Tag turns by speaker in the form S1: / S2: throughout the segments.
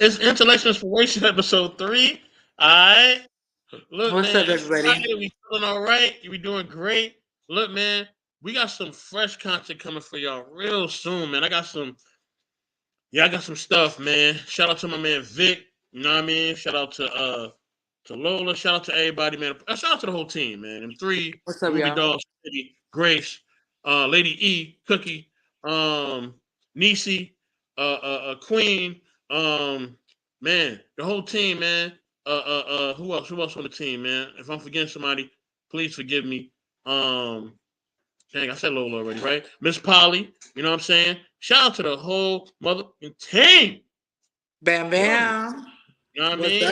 S1: It's Intellectual Inspiration episode 3. Alright. Look,
S2: What's
S1: man,
S2: up,
S1: it's
S2: everybody?
S1: Friday. We feeling all right. We doing great. Look, man, we got some fresh content coming for y'all real soon, man. I got some stuff, man. Shout out to my man Vic. You know what I mean? Shout out to Lola. Shout out to everybody, man. Shout out to the whole team, man. And three,
S2: What's up,
S1: Ruby
S2: y'all?
S1: Dog, City, Grace, Lady E, Cookie, um, Nisi, Queen, man, the whole team, man. Who else? Who else on the team, man? If I'm forgetting somebody, please forgive me. Um, Dang, I said Lola already, right? Miss Polly, you know what I'm saying? Shout out to the whole motherfucking team.
S2: Bam
S1: Yo, you
S2: Bam.
S1: know what I
S2: What's
S1: mean?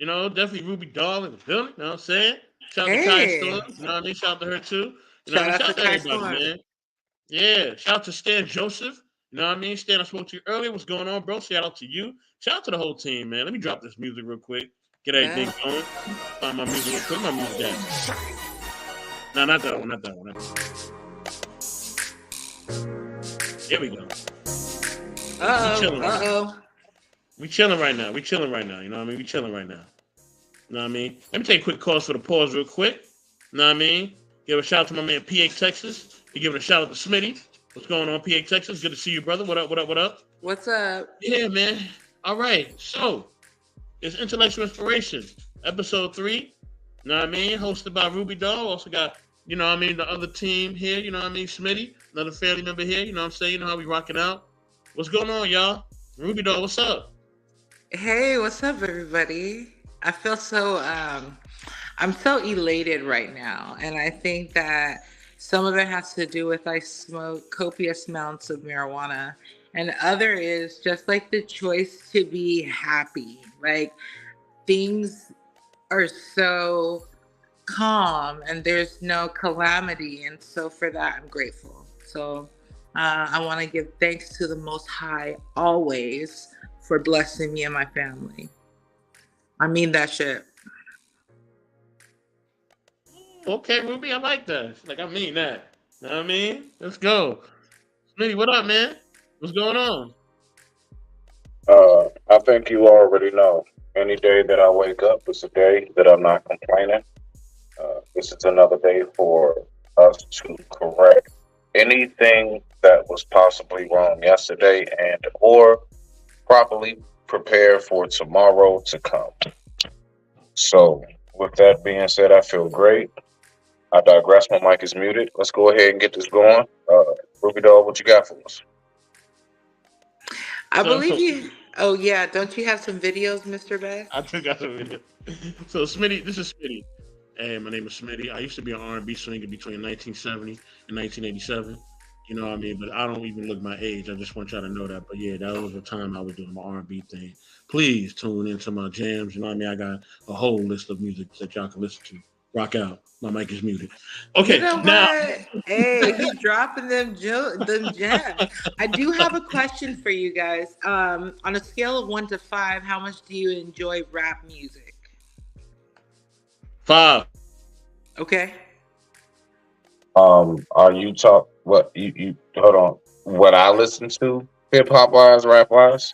S2: up?
S1: Definitely Ruby Doll in the building, you know what I'm saying? Shout out to Kaya Storm,
S2: Hey,
S1: you know what I mean? Shout out to her too. You know what I
S2: shout
S1: mean?
S2: out
S1: Shout
S2: to
S1: out to
S2: Kai
S1: everybody,
S2: Storm.
S1: man. Yeah, shout out to Stan Joseph. You know what I mean? Stan, I spoke to you earlier. What's going on, bro? Shout out to you. Shout out to the whole team, man. Let me drop this music real quick. Get
S2: Yeah.
S1: everything going. Find my music real quick. My music down. No, not that one. Not that one. Not that one. Here we go. We
S2: Uh oh.
S1: chilling right
S2: Uh
S1: now.
S2: oh.
S1: We chilling right now. We chilling right now. You know what I mean? We chilling right now. You know what I mean? Let me take a quick pause for the pause real quick. You know what I mean? Give a shout out to my man PH Texas. He giving a shout out to Smitty. What's going on, PH Texas? Good to see you, brother. What up? What up? What up?
S2: What's up?
S1: Yeah, man. All right. So it's Intellectual Inspiration, episode 3. You know what I mean? Hosted by Ruby Doll. Also got, you know what I mean, the other team here, you know what I mean? Smitty, another family member here, you know what I'm saying? You know how we rocking out. What's going on, y'all? Ruby Doll, what's up?
S2: Hey, what's up, everybody? I feel so I'm so elated right now, and I think that some of it has to do with I smoke copious amounts of marijuana, and other is just like the choice to be happy. Like things are so calm and there's no calamity, and so for that I'm grateful. So I want to give thanks to the Most High always for blessing me and my family. I mean that shit.
S1: Okay, Ruby, I like that. Like, I mean that. You know what I mean? Let's go. Smitty, what up, man? What's going on?
S3: I think you already know. Any day that I wake up is a day that I'm not complaining. This is another day for us to correct anything that was possibly wrong yesterday and or properly prepare for tomorrow to come. So, with that being said, I feel great. I digress. My mic is muted. Let's go ahead and get this going. Ruby Dog, what you got for us?
S2: I
S1: So,
S2: believe you. Oh yeah, don't you have some videos, Mr.
S1: I
S2: Best?
S1: took out the video. So, Smitty, this is Smitty. Hey, my name is Smitty. I used to be an R&B singer between 1970 and 1987. You know what I mean? But I don't even look my age. I just want y'all to know that. But yeah, that was the time I was doing my R&B thing. Please tune into my jams. You know what I mean? I got a whole list of music that y'all can listen to. Rock out. My mic is muted.
S2: You
S1: Okay,
S2: know
S1: now
S2: what? Hey, he dropping them gems. I do have a question for you guys. On a scale of 1 to 5, how much do you enjoy rap music?
S1: 5.
S2: Okay.
S3: Are you talk what you hold on? What I listen to, hip hop wise, rap wise,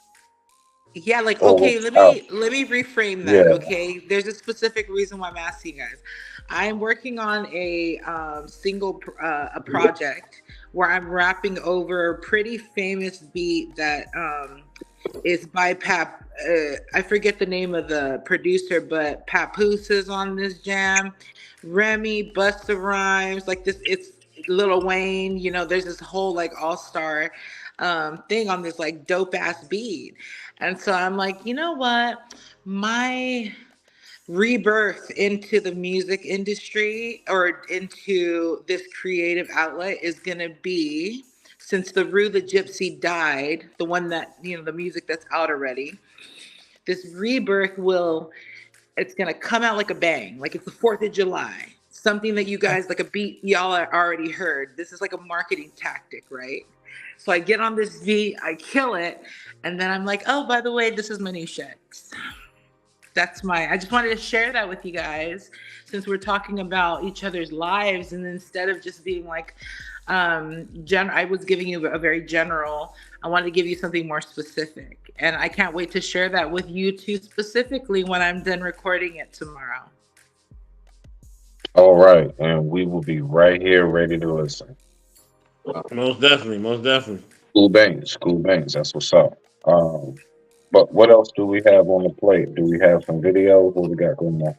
S2: Yeah, like
S3: or
S2: okay,
S3: what?
S2: let me reframe that.
S3: Yeah.
S2: Okay, there's a specific reason why I'm asking you guys. I'm working on a a project where I'm rapping over a pretty famous beat that is by Pap. I forget the name of the producer, but Papoose is on this jam. Remy, Busta Rhymes, like this. It's Lil Wayne. You know, there's this whole like all star thing on this like dope ass beat. And so I'm like, you know what? My rebirth into the music industry or into this creative outlet is going to be since the Rue the Gypsy died, the one that, you know, the music that's out already. This rebirth will, it's going to come out like a bang, like it's the 4th of July. Something that you guys, like a beat y'all already heard. This is like a marketing tactic, right? So I get on this beat, I kill it, and then I'm like, oh, by the way, this is my new shit. I just wanted to share that with you guys since we're talking about each other's lives, and instead of just being like, I was giving you a very general, I wanted to give you something more specific. And I can't wait to share that with you two specifically when I'm done recording it tomorrow.
S3: All right, and we will be right here ready to listen.
S1: Most definitely, most definitely.
S3: School bangs. That's what's up. But what else do we have on the plate? Do we have some videos? What we got going on?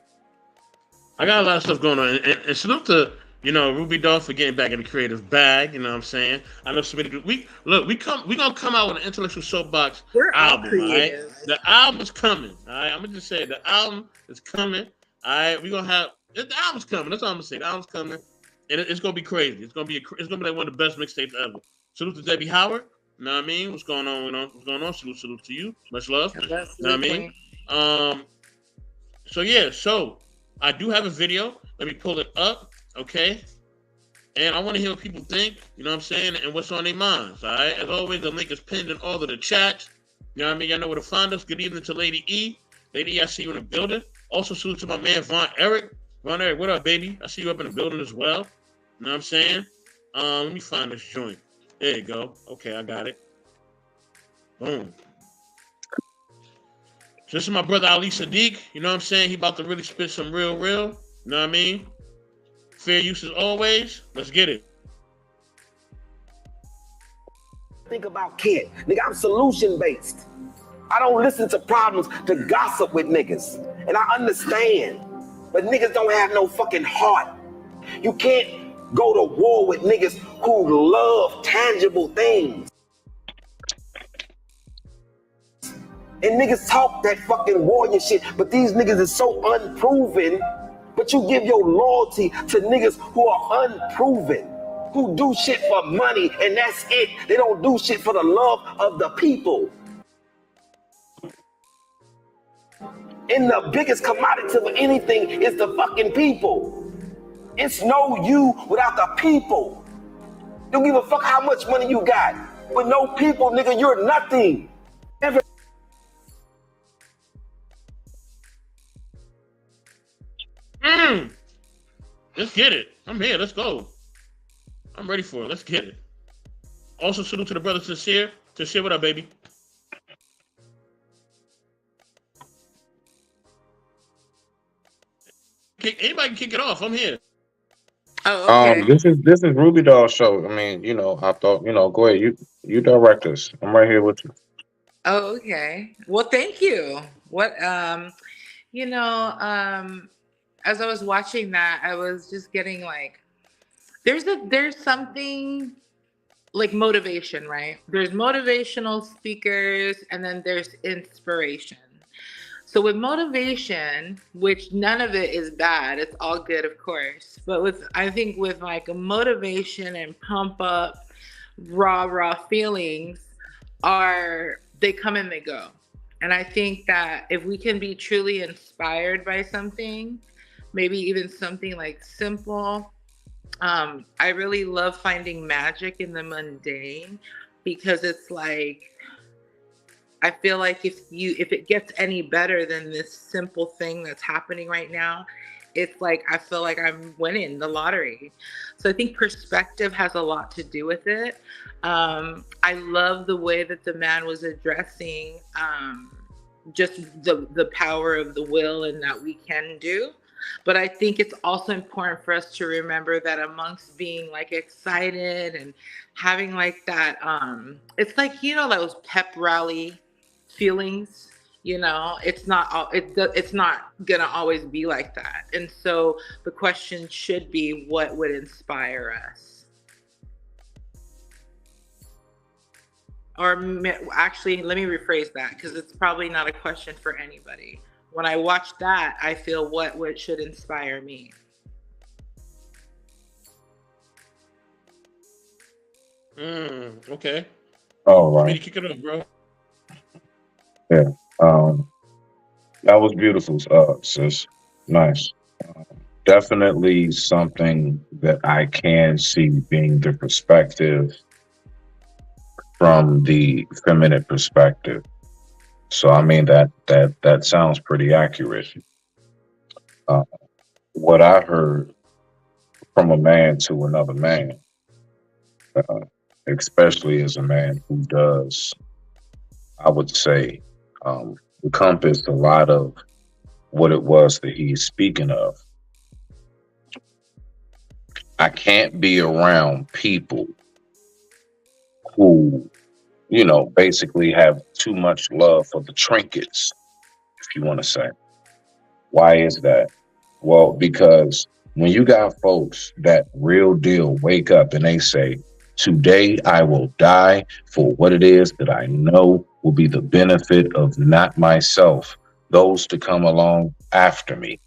S1: I got a lot of stuff going on, and salute to Ruby Dog for getting back in the creative bag. You know what I'm saying? I know somebody. We gonna come out with an Intellectual Soapbox album. All right, the album's coming. All right, I'm gonna just say the album is coming. All right, we gonna have the album's coming. That's all I'm gonna say. The album's coming, and it's gonna be crazy. It's gonna be like one of the best mixtapes ever. Salute to Debbie Howard. You know what I mean? What's going on? What's going on? Salute to you. Much love. You know what I mean? So I do have a video. Let me pull it up, okay? And I want to hear what people think, you know what I'm saying, and what's on their minds, all right? As always, the link is pinned in all of the chats. You know what I mean? Y'all know where to find us. Good evening to Lady E. Lady E, I see you in the building. Also, salute to my man, Von Eric. Von Eric, what up, baby? I see you up in the building as well. You know what I'm saying? Let me find this joint. There you go. Okay, I got it. Boom. So this is my brother Ali Sadiq. You know what I'm saying? He about to really spit some real. You know what I mean? Fair use as always. Let's get it.
S4: Think about kid. Nigga, I'm solution based. I don't listen to problems to gossip with niggas. And I understand. But niggas don't have no fucking heart. You can't go to war with niggas who love tangible things. And niggas talk that fucking warrior shit, but these niggas is so unproven. But you give your loyalty to niggas who are unproven, who do shit for money, and that's it. They don't do shit for the love of the people. And the biggest commodity of anything is the fucking people. It's no you without the people. Don't give a fuck how much money you got. With no people, nigga, you're nothing.
S1: Let's get it. I'm here. Let's go. I'm ready for it. Let's get it. Also, salute to the brother Sincere. Sincere, what up, baby? Anybody can kick it off. I'm here.
S2: Oh, okay.
S3: This is Ruby Doll show. I mean, I thought, go ahead. You direct us. I'm right here with you.
S2: Oh, okay. Well, thank you. As I was watching that, I was just getting like, there's something like motivation, right? There's motivational speakers, and then there's inspiration. So with motivation, which none of it is bad, it's all good, of course. But I think with like a motivation and pump up, raw feelings they come and they go. And I think that if we can be truly inspired by something, maybe even something like simple, I really love finding magic in the mundane, because it's like, I feel like if it gets any better than this simple thing that's happening right now, it's like I feel like I'm winning the lottery. So I think perspective has a lot to do with it. I love the way that the man was addressing just the power of the will and that we can do. But I think it's also important for us to remember that amongst being like excited and having like that, it's like, those pep rally feelings, it's not gonna always be like that. And so the question should be, what would inspire us? Or actually, let me rephrase that, because it's probably not a question for anybody. When I watch that, I feel what should inspire me.
S1: Okay.
S3: All right.
S1: Ready to kick it up, bro.
S3: Yeah. That was beautiful, sis. Nice. Definitely something that I can see being the perspective from the feminine perspective. So I mean that sounds pretty accurate. Uh, what I heard from a man to another man, uh, especially as a man who does, I would say, encompass a lot of what it was that he's speaking of. I can't be around people who, basically have too much love for the trinkets, if you want to say. Why is that? Well, because when you got folks that real deal wake up and they say, today I will die for what it is that I know will be the benefit of not myself, those to come along after me.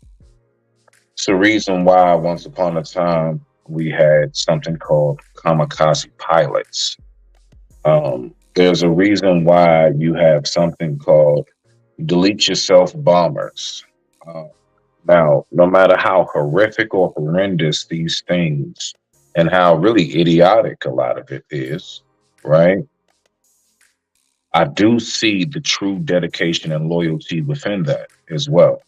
S3: It's the reason why once upon a time we had something called kamikaze pilots. There's a reason why you have something called delete yourself bombers. Uh, Now, no matter how horrific or horrendous these things and how really idiotic a lot of it is, right? I do see the true dedication and loyalty within that as well.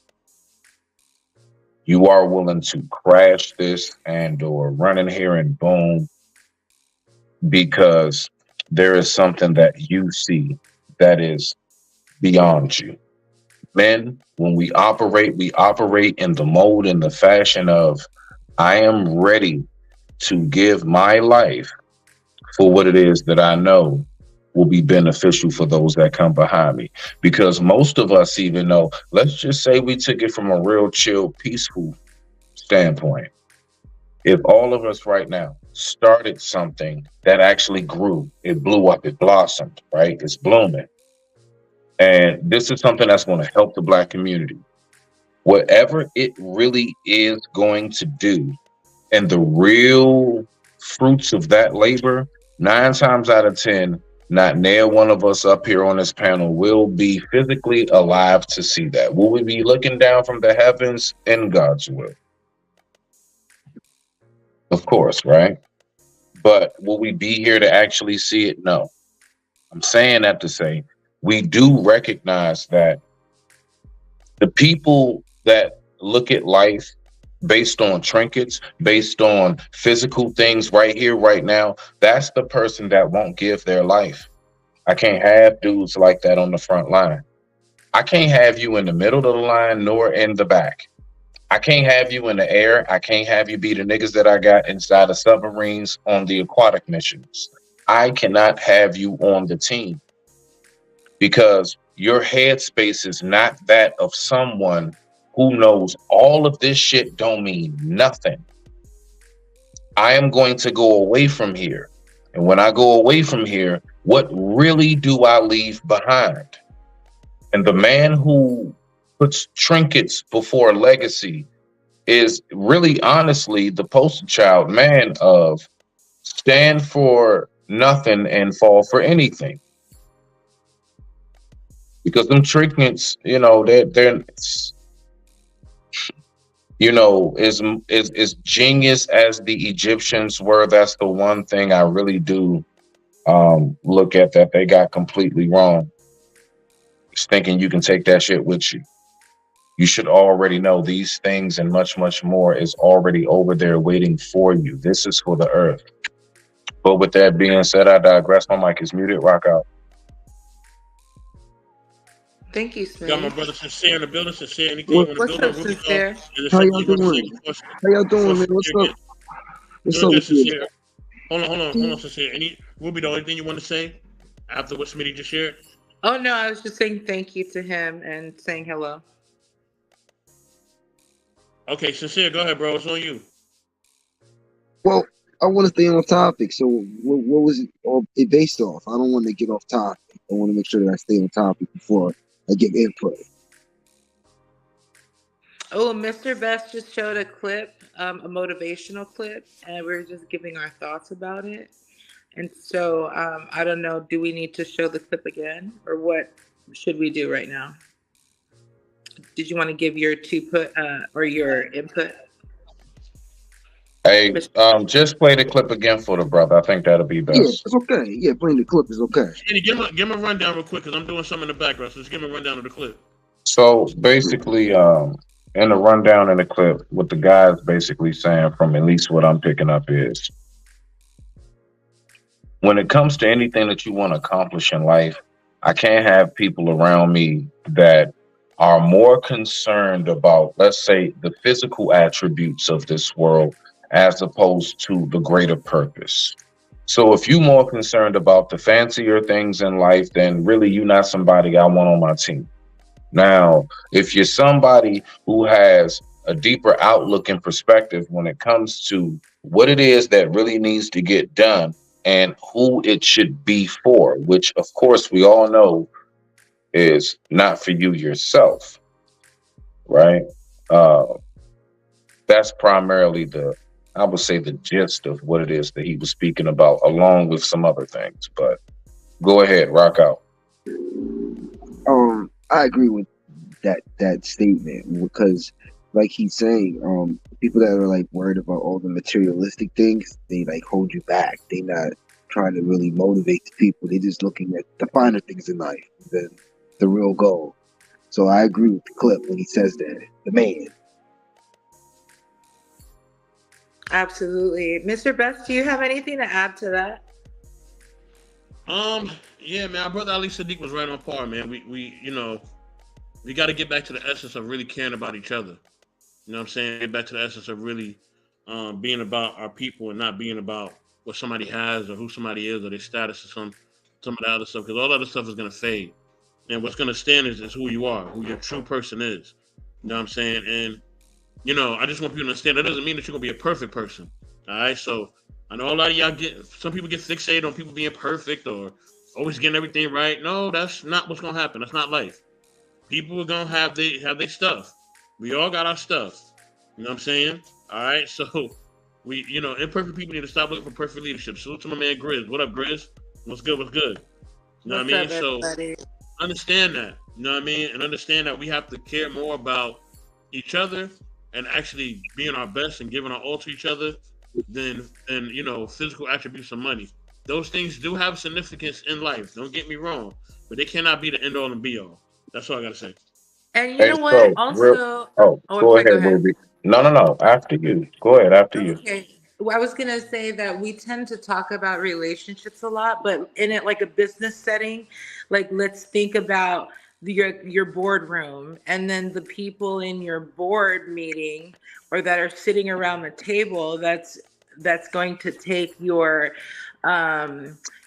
S3: You are willing to crash this and or run in here and boom because there is something that you see that is beyond you. Men, when we operate in the mode and the fashion of I am ready to give my life for what it is that I know will be beneficial for those that come behind me. Because most of us, even though, let's just say we took it from a real chill, peaceful standpoint. If all of us right now started something that actually grew, it blew up, it blossomed, right? It's blooming. And this is something that's going to help the Black community. Whatever it really is going to do, and the real fruits of that labor, 9 times out of 10, not near one of us up here on this panel will be physically alive to see that. Will we be looking down from the heavens in God's will? Of course, right? But will we be here to actually see it? No. I'm saying that to say we do recognize that the people that look at life based on trinkets, based on physical things right here, right now, that's the person that won't give their life. I can't have dudes like that on the front line. I can't have you in the middle of the line nor in the back. I can't have you in the air. I can't have you be the niggas that I got inside of submarines on the aquatic missions. I cannot have you on the team because your headspace is not that of someone who knows all of this shit don't mean nothing. I am going to go away from here. And when I go away from here, what really do I leave behind? And the man who puts trinkets before legacy is really honestly the poster child man of stand for nothing and fall for anything. Because them trinkets, they're as genius as the Egyptians were. That's the one thing I really do look at that they got completely wrong. It's thinking you can take that shit with you. You should already know these things and much, much more is already over there waiting for you. This is for the earth. But with that being said, I digress. My mic is muted. Rock out.
S2: Thank you, Smith.
S1: Got my brother Sincere in the building. Sincere, anything you want to
S2: What's
S1: build
S2: up,
S1: on? Ruby
S2: Sincere?
S5: How y'all doing? How y'all doing, man? What's up? What's up with you?
S1: Sincere? Hold on, Sincere. Ruby, though, anything you want to say after what Smitty just shared?
S2: Oh no, I was just saying thank you to him and saying hello.
S1: Okay, Sincere, go ahead, bro. It's on you.
S5: Well, I want to stay on topic. So, what was it based off? I don't want to get off topic. I want to make sure that I stay on topic before I give input.
S2: Oh, Mr. Best just showed a clip, a motivational clip, and we are just giving our thoughts about it. And so, I don't know, do we need to show the clip again, or what should we do right now? Did you want to give your or your input?
S3: Hey, just play the clip again for the brother. I think that'll be
S5: Yeah,
S3: best.
S5: it's okay. Yeah, playing the clip is okay.
S1: Kenny, give him a rundown real quick because I'm doing something in the background. So just give him a rundown of the clip.
S3: So basically, in the rundown in the clip, what the guy's basically saying, from at least what I'm picking up, is when it comes to anything that you want to accomplish in life, I can't have people around me that are more concerned about, let's say, the physical attributes of this world as opposed to the greater purpose. So if you're more concerned about the fancier things in life, then really you're not somebody I want on my team. Now, if you're somebody who has a deeper outlook and perspective when it comes to what it is that really needs to get done and who it should be for, which of course we all know is not for you yourself, right? Uh, that's primarily I would say, the gist of what it is that he was speaking about, along with some other things. But go ahead, rock out.
S5: I agree with that statement because, like he's saying, people that are like worried about all the materialistic things, they like hold you back. They not trying to really motivate the people. They just looking at the finer things in life than the real goal. So I agree with the clip when he says that. The man.
S2: Absolutely. Mr. Best, do you have anything to add to that?
S1: Yeah, man, our brother Ali Sadiq was right on par, man. We got to get back to the essence of really caring about each other. You know what I'm saying? Get back to the essence of really being about our people and not being about what somebody has or who somebody is or their status or some of the other stuff. Because all other stuff is gonna fade, and what's gonna stand is who you are, who your true person is. You know what I'm saying? And I just want people to understand that doesn't mean that you're gonna be a perfect person. All right, so I know a lot of y'all some people get fixated on people being perfect or always getting everything right. No, that's not what's gonna happen. That's not life. People are gonna have their stuff. We all got our stuff. You know what I'm saying? All right, so imperfect people need to stop looking for perfect leadership. Salute to my man Grizz. What up, Grizz? What's good? What's good? You know what I mean? So understand that. You know what I mean? And understand that we have to care more about each other and actually being our best and giving our all to each other than physical attributes of money. Those things do have significance in life. Don't get me wrong, but they cannot be the end all and be all. That's all I gotta say.
S2: And you know what? Also,
S3: go ahead, Ruby. No. After you. Go ahead. After you.
S2: Okay. Well, I was gonna say that we tend to talk about relationships a lot, but in it like a business setting, like let's think about your boardroom and then the people in your board meeting or that are sitting around the table that's going to take your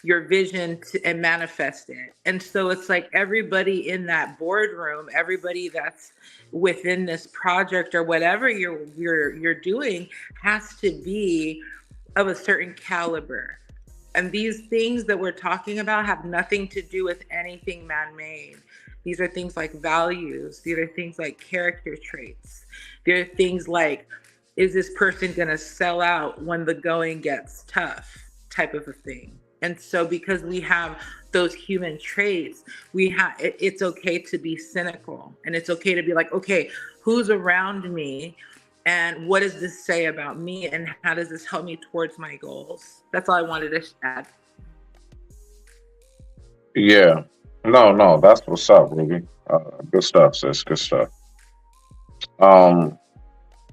S2: vision and manifest it. And so it's like everybody in that boardroom, everybody that's within this project or whatever you're doing has to be of a certain caliber. And these things that we're talking about have nothing to do with anything man-made. These are things like values. These are things like character traits. There are things like, is this person going to sell out when the going gets tough, type of a thing. And so because we have those human traits, it's okay to be cynical, and it's okay to be like, okay, who's around me and what does this say about me and how does this help me towards my goals? That's all I wanted to add.
S3: Yeah. No, that's what's up, Ruby. Good stuff, sis. Good stuff.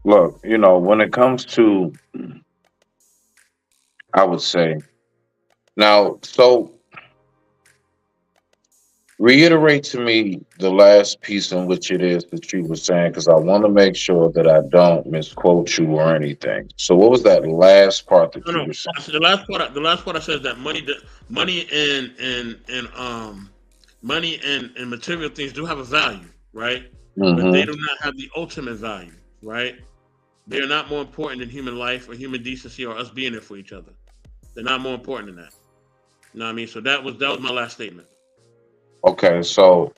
S3: Look, when it comes to, I would say, now, so reiterate to me the last piece in which it is that you were saying, because I want to make sure that I don't misquote you or anything. So what was that last part that you were saying?
S1: So the last part I said is that money and material things do have a value, right?
S3: Mm-hmm.
S1: But they do not have the ultimate value, right? They are not more important than human life or human decency or us being there for each other. They're not more important than that. You know what I mean? So that was my last statement.
S3: Okay, so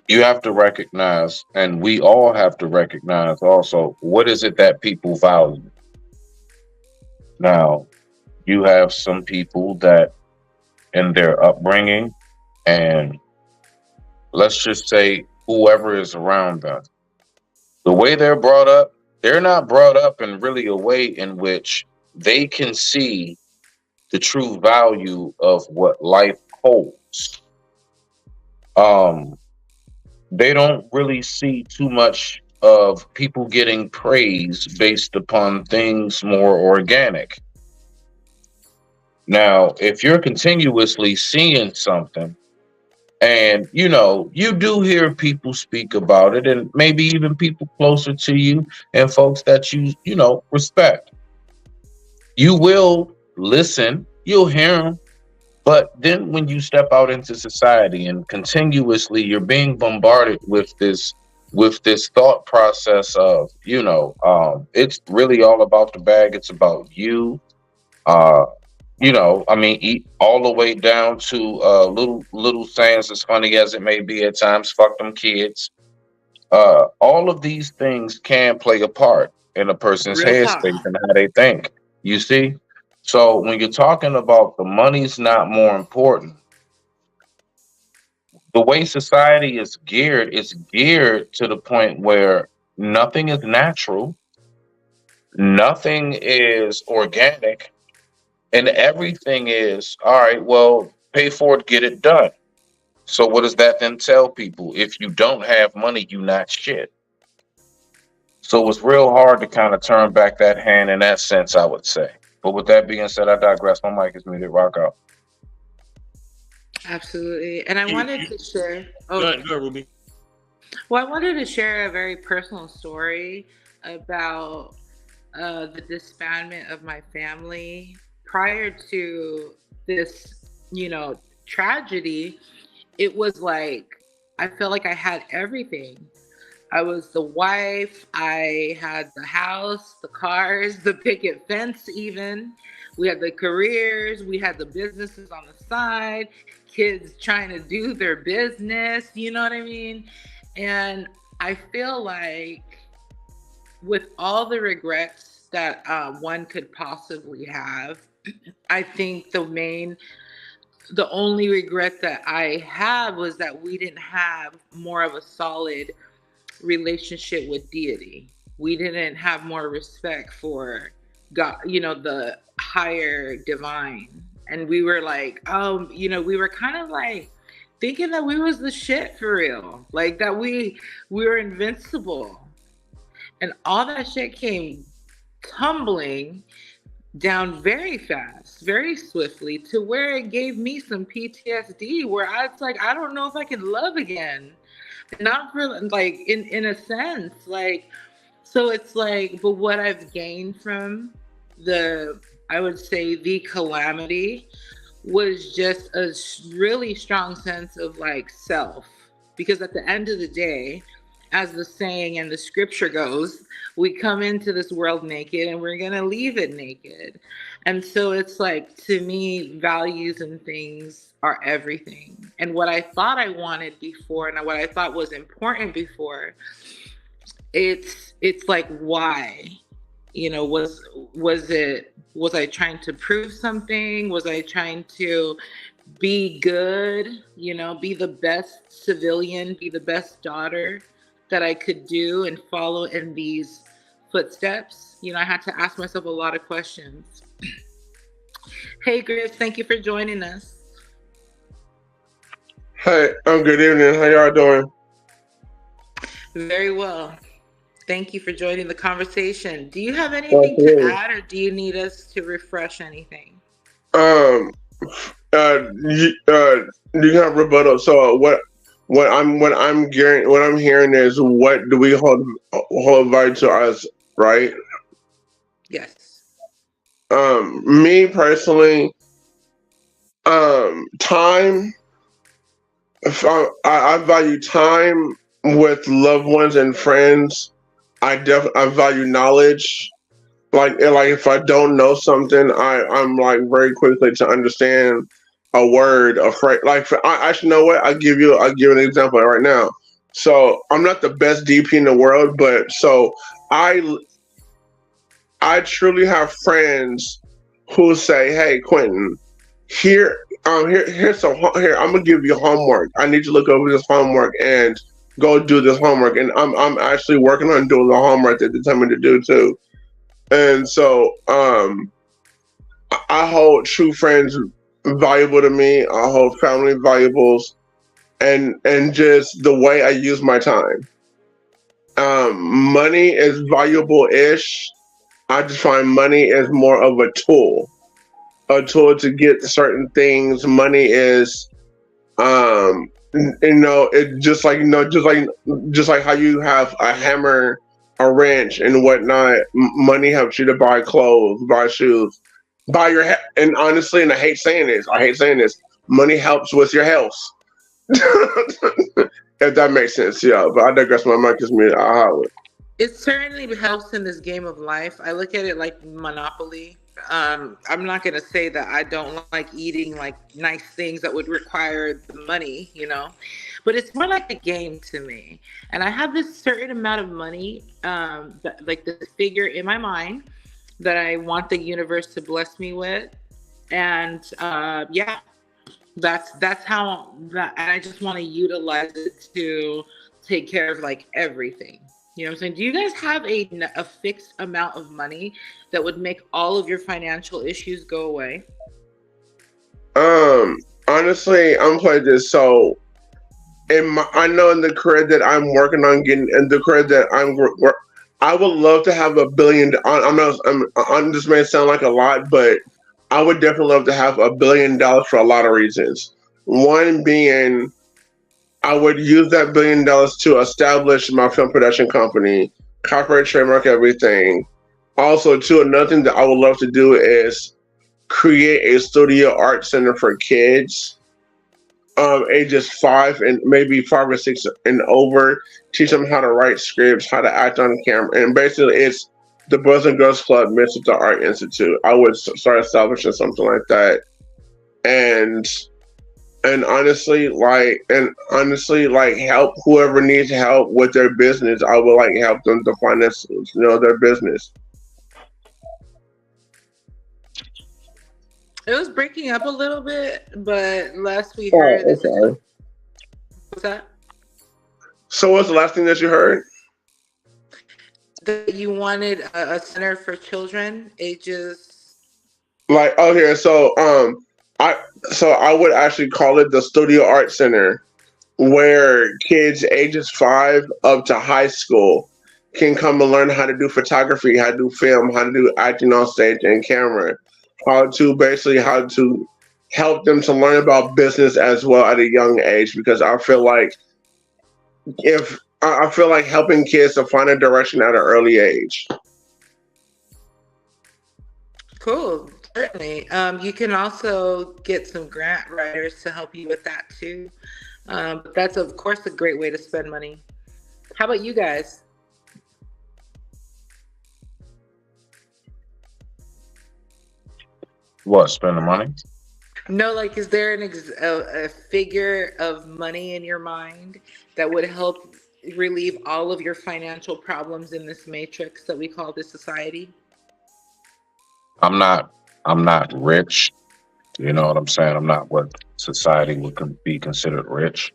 S3: you have to recognize, and we all have to recognize also, what is it that people value? Now, you have some people that in their upbringing, and let's just say whoever is around them, the way they're brought up they're not brought up in really a way in which they can see the true value of what life holds. They don't really see too much of people getting praise based upon things more organic. Now, if you're continuously seeing something, and you do hear people speak about it, and maybe even people closer to you and folks that you respect, you will listen, you'll hear them. But then when you step out into society and continuously you're being bombarded with this thought process of, it's really all about the bag. It's about you. Uh, I mean, eat all the way down to little sayings, as funny as it may be at times. Fuck them kids. All of these things can play a part in a person's
S2: Real talk.
S3: headspace and how they think. You see? So when you're talking about the money's not more important, the way society is geared, it's geared to the point where nothing is natural, nothing is organic, and everything is, all right, well, pay for it, get it done. So what does that then tell people? If you don't have money, you not shit. So it's real hard to kind of turn back that hand in that sense, I would say. But with that being said, I digress. My mic is muted. Rock out.
S2: Absolutely. And I wanted to share.
S1: Go ahead, Ruby.
S2: Well, I wanted to share a very personal story about the disbandment of my family. Prior to this, tragedy, it was like I felt like I had everything. I was the wife, I had the house, the cars, the picket fence even. We had the careers, we had the businesses on the side, kids trying to do their business, you know what I mean? And I feel like with all the regrets that one could possibly have, I think the only regret that I have was that we didn't have more of a solid relationship with deity. We didn't have more respect for God, the higher divine. And we were like, we were kind of like thinking that we was the shit for real. Like that we were invincible. And all that shit came tumbling down very fast, very swiftly, to where it gave me some PTSD where I was like, I don't know if I can love again. Not for like in a sense, like, so it's like, but what I've gained from I would say the calamity was just a really strong sense of like self, because at the end of the day, as the saying and the scripture goes, we come into this world naked and we're going to leave it naked. And so it's like, to me, values and things are everything. And what I thought I wanted before and what I thought was important before, it's like, why? Was I trying to prove something? Was I trying to be good, be the best civilian, be the best daughter that I could do and follow in these footsteps? I had to ask myself a lot of questions. Hey, Griff, thank you for joining us.
S6: Hey, good evening. How y'all doing?
S2: Very well. Thank you for joining the conversation. Do you have anything to add, or do you need us to refresh anything?
S6: You have rebuttal. So what I'm hearing is, what do we hold value to us, right?
S2: Yes.
S6: Me personally, time. I value time with loved ones and friends. I value knowledge. Like if I don't know something, I'm like very quickly to understand a word, a phrase. Like I actually know what I'll give you an example right now. So I'm not the best DP in the world, but so I truly have friends who say, "Hey, Quentin, here, I'm gonna give you homework. I need you to look over this homework and go do this homework, and I'm actually working on doing the homework that they tell me to do too. And so I hold true friends valuable to me. I hold family valuables, and just the way I use my time. Money is valuable ish. I just find money is more of a tool to get certain things. Money is, it just like just like how you have a hammer, a wrench, and whatnot. Money helps you to buy clothes, buy shoes, buy your and honestly, and I hate saying this. Money helps with your health. If that makes sense, yeah. But I digress. My mic is muted. I'll holler.
S2: It certainly helps in this game of life. I look at it like Monopoly. I'm not gonna say that I don't like eating like nice things that would require the money, but it's more like a game to me. And I have this certain amount of money, like this figure in my mind that I want the universe to bless me with, and yeah, that's how that, and I just want to utilize it to take care of like everything. You know what I'm saying? Do you guys have a fixed amount of money that would make all of your financial issues go away?
S6: Honestly, I'm playing this. So, I know in the career that I'm working on getting, in the career that I would love to have $1 billion. This may sound like a lot, but I would definitely love to have $1 billion for a lot of reasons. One being, I would use that $1 billion to establish my film production company, copyright, trademark, everything. Also, too, another thing that I would love to do is create a studio art center for kids, ages 5 and maybe 5 or 6 and over. Teach them how to write scripts, how to act on camera, and basically, it's the Boys and Girls Club mixed with the Art Institute. I would start establishing something like that, and honestly, help whoever needs help with their business. I would help them to finance, their business.
S2: It was breaking up a little bit, but last we heard, this is what's that?
S6: So, what's the last thing that you heard?
S2: That you wanted a center for children ages.
S6: Okay, so I would actually call it the Studio Art Center, where kids ages 5 up to high school can come and learn how to do photography, how to do film, how to do acting on stage and camera, how to help them to learn about business as well at a young age. Because I feel like helping kids to find a direction at an early age.
S2: Cool. Certainly. You can also get some grant writers to help you with that too. But that's of course a great way to spend money. How about you guys?
S3: What, spend the money?
S2: No, like, is there a figure of money in your mind that would help relieve all of your financial problems in this matrix that we call this society?
S3: I'm not rich. You know what I'm saying? I'm not what society would be considered rich.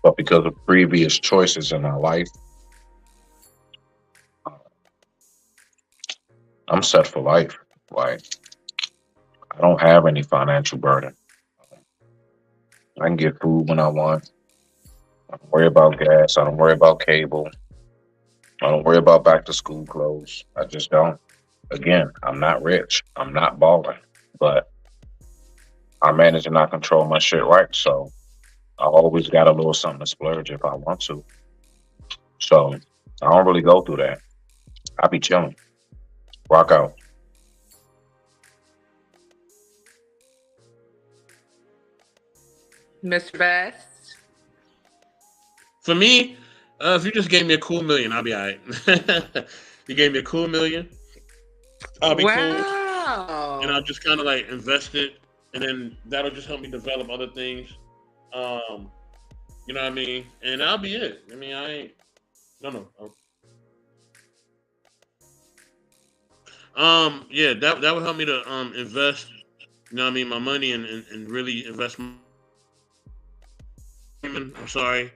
S3: But because of previous choices in my life, I'm set for life. Like, I don't have any financial burden. I can get food when I want. I don't worry about gas. I don't worry about cable. I don't worry about back to school clothes. I just don't. Again, I'm not rich. I'm not balling. But I manage and I control my shit right. So I always got a little something to splurge if I want to. So I don't really go through that. I be chilling. Rock out.
S2: Mr. Best?
S1: For me, if you just gave me a cool million, I'll be all right. You gave me a cool million, I'll be cool.
S2: Wow.
S1: And I'll just kind of invest it, and then that'll just help me develop other things. You know what I mean? And that'll be it. I mean, I ain't. No. Yeah, that would help me to invest. You know what I mean? My money and really invest I'm sorry.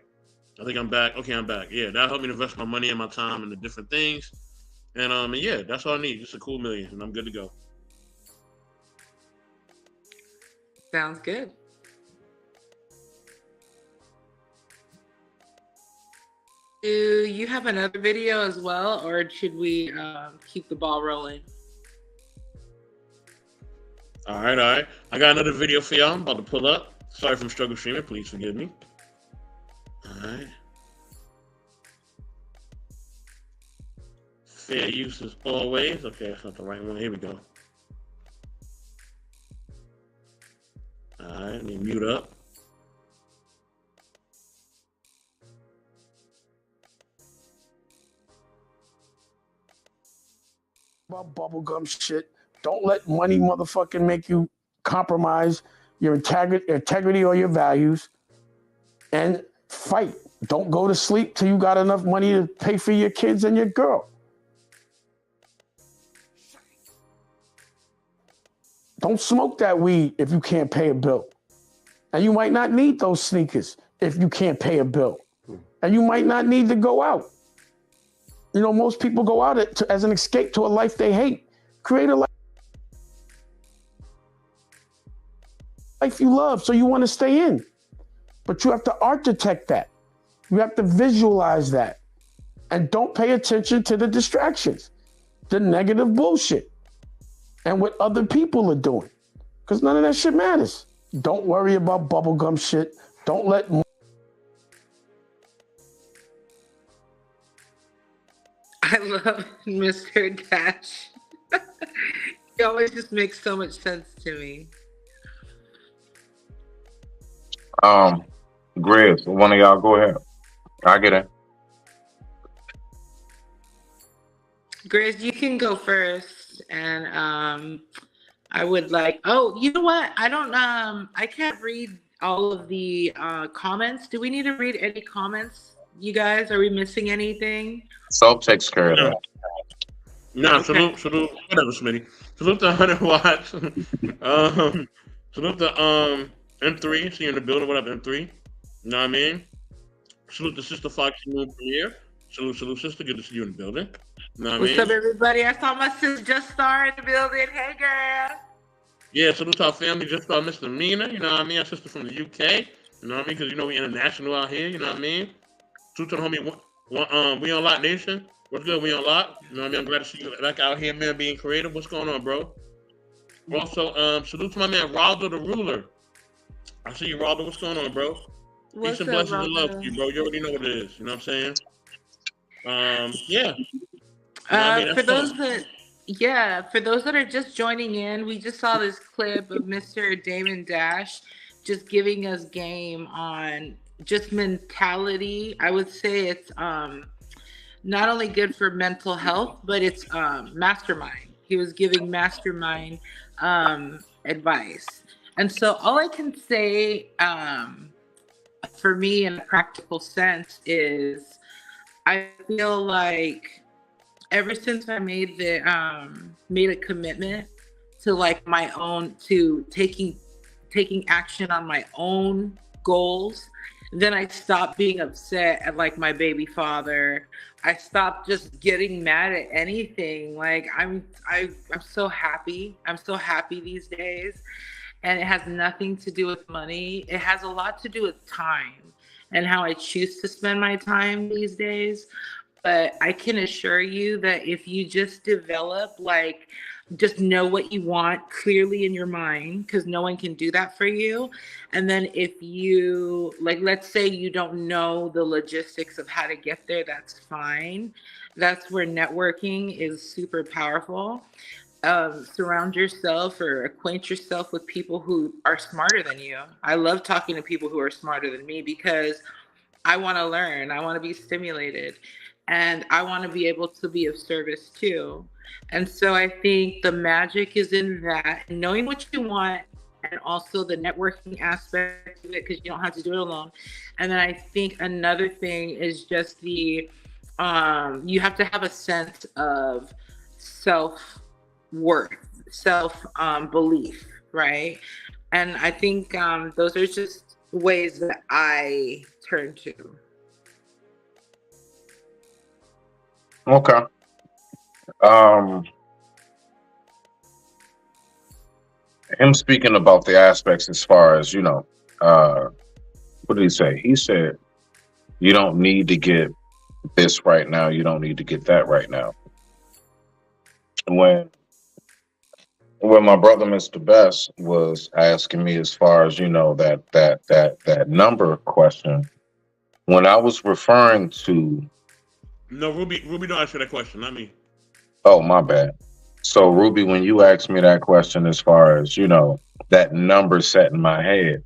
S1: I think I'm back. Okay, I'm back. Yeah, that helped me to invest my money and my time into different things. And yeah, that's all I need. Just a cool million, and I'm good to go.
S2: Sounds good. Do you have another video as well, or should we keep the ball rolling?
S1: All right, all right. I got another video for y'all. I'm about to pull up. Sorry from struggle streaming. Please forgive me. All right. Fair use as always. Okay, that's not the right one. Here we go. All right, let me mute up.
S7: About bubblegum shit. Don't let money motherfucking make you compromise your integrity or your values, and fight. Don't go to sleep till you got enough money to pay for your kids and your girl. Don't smoke that weed if you can't pay a bill. And you might not need those sneakers if you can't pay a bill. And you might not need to go out. You know, most people go out as an escape to a life they hate. Create a life you love, so you want to stay in. But you have to architect that. You have to visualize that. And don't pay attention to the distractions, the negative bullshit, and what other people are doing. Because none of that shit matters. Don't worry about bubblegum shit. Don't let...
S2: I love Mr. Dash. He always just makes so much sense to me.
S3: Grizz, one of y'all go ahead. I'll get it.
S2: Grizz, you can go first. And I would like, oh, you know what? I can't read all of the comments. Do we need to read any comments, you guys? Are we missing anything?
S3: Self takes care of that.
S1: No,
S2: Okay.
S1: salute, whatever, Smitty. Salute to 100 watts. Salute to M3. See you in the building. What up, M3? You know what I mean? Salute to Sister Foxy Moon Premiere. Salute, sister. Good to see you in the building. You know what I
S2: What's
S1: mean?
S2: up, everybody? I saw my sis just star in the building. Hey, girl.
S1: Yeah, salute to our family. Just saw Mr. Mina. You know what I mean? Our sister from the UK. You know what I mean? Because you know we international out here. You know what I mean? Salute to the homie. We on Lock Nation. What's good? We on Lock. You know what I mean? I'm glad to see you back out here, man, being creative. What's going on, bro? Also, salute to my man Raldo the Ruler. I see you, Raldo. What's going on, bro? Peace
S2: What's
S1: and
S2: up,
S1: blessings and love to
S2: Raldo?
S1: you, bro. You already know what it is. You know what I'm saying? Yeah. You know what I mean?
S2: For
S1: That's
S2: those
S1: fun.
S2: that, yeah, for those that are just joining in, we just saw this clip of Mr. Damon Dash just giving us game on just mentality. I would say it's not only good for mental health, but it's mastermind. He was giving mastermind advice. And so all I can say for me in a practical sense is I feel like ever since I made a commitment to like my own to taking action on my own goals, then I stopped being upset at like my baby father. I stopped just getting mad at anything. Like I'm so happy. I'm so happy these days. And it has nothing to do with money. It has a lot to do with time and how I choose to spend my time these days. But I can assure you that if you just develop, like, just know what you want clearly in your mind, because no one can do that for you. And then if you, like, let's say you don't know the logistics of how to get there, that's fine. That's where networking is super powerful. Surround yourself or acquaint yourself with people who are smarter than you. I love talking to people who are smarter than me because I want to learn. I want to be stimulated. And I want to be able to be of service too. And so I think the magic is in that, and knowing what you want, and also the networking aspect of it, because you don't have to do it alone. And then I think another thing is just the you have to have a sense of self-worth, self belief, right? And I think those are just ways that I turn to.
S3: Okay. Him speaking about the aspects as far as, what did he say? He said, you don't need to get this right now. You don't need to get that right now. When my brother, Mr. Best, was asking me as far as, that number question, when I was referring to,
S1: No, Ruby don't answer that question, not me.
S3: oh, my bad. So, Ruby, when you asked me that question as far as, that number set in my head,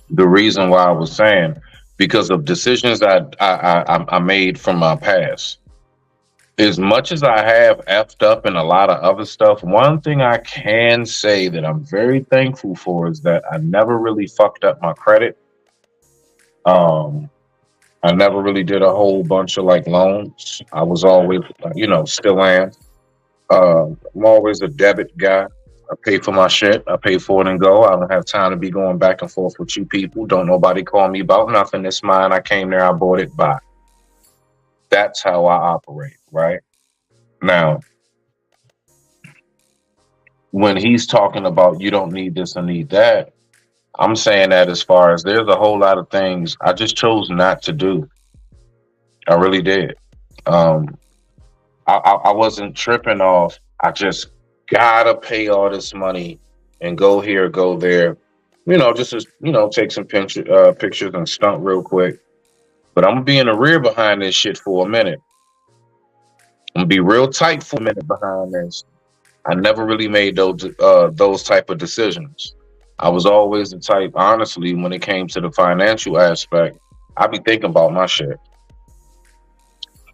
S3: the reason why I was saying, because of decisions I made from my past. As much as I have effed up in a lot of other stuff, one thing I can say that I'm very thankful for is that I never really fucked up my credit. I never really did a whole bunch of like loans. I was always, still am. I'm always a debit guy. I pay for my shit. I pay for it and go. I don't have time to be going back and forth with you people. Don't nobody call me about nothing. It's mine. I came there. I bought it. Bye. That's how I operate, right? Now, when he's talking about you don't need this or need that, I'm saying that as far as there's a whole lot of things I just chose not to do. I really did. I wasn't tripping off. I just gotta pay all this money and go here, go there. Just to, take some pictures and stunt real quick. But I'm gonna be in the rear behind this shit for a minute. I'm gonna be real tight for a minute behind this. I never really made those type of decisions. I was always the type, honestly, when it came to the financial aspect, I be thinking about my shit.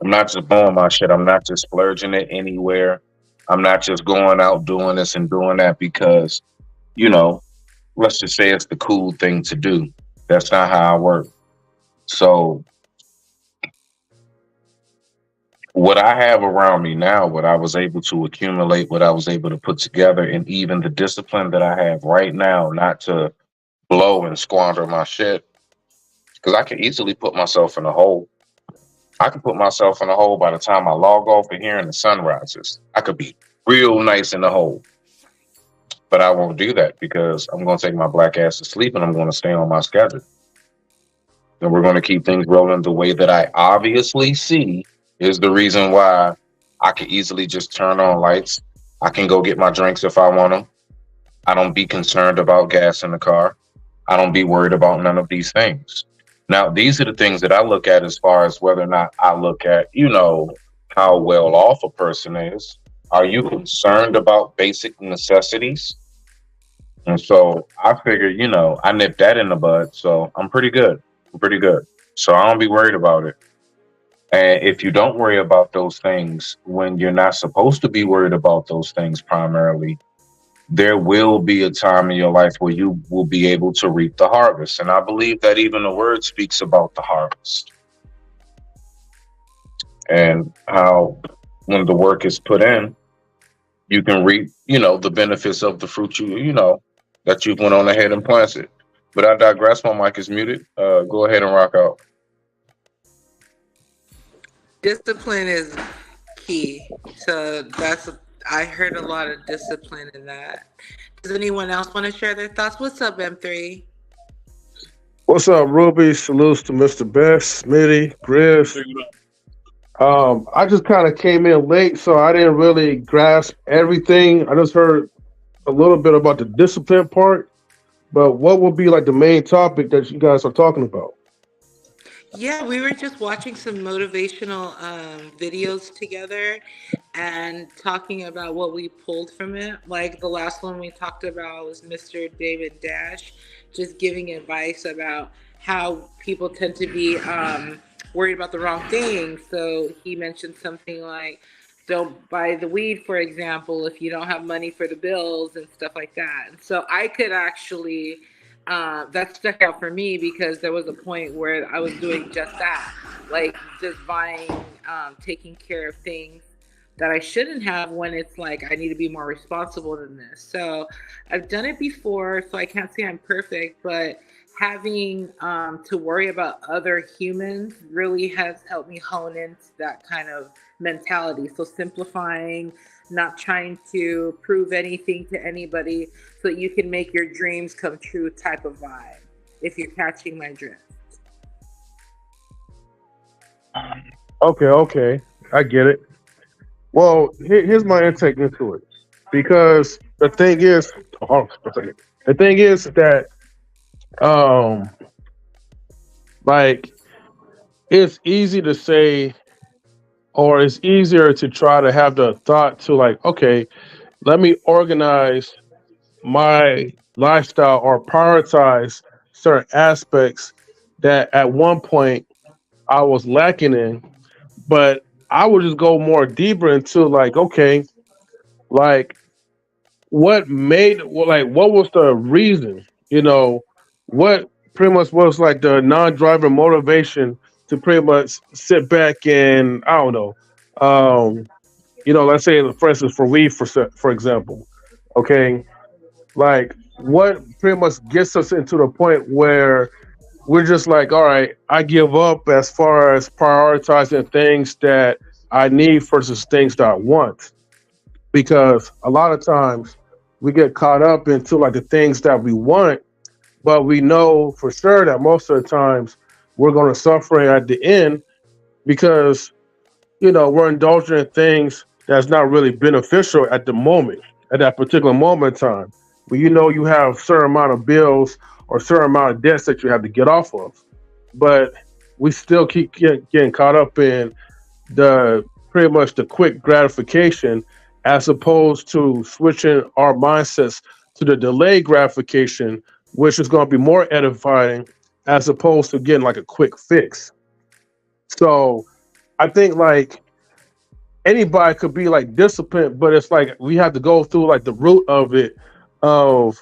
S3: I'm not just blowing my shit. I'm not just splurging it anywhere. I'm not just going out doing this and doing that because, let's just say it's the cool thing to do. That's not how I work. So what I have around me now, what I was able to accumulate, what I was able to put together, and even the discipline that I have right now, not to blow and squander my shit, because I can easily put myself in a hole. I could put myself in a hole by the time I log off of here and the sun rises. I could be real nice in the hole. But I won't do that because I'm going to take my black ass to sleep and I'm going to stay on my schedule. And we're going to keep things rolling the way that I obviously see is the reason why I can easily just turn on lights. I can go get my drinks if I want them. I don't be concerned about gas in the car. I don't be worried about none of these things. Now, these are the things that I look at as far as whether or not I look at, how well off a person is. Are you concerned about basic necessities? And so I figured, I nipped that in the bud. So I'm pretty good. So I don't be worried about it. And if you don't worry about those things when you're not supposed to be worried about those things primarily, there will be a time in your life where you will be able to reap the harvest. And I believe that even the word speaks about the harvest and how when the work is put in, you can reap, the benefits of the fruit that you've went on ahead and planted. But I digress. My mic is muted. Go ahead and rock out.
S2: Discipline is key. So I heard a lot of discipline in that. Does anyone else want to share their thoughts? What's up, M3?
S8: What's up, Ruby? Salutes to Mr. Best, Smitty, Griff. I just kind of came in late, so I didn't really grasp everything. I just heard a little bit about the discipline part, but what would be like the main topic that you guys are talking about?
S2: Yeah, we were just watching some motivational videos together and talking about what we pulled from it. Like the last one we talked about was Mr. David Dash, just giving advice about how people tend to be worried about the wrong things. So he mentioned something like, don't buy the weed, for example, if you don't have money for the bills and stuff like that. And so I could actually... that stuck out for me because there was a point where I was doing just that, like just buying, taking care of things that I shouldn't have when it's like I need to be more responsible than this. So I've done it before, so I can't say I'm perfect, but having to worry about other humans really has helped me hone into that kind of mentality. So simplifying, not trying to prove anything to anybody so that you can make your dreams come true type of vibe, if you're catching my drift.
S8: Okay, I get it. Well, here's my intake into it, because the thing is, that like, it's easy to say, or it's easier to try to have the thought to, like, okay, let me organize my lifestyle or prioritize certain aspects that at one point I was lacking in, but I would just go more deeper into, like, okay, like, what was the reason? What pretty much was like the non-driver motivation to pretty much sit back and, I don't know, let's say, for instance, for weed, for example, okay, like, what pretty much gets us into the point where we're just like, all right, I give up as far as prioritizing things that I need versus things that I want. Because a lot of times we get caught up into, like, the things that we want, but we know for sure that most of the times we're going to suffer at the end, because, we're indulging in things that's not really beneficial at the moment, at that particular moment in time. But you have a certain amount of bills or a certain amount of debts that you have to get off of. But we still keep getting caught up in pretty much the quick gratification, as opposed to switching our mindsets to the delayed gratification, which is going to be more edifying, as opposed to getting like a quick fix. So I think, like, anybody could be like disciplined, but it's like we have to go through, like, the root of it, of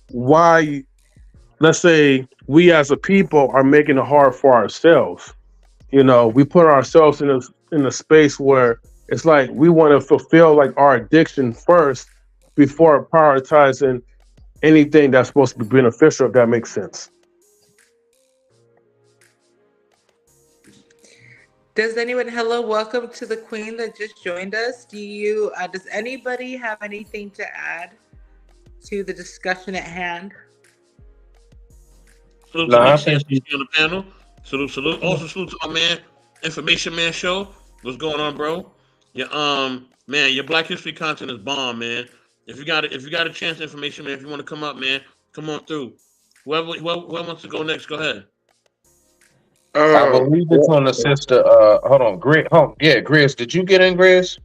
S8: why, let's say, we as a people are making it hard for ourselves. We put ourselves in a space where it's like we want to fulfill, like, our addiction first before prioritizing anything that's supposed to be beneficial, if that makes sense.
S2: Does anyone, hello, welcome to the queen that just joined us. Does anybody have anything to add to the discussion at hand?
S1: Salute to Lisa on the panel. Salute. Also salute to my man, Information Man Show. What's going on, bro? Yeah, man, your Black History content is bomb, man. If you got a chance, Information Man, if you want to come up, man, come on through. Whoever wants to go next, go ahead.
S3: I believe it's on the sister. Hold on, Grizz. Did you get in, Grizz?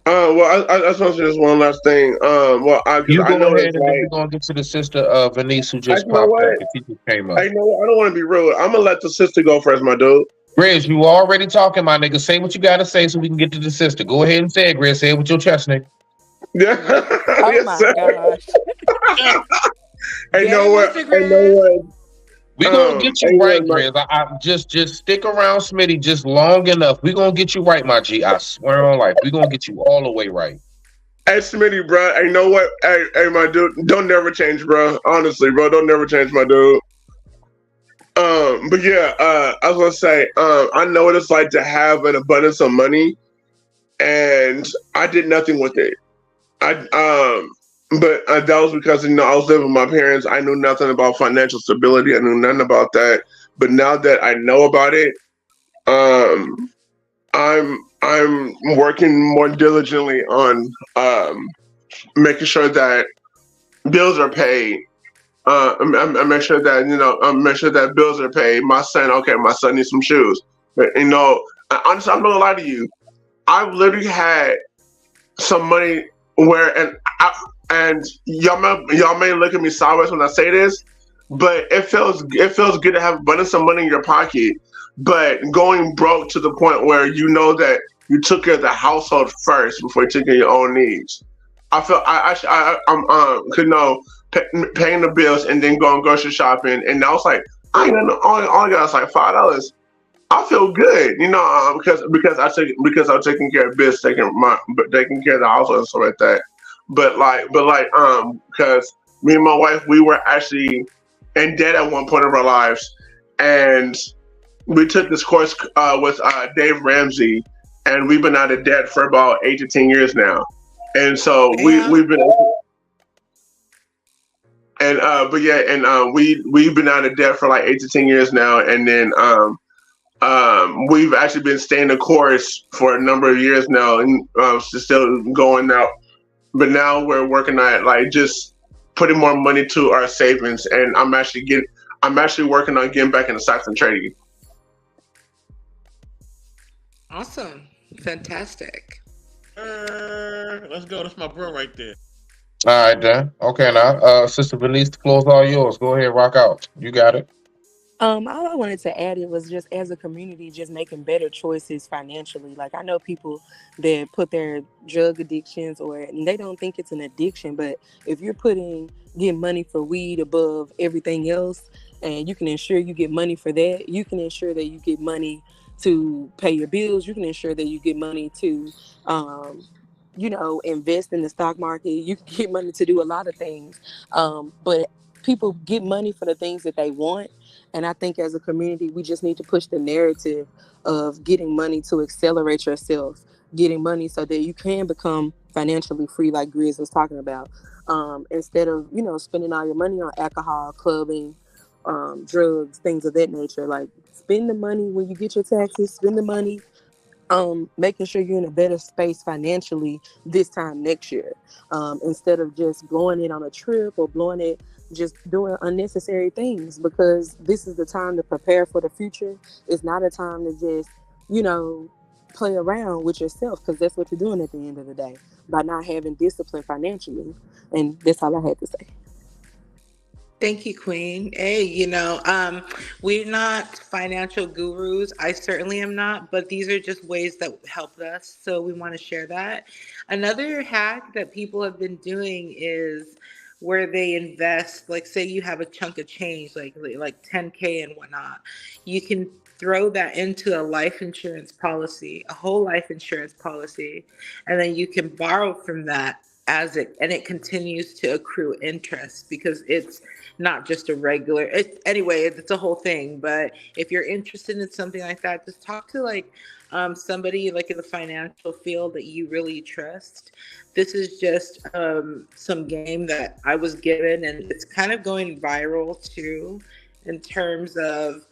S6: Well, I just want to say this one last thing.
S3: You go ahead, and then we're gonna get to the sister Venice, who just popped up. She just came up.
S6: I know. I don't want to be rude. I'm gonna let the sister go first, my dude.
S3: Grizz, you already talking, my nigga. Say what you gotta say so we can get to the sister. Go ahead and say it, Grizz. Say it with your chest, nigga.
S6: Yeah.
S2: Oh
S6: yes,
S2: my
S6: sir.
S2: gosh.
S6: I know what.
S3: We gonna get you right, Grizz. I just stick around, Smitty, just long enough. We gonna get you right, my G. I swear on life, we gonna get you all the way right.
S6: Hey, Smitty, bro. Hey, know what? Hey, my dude, don't never change, bro. Honestly, bro, don't never change, my dude. But yeah, I was gonna say, I know what it's like to have an abundance of money, and I did nothing with it. But that was because I was living with my parents. I knew nothing about financial stability. I knew nothing about that. But now that I know about it, I'm working more diligently on making sure that bills are paid. I make sure that make sure that bills are paid. My son needs some shoes. But honestly, I'm not gonna lie to you. I've literally had some money where and y'all may look at me sideways when I say this, but it feels good to have abundance of money in your pocket. But going broke to the point where you know that you took care of the household first before you took care of your own needs. I feel paying the bills and then going grocery shopping, and I was like, I only got like $5. I feel good, because I'm taking care of bills, taking care of the household and stuff like that. But because me and my wife, we were actually in debt at one point of our lives, and we took this course with Dave Ramsey, and we've been out of debt for about 8 to 10 years now. And so we've been, and we've been out of debt for like 8 to 10 years now, and then we've actually been staying the course for a number of years now, and still going out. But now we're working on like just putting more money to our savings, and I'm actually working on getting back into stocks and trading.
S2: Awesome. Fantastic.
S1: Let's go. That's my bro right there.
S9: All right, then. Okay, now, Sister Venice, the floor's all yours. Go ahead, rock out. You got it.
S10: All I wanted to add it was just as a community, just making better choices financially. Like I know people that put their drug addictions and they don't think it's an addiction, but if you're getting money for weed above everything else, and you can ensure you get money for that, you can ensure that you get money to pay your bills, you can ensure that you get money to, invest in the stock market, you can get money to do a lot of things. But people get money for the things that they want. And I think as a community, we just need to push the narrative of getting money to accelerate yourself, getting money so that you can become financially free, like Grizz was talking about, instead of, spending all your money on alcohol, clubbing, drugs, things of that nature. Like spend the money when you get your taxes, spend the money making sure you're in a better space financially this time next year, instead of just blowing it on a trip or blowing it just doing unnecessary things, because this is the time to prepare for the future. It's not a time to just play around with yourself, because that's what you're doing at the end of the day by not having discipline financially. And that's all I had to say.
S2: Thank you, Queen. Hey, we're not financial gurus. I certainly am not, but these are just ways that help us. So we want to share that. Another hack that people have been doing is where they invest, like say you have a chunk of change, like $10K and whatnot. You can throw that into a life insurance policy, a whole life insurance policy, and then you can borrow from that and it continues to accrue interest, because it's not just a regular, it's a whole thing. But if you're interested in something like that, just talk to somebody like in the financial field that you really trust. This is just some game that I was given, and it's kind of going viral too, in terms of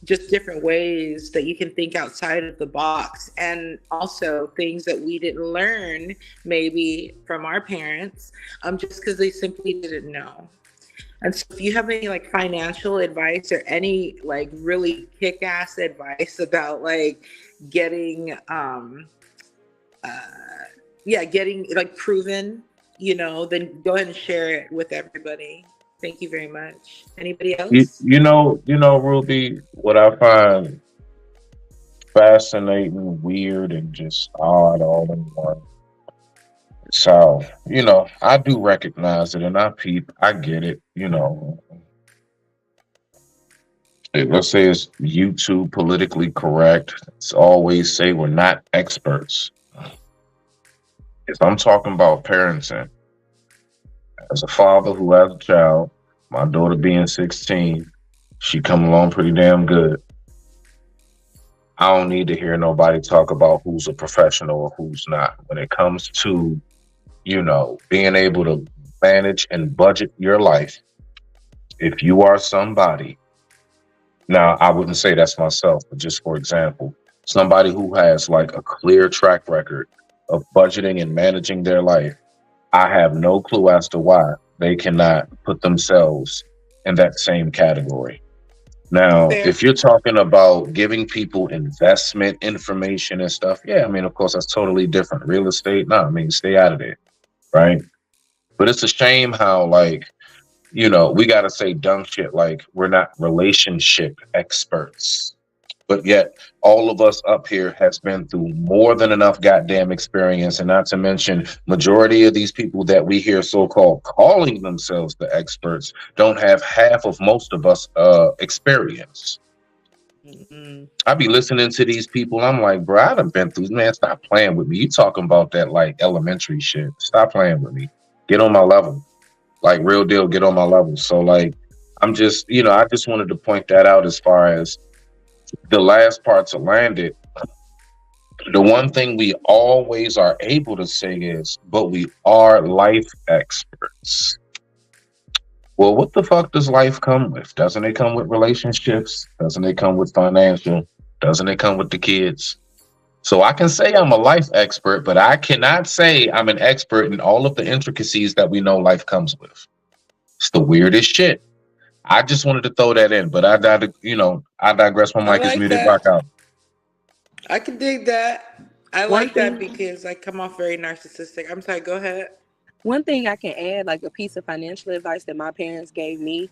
S2: just different ways that you can think outside of the box, and also things that we didn't learn maybe from our parents, just because they simply didn't know. And so if you have any financial advice or any really kick-ass advice about getting proven, then go ahead and share it with everybody. Thank you very much. Anybody else?
S9: Ruby, what I find fascinating, weird, and just odd all in one. So, I do recognize it, and I get it, Let's say it's YouTube politically correct. It's always say we're not experts. If I'm talking about parenting, as a father who has a child, my daughter being 16, she come along pretty damn good. I don't need to hear nobody talk about who's a professional or who's not. When it comes to, being able to manage and budget your life, if you are somebody, now I wouldn't say that's myself, but just for example, somebody who has a clear track record of budgeting and managing their life, I have no clue as to why they cannot put themselves in that same category. Now, if you're talking about giving people investment information and stuff, of course, that's totally different. Real estate, stay out of there, right? But it's a shame how, we got to say dumb shit like we're not relationship experts. But yet, all of us up here has been through more than enough goddamn experience, and not to mention, majority of these people that we hear so-called calling themselves the experts don't have half of most of us experience. Mm-hmm. I be listening to these people, I'm like, bro, I done been through, man, stop playing with me. You talking about that elementary shit. Stop playing with me. Get on my level. Real deal, get on my level. So I'm just, I just wanted to point that out as far as the last part to land it. The one thing we always are able to say is, but we are life experts. Well, what the fuck does life come with? Doesn't it come with relationships? Doesn't it come with financial? Doesn't it come with the kids? So I can say I'm a life expert, but I cannot say I'm an expert in all of the intricacies that we know life comes with. It's the weirdest shit. I just wanted to throw that in, but I digress. My mic is muted. Rock out.
S2: I can dig that. I
S10: One
S2: like that
S10: thing-
S2: because I come off very narcissistic. I'm sorry, go ahead.
S10: One thing I can add, like a piece of financial advice that my parents gave me,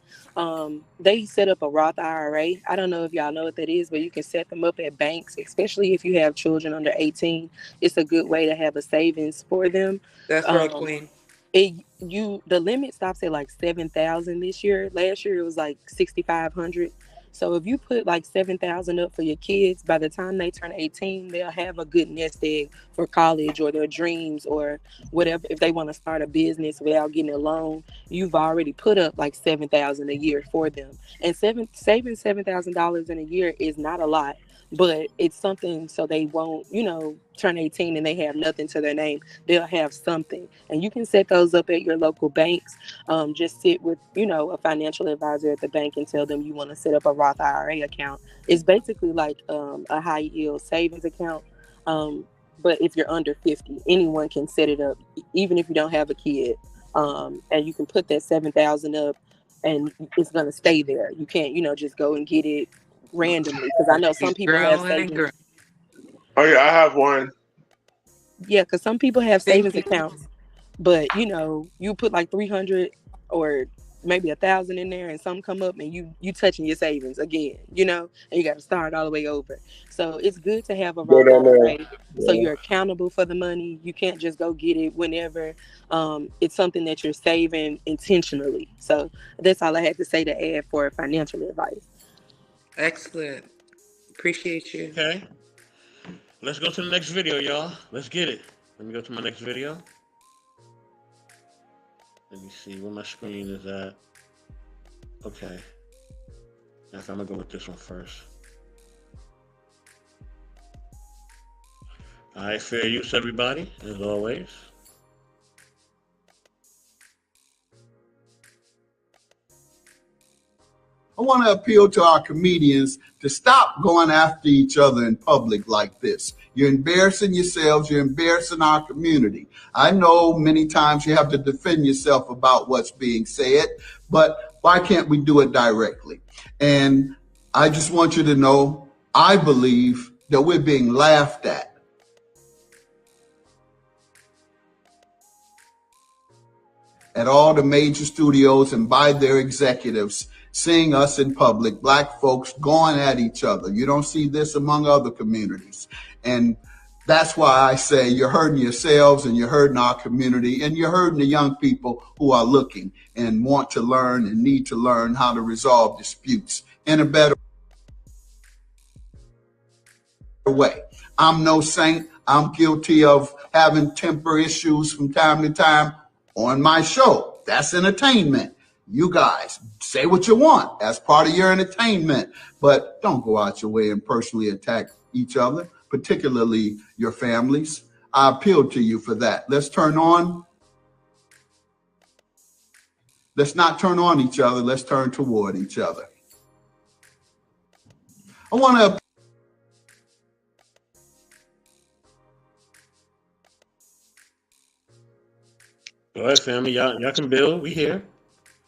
S10: they set up a Roth IRA. I don't know if y'all know what that is, but you can set them up at banks, especially if you have children under 18. It's a good way to have a savings for them.
S2: That's right, Queen.
S10: The limit stops at like 7,000 this year. Last year it was like 6,500. So if you put like 7,000 up for your kids, by the time they turn 18, they'll have a good nest egg for college or their dreams or whatever. If they want to start a business without getting a loan, you've already put up like 7,000 a year for them. And saving $7,000 in a year is not a lot, but it's something so they won't, turn 18 and they have nothing to their name. They'll have something. And you can set those up at your local banks. Just sit with, a financial advisor at the bank and tell them you want to set up a Roth IRA account. It's basically like a high yield savings account. But if you're under 50, anyone can set it up, even if you don't have a kid. And you can put that 7,000 up and it's going to stay there. You can't, just go and get it randomly, because I know some people have savings.
S6: Oh yeah, I have one.
S10: Yeah, because some people have savings accounts, but you put like 300 or maybe 1,000 in there, and some come up and you touching your savings again, and you got to start all the way over. So it's good to have a Roth IRA, so you're accountable for the money. You can't just go get it whenever. It's something that you're saving intentionally. So that's all I had to say to add for financial advice.
S2: Excellent. Appreciate you.
S1: Okay. Let's go to the next video, y'all. Let's get it. Let me go to my next video. Let me see where my screen is at. Okay. I'm gonna go with this one first. All right, fair use, everybody, as always.
S11: I want to appeal to our comedians to stop going after each other in public like this. You're embarrassing yourselves. You're embarrassing our community. I know many times you have to defend yourself about what's being said, but why can't we do it directly? And I just want you to know, I believe that we're being laughed at. At all the major studios and by their executives, seeing us in public, Black folks going at each other. You don't see this among other communities. And that's why I say you're hurting yourselves and you're hurting our community and you're hurting the young people who are looking and want to learn and need to learn how to resolve disputes in a better way. I'm no saint. I'm guilty of having temper issues from time to time on my show. That's entertainment. You guys say what you want as part of your entertainment, but don't go out your way and personally attack each other, particularly your families. I appeal to you for that. Let's not turn on each other. Let's turn toward each other. I want to
S1: Go ahead, family. Y'all can build. We here.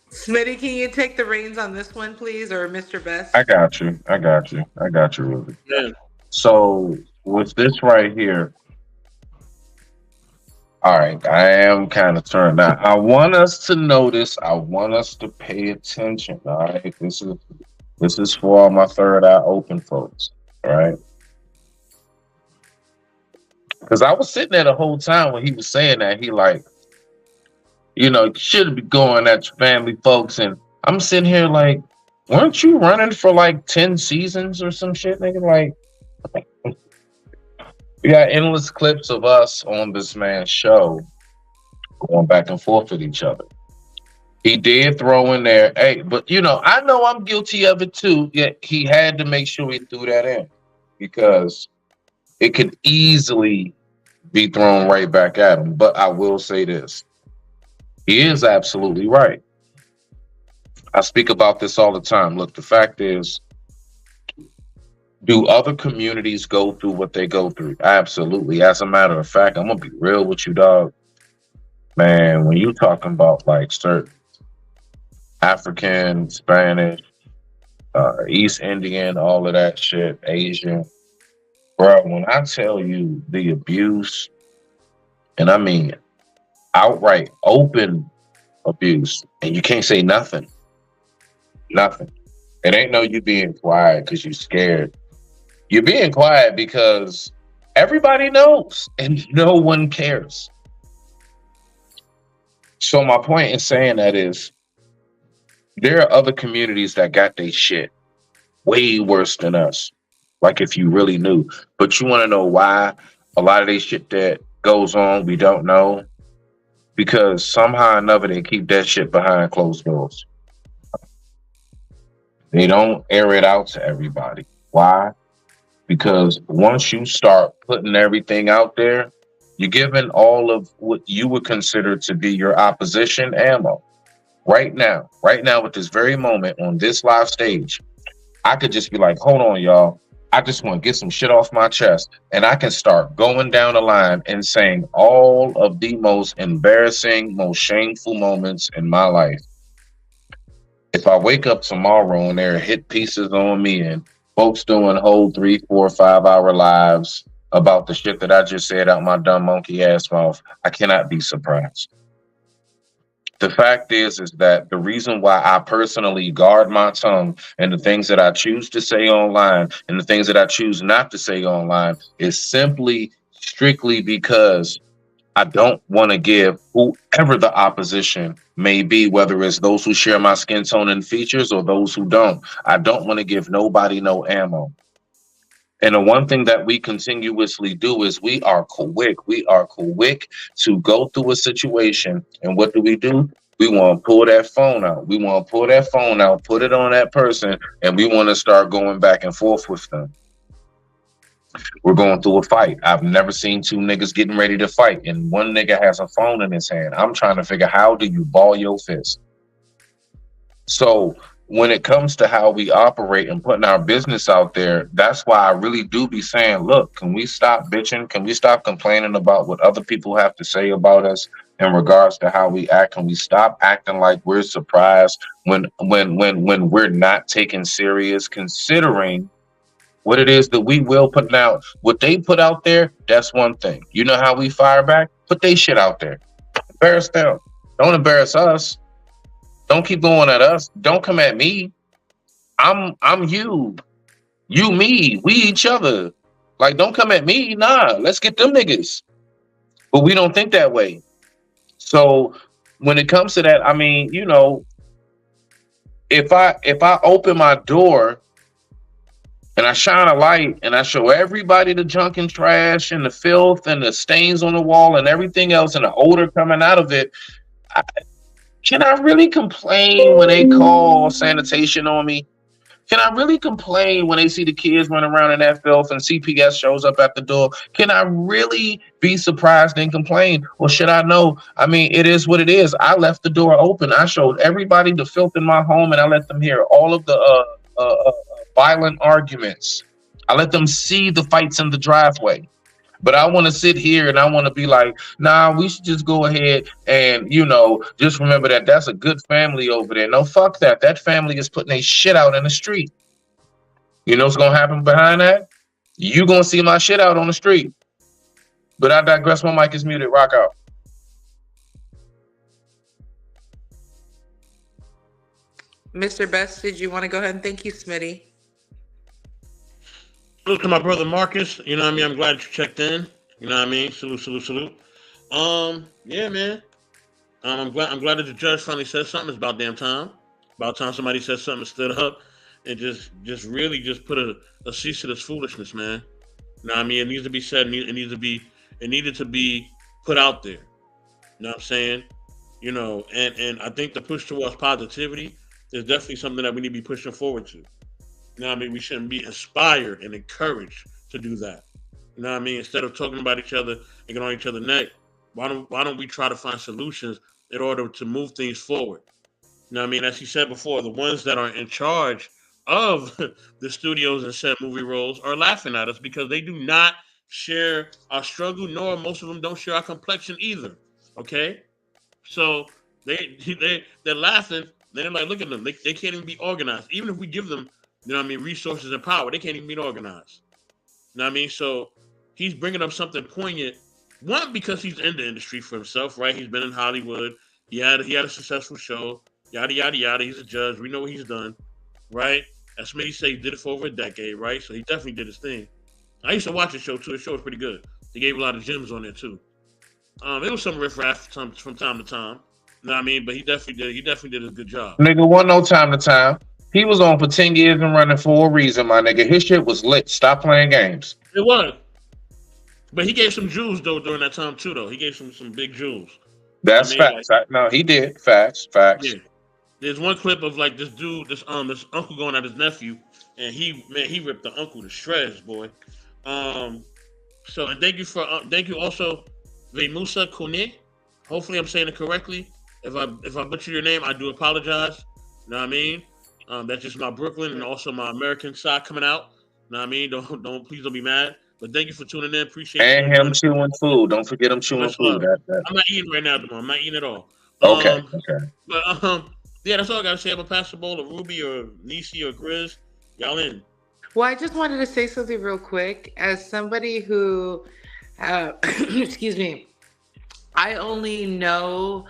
S2: Smitty, can you take the reins on this one, please, or Mr. Best?
S9: I got you, Ruby.
S1: Yeah.
S9: So with this right here, all right, I am kind of turned out. I want us to notice. I want us to pay attention. All right, this is for all my third eye open folks. All right, because I was sitting there the whole time when he was saying that. He like, you should be going at your family folks, and I'm sitting here like, weren't you running for like 10 seasons or some shit, nigga? Like, we got endless clips of us on this man's show going back and forth with each other. He did throw in there, hey, but you know I'm guilty of it too. Yet he had to make sure he threw that in because it could easily be thrown right back at him. But I will say this. He is absolutely right. I speak about this all the time. Look, the fact is, do other communities go through what they go through? Absolutely. As a matter of fact, I'm going to be real with you, dog. Man, when you talking about like certain African, Spanish, East Indian, all of that shit, Asian, bro, when I tell you the abuse, and I mean outright open abuse, and you can't say nothing. Nothing. It ain't no you being quiet because you're scared. You're being quiet because everybody knows and no one cares. So my point in saying that is there are other communities that got their shit way worse than us. Like if you really knew. But you want to know why a lot of this shit that goes on, we don't know? Because somehow or another they keep that shit behind closed doors. They don't air it out to everybody. Why? Because once you start putting everything out there, you're giving all of what you would consider to be your opposition ammo. Right now, at this very moment on this live stage, I could just be like, hold on, y'all. I just want to get some shit off my chest. And I can start going down the line and saying all of the most embarrassing, most shameful moments in my life. If I wake up tomorrow and there are hit pieces on me and folks doing whole 3, 4, 5 hour lives about the shit that I just said out my dumb monkey ass mouth, I cannot be surprised. The fact is that the reason why I personally guard my tongue and the things that I choose to say online and the things that I choose not to say online is simply strictly because I don't want to give whoever the opposition may be, whether it's those who share my skin tone and features or those who don't. I don't want to give nobody no ammo. And the one thing that we continuously do is we are quick. We are quick to go through a situation. And what do? We want to pull that phone out. We want to pull that phone out, put it on that person, and we want to start going back and forth with them. We're going through a fight. I've never seen two niggas getting ready to fight, and one nigga has a phone in his hand. I'm trying to figure how do you ball your fist? So when it comes to how we operate and putting our business out there, that's why I really do be saying, look, can we stop bitching? Can we stop complaining about what other people have to say about us in regards to how we act? Can we stop acting like we're surprised when we're not taken serious, considering what it is that we will put out? What they put out there, that's one thing. You know how we fire back? Put they shit out there. Embarrass them. Don't embarrass us. Don't keep going at us. Don't come at me. I'm you. You me. We each other. Like, don't come at me. Nah, let's get them niggas. But we don't think that way. So when it comes to that, I mean, you know, if I open my door and I shine a light and I show everybody the junk and trash and the filth and the stains on the wall and everything else and the odor coming out of it, can I really complain when they call sanitation on me? Can I really complain when they see the kids running around in that filth and CPS shows up at the door? Can I really be surprised and complain? Or should I know? I mean, it is what it is. I left the door open. I showed everybody the filth in my home and I let them hear all of the violent arguments. I let them see the fights in the driveway. But I want to sit here and I want to be like, nah, we should just go ahead and, you know, just remember that that's a good family over there. No, fuck that. That family is putting their shit out in the street. You know what's going to happen behind that? You going to see my shit out on the street. But I digress. My mic is muted. Rock out.
S2: Mr. Best, did you want to go ahead and thank you, Smitty?
S1: Salute to my brother Marcus. You know what I mean? I'm glad you checked in. You know what I mean? Salute. Yeah, man. I'm glad that the judge finally said something. It's about damn time. About time somebody said something and stood up and just really just put a cease to this foolishness, man. You know what I mean? It needs to be said. It needed to be put out there. You know what I'm saying? you know, and I think the push towards positivity is definitely something that we need to be pushing forward to. You know what I mean? We shouldn't be inspired and encouraged to do that. You know what I mean? Instead of talking about each other and getting on each other's neck, why don't we try to find solutions in order to move things forward? You know what I mean? As he said before, the ones that are in charge of the studios and set movie roles are laughing at us because they do not share our struggle, nor most of them don't share our complexion either. Okay? So they're laughing. They're like, look at them. They can't even be organized. Even if we give them, you know what I mean, resources and power, they can't even be organized. You know what I mean? So he's bringing up something poignant. One, because he's in the industry for himself, right? He's been in Hollywood. He had a successful show. Yada yada yada. He's a judge. We know what he's done, right? As Smitty said, he did it for over a decade, right? So he definitely did his thing. I used to watch the show too. The show was pretty good. They gave a lot of gems on there too. It was some riffraff from time to time. You know what I mean? But he definitely did. He definitely did a good job.
S9: Nigga, wasn't no time to time. He was on for 10 years and running for a reason, my nigga. His shit was lit. Stop playing games.
S1: It was. But he gave some jewels though during that time too. Though he gave some big jewels.
S9: That's
S1: I mean,
S9: facts. No, he did. Facts.
S1: yeah. There's one clip of like this dude, this uncle going at his nephew, and he ripped the uncle to shreds, boy. So and thank you also, Vemusa Kone. Hopefully I'm saying it correctly. If I butcher your name, I do apologize. You know what I mean? That's just my Brooklyn and also my American side coming out. You know what I mean? Please don't be mad. But thank you for tuning in. Appreciate
S9: And
S1: you.
S9: him chewing food. Don't forget him chewing food.
S1: I'm not eating right now, Demar. I'm not eating at all.
S9: Okay.
S1: But yeah, that's all I gotta say. I'm gonna pass the ball to Ruby or Nisi or Grizz. Y'all in.
S2: Well, I just wanted to say something real quick. As somebody who, excuse me, I only know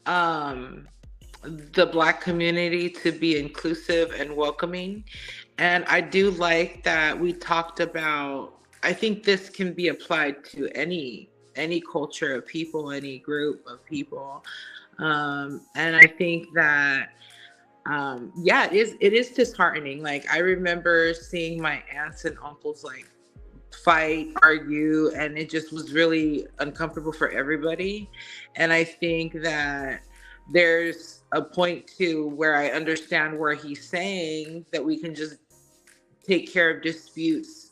S2: the Black community to be inclusive and welcoming. And I do like that we talked about, I think this can be applied to any culture of people, any group of people. And I think that yeah, it is disheartening. Like I remember seeing my aunts and uncles like fight, argue, and it just was really uncomfortable for everybody. And I think that there's a point too where I understand where he's saying that we can just take care of disputes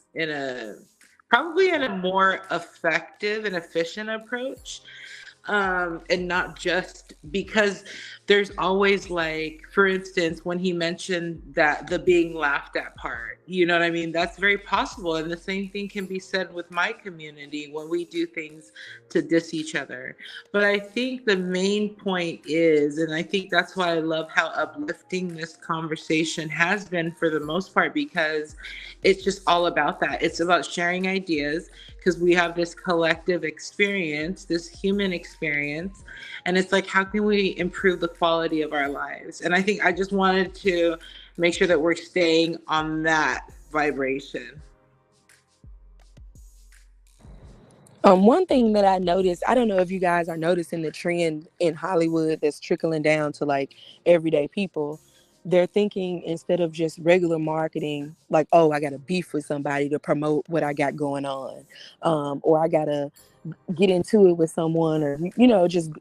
S2: probably in a more effective and efficient approach. And not just because there's always like, for instance, when he mentioned that the being laughed at part, you know what I mean? That's very possible. And the same thing can be said with my community when we do things to diss each other. But I think the main point is, and I think that's why I love how uplifting this conversation has been for the most part, because it's just all about that. It's about sharing ideas, because we have this collective experience, this human experience. And it's like, how can we improve the quality of our lives? And I think I just wanted to make sure that we're staying on that vibration.
S10: One thing that I noticed, I don't know if you guys are noticing the trend in Hollywood that's trickling down to like everyday people. They're thinking, instead of just regular marketing, like, oh, I got to beef with somebody to promote what I got going on, or I got to get into it with someone, or, you know, just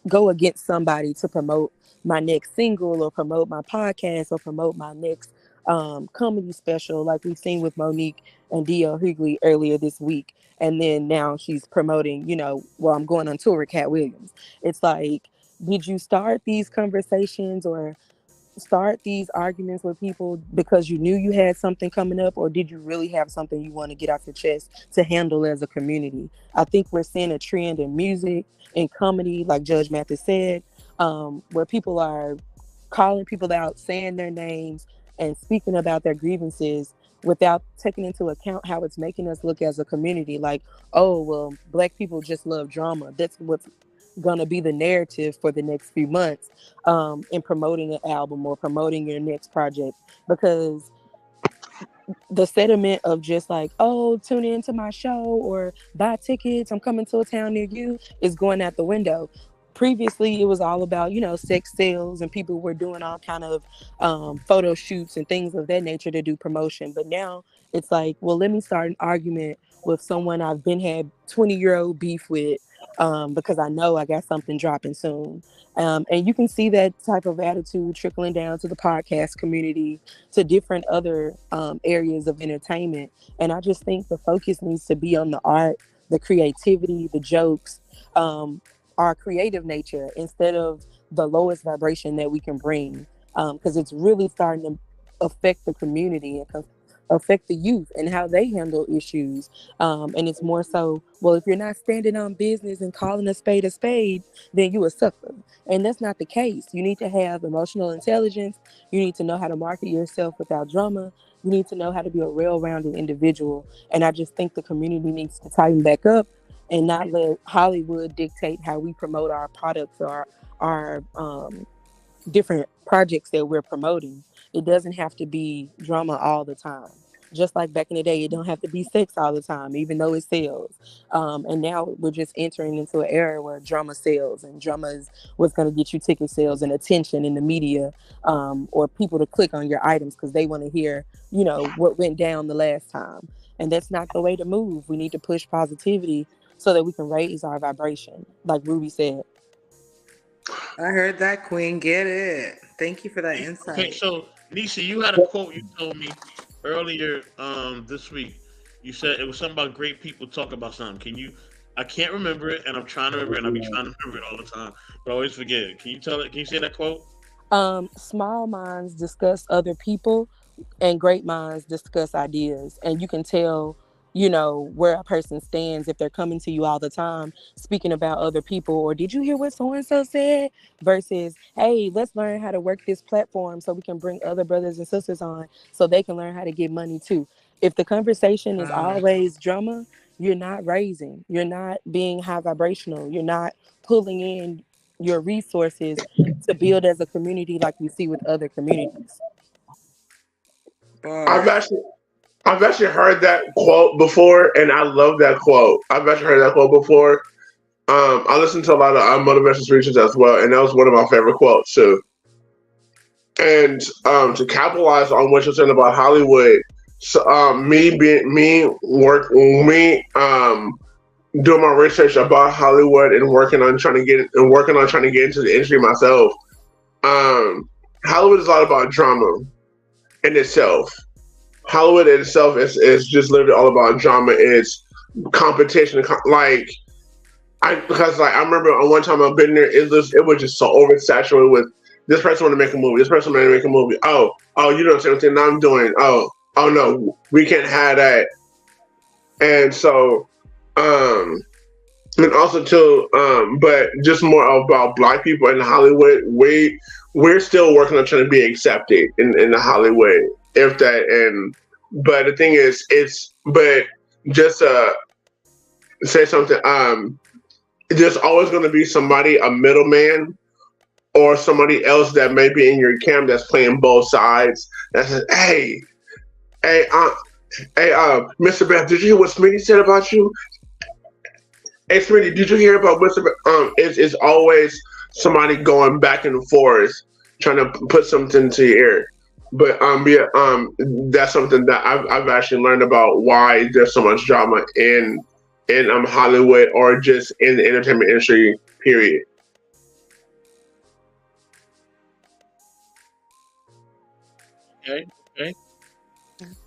S10: go against somebody to promote my next single or promote my podcast or promote my next comedy special, like we've seen with Monique and D.L. Hughley earlier this week. And then now she's promoting, you know, well, I'm going on tour with Cat Williams. It's like, did you start these conversations or start these arguments with people because you knew you had something coming up, or did you really have something you want to get off your chest to handle as a community? I think we're seeing a trend in music and comedy, like Judge Mathis said, where people are calling people out, saying their names, and speaking about their grievances without taking into account how it's making us look as a community. Like, oh, well, Black people just love drama. That's what's going to be the narrative for the next few months in promoting an album or promoting your next project, because the sentiment of just like, oh, tune into my show or buy tickets, I'm coming to a town near you, is going out the window. Previously, it was all about, you know, sex sales, and people were doing all kind of photo shoots and things of that nature to do promotion. But now it's like, well, let me start an argument with someone I've been had 20-year-old beef with because I know I got something dropping soon. And you can see that type of attitude trickling down to the podcast community, to different other areas of entertainment. And I just think the focus needs to be on the art, the creativity, the jokes, our creative nature, instead of the lowest vibration that we can bring, because it's really starting to affect the community and affect the youth and how they handle issues. And it's more so, well, if you're not standing on business and calling a spade, then you a sucker. And that's not the case. You need to have emotional intelligence. You need to know how to market yourself without drama. You need to know how to be a well-rounded individual. And I just think the community needs to tighten back up and not let Hollywood dictate how we promote our products or our different projects that we're promoting. It doesn't have to be drama all the time. Just like back in the day, it don't have to be sex all the time, even though it sells. And now we're just entering into an era where drama sells, and drama is what's going to get you ticket sales and attention in the media, or people to click on your items because they want to hear, what went down the last time. And that's not the way to move. We need to push positivity so that we can raise our vibration, like Ruby said.
S2: I heard that, Queen. Get it. Thank you for that insight.
S1: Okay, so Nisha, you had a quote you told me earlier this week. You said it was something about great people talk about something. I can't remember it, and I'm trying to remember it, and I'll be trying to remember it all the time, but I always forget it. Can you say that quote?
S10: Small minds discuss other people and great minds discuss ideas. And you can tell, where a person stands if they're coming to you all the time speaking about other people, or did you hear what so-and-so said, versus, hey, let's learn how to work this platform so we can bring other brothers and sisters on so they can learn how to get money too. If the conversation is always drama, you're not raising, you're not being high vibrational, you're not pulling in your resources to build as a community like we see with other communities.
S6: I've actually heard that quote before, and I love that quote. I've actually heard that quote before. I listened to a lot of motivational speeches as well, and that was one of my favorite quotes too. And to capitalize on what you're saying about Hollywood, so, doing my research about Hollywood and working on trying to get into the industry myself. Hollywood is a lot about drama in itself. Hollywood in itself is just literally all about drama. It's competition. Because I remember one time I've been there, it was just so oversaturated with this person want to make a movie, this person want to make a movie. Oh, you know the same thing I'm doing. Oh no, we can't have that. And so, and also too, but just more about Black people in Hollywood. We're still working on trying to be accepted in the Hollywood. But the thing is, but just say something. There's always going to be somebody, a middleman, or somebody else that may be in your camp that's playing both sides. That says, hey, Mr. Beth, did you hear what Smitty said about you? Hey, Smitty, did you hear about Mr. Beth? It's always somebody going back and forth, trying to put something to your ear. But that's something that I've actually learned about why there's so much drama in Hollywood or just in the entertainment industry, period.
S1: Okay.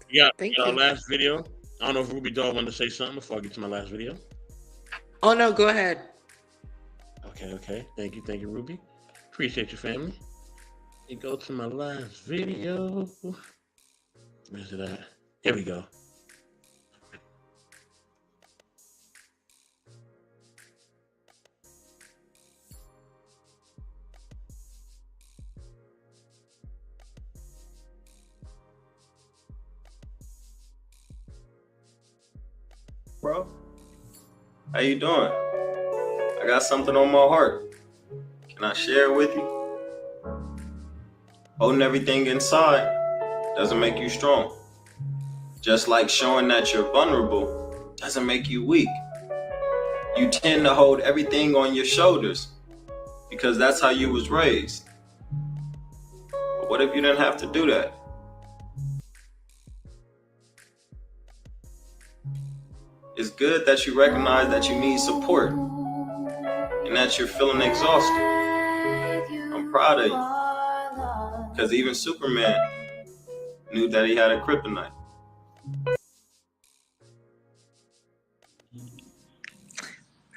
S1: You got our last video. I don't know if Ruby Dog wanted to say something before I get to my last video.
S2: Oh no, go ahead.
S1: Okay. Thank you, Ruby. Appreciate your family. You go to my last video. Where's it at? Here we go.
S12: Bro, how you doing? I got something on my heart. Can I share it with you? Holding everything inside doesn't make you strong. Just like showing that you're vulnerable doesn't make you weak. You tend to hold everything on your shoulders because that's how you was raised. But what if you didn't have to do that? It's good that you recognize that you need support, and that you're feeling exhausted. I'm proud of you. Because even Superman knew that he had a kryptonite.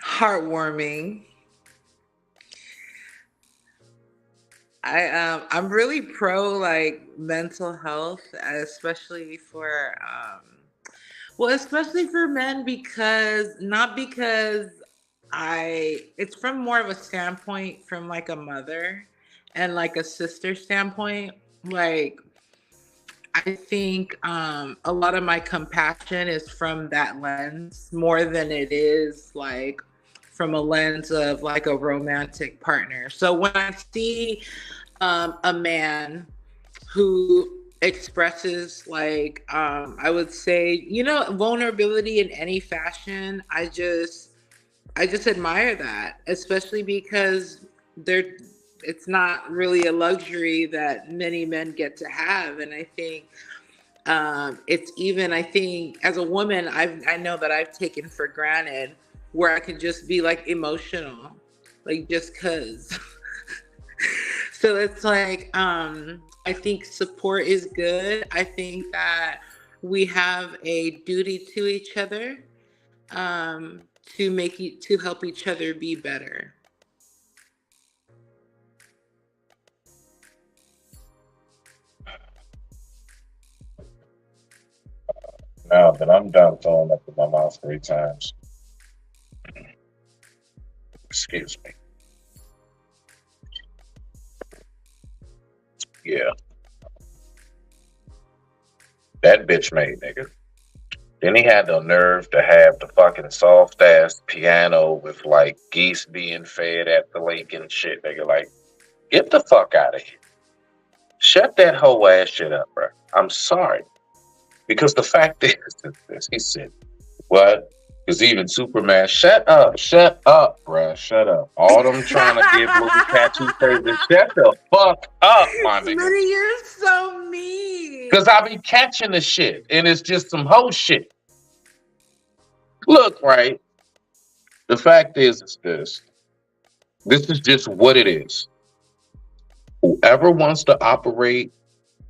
S2: Heartwarming. I'm really pro like mental health, especially for especially for men, because not because it's from more of a standpoint from like a mother and like a sister standpoint. Like I think a lot of my compassion is from that lens more than it is like from a lens of like a romantic partner. So when I see a man who expresses like I would say, vulnerability in any fashion, I just admire that, especially because it's not really a luxury that many men get to have. And I think it's even, I think as a woman, I know that I've taken for granted where I can just be like emotional, like just cause. So it's like, I think support is good. I think that we have a duty to each other to help each other be better.
S9: Now that I'm done throwing up in my mouth 3 times. Excuse me. Yeah. That bitch made, nigga. Then he had the nerve to have the fucking soft ass piano with like geese being fed at the lake and shit, nigga. Like, get the fuck out of here. Shut that whole ass shit up, bro. I'm sorry. Because the fact is this, he said, what? Because even Superman, shut up, bruh, shut up. All them trying to give little catchy phrases, shut the fuck up, my nigga.
S2: You're so mean.
S9: Because I be catching the shit, and it's just some whole shit. Look, right, the fact is this. This is just what it is. Whoever wants to operate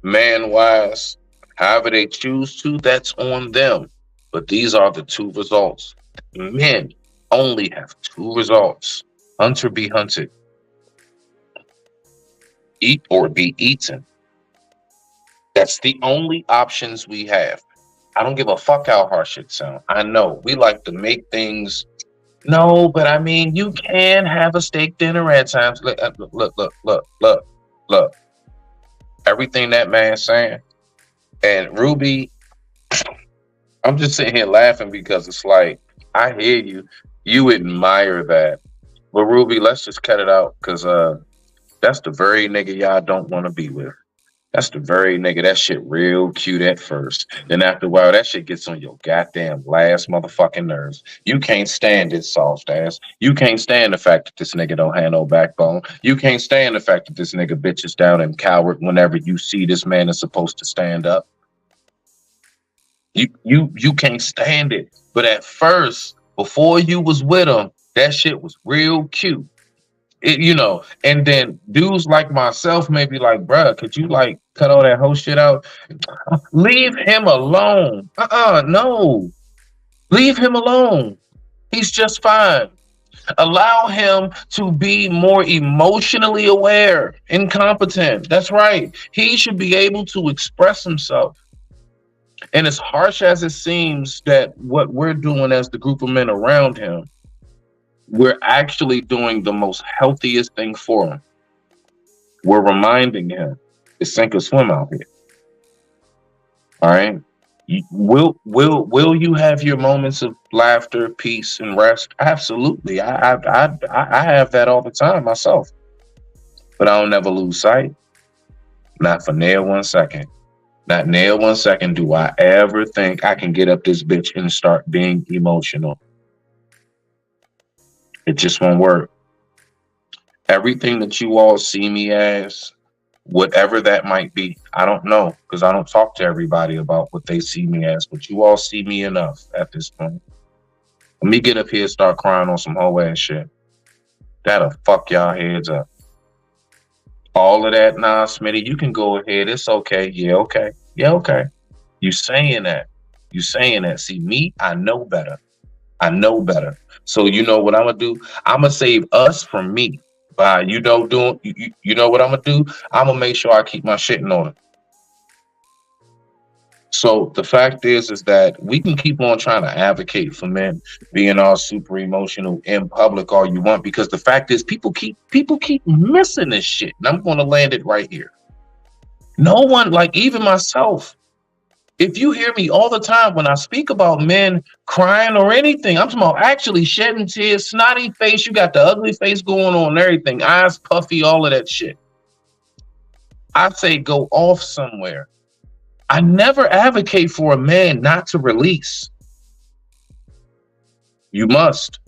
S9: man-wise, however they choose to, that's on them. But these are the 2 results. Men only have 2 results. Hunt or be hunted. Eat or be eaten. That's the only options we have. I don't give a fuck how harsh it sounds. I know we like to make things. No, but I mean, you can have a steak dinner at times. Look. Everything that man's saying. And Ruby, I'm just sitting here laughing because it's like, I hear you. You admire that. But Ruby, let's just cut it out because that's the very nigga y'all don't want to be with. That's the very nigga. That shit real cute at first. Then after a while, that shit gets on your goddamn last motherfucking nerves. You can't stand it, soft ass. You can't stand the fact that this nigga don't have no backbone. You can't stand the fact that this nigga bitches down and coward whenever you see this man is supposed to stand up. You can't stand it. But at first, before you was with him, that shit was real cute. And then dudes like myself may be like, bruh, could you like cut all that whole shit out? Leave him alone. No. Leave him alone. He's just fine. Allow him to be more emotionally aware, incompetent. That's right. He should be able to express himself. And as harsh as it seems that what we're doing as the group of men around him, we're actually doing the most healthiest thing for him. We're reminding him to sink or swim out here. All right. Will you have your moments of laughter, peace, and rest? Absolutely. I have that all the time myself. But I don't never lose sight. Not for near 1 second. Not near 1 second do I ever think I can get up this bitch and start being emotional. It just won't work. Everything that you all see me as, whatever that might be, I don't know, because I don't talk to everybody about what they see me as, but you all see me enough at this point. Let me get up here and start crying on some whole ass shit. That'll fuck y'all heads up. All of that, nah, Smitty, you can go ahead. It's okay. Yeah, okay. Yeah, okay. You saying that. You saying that. See, me, I know better. I know better. So you know what I'm gonna do? I'm gonna save us from me by you know doing. You know what I'm gonna do? I'm gonna make sure I keep my shit in order. So the fact is that we can keep on trying to advocate for men being all super emotional in public all you want, because the fact is people keep missing this shit. And I'm gonna land it right here. No one, like even myself, if you hear me all the time when I speak about men crying or anything, I'm talking about actually shedding tears, snotty face, you got the ugly face going on and everything, eyes puffy, all of that shit. I say go off somewhere. I never advocate for a man not to release. You must.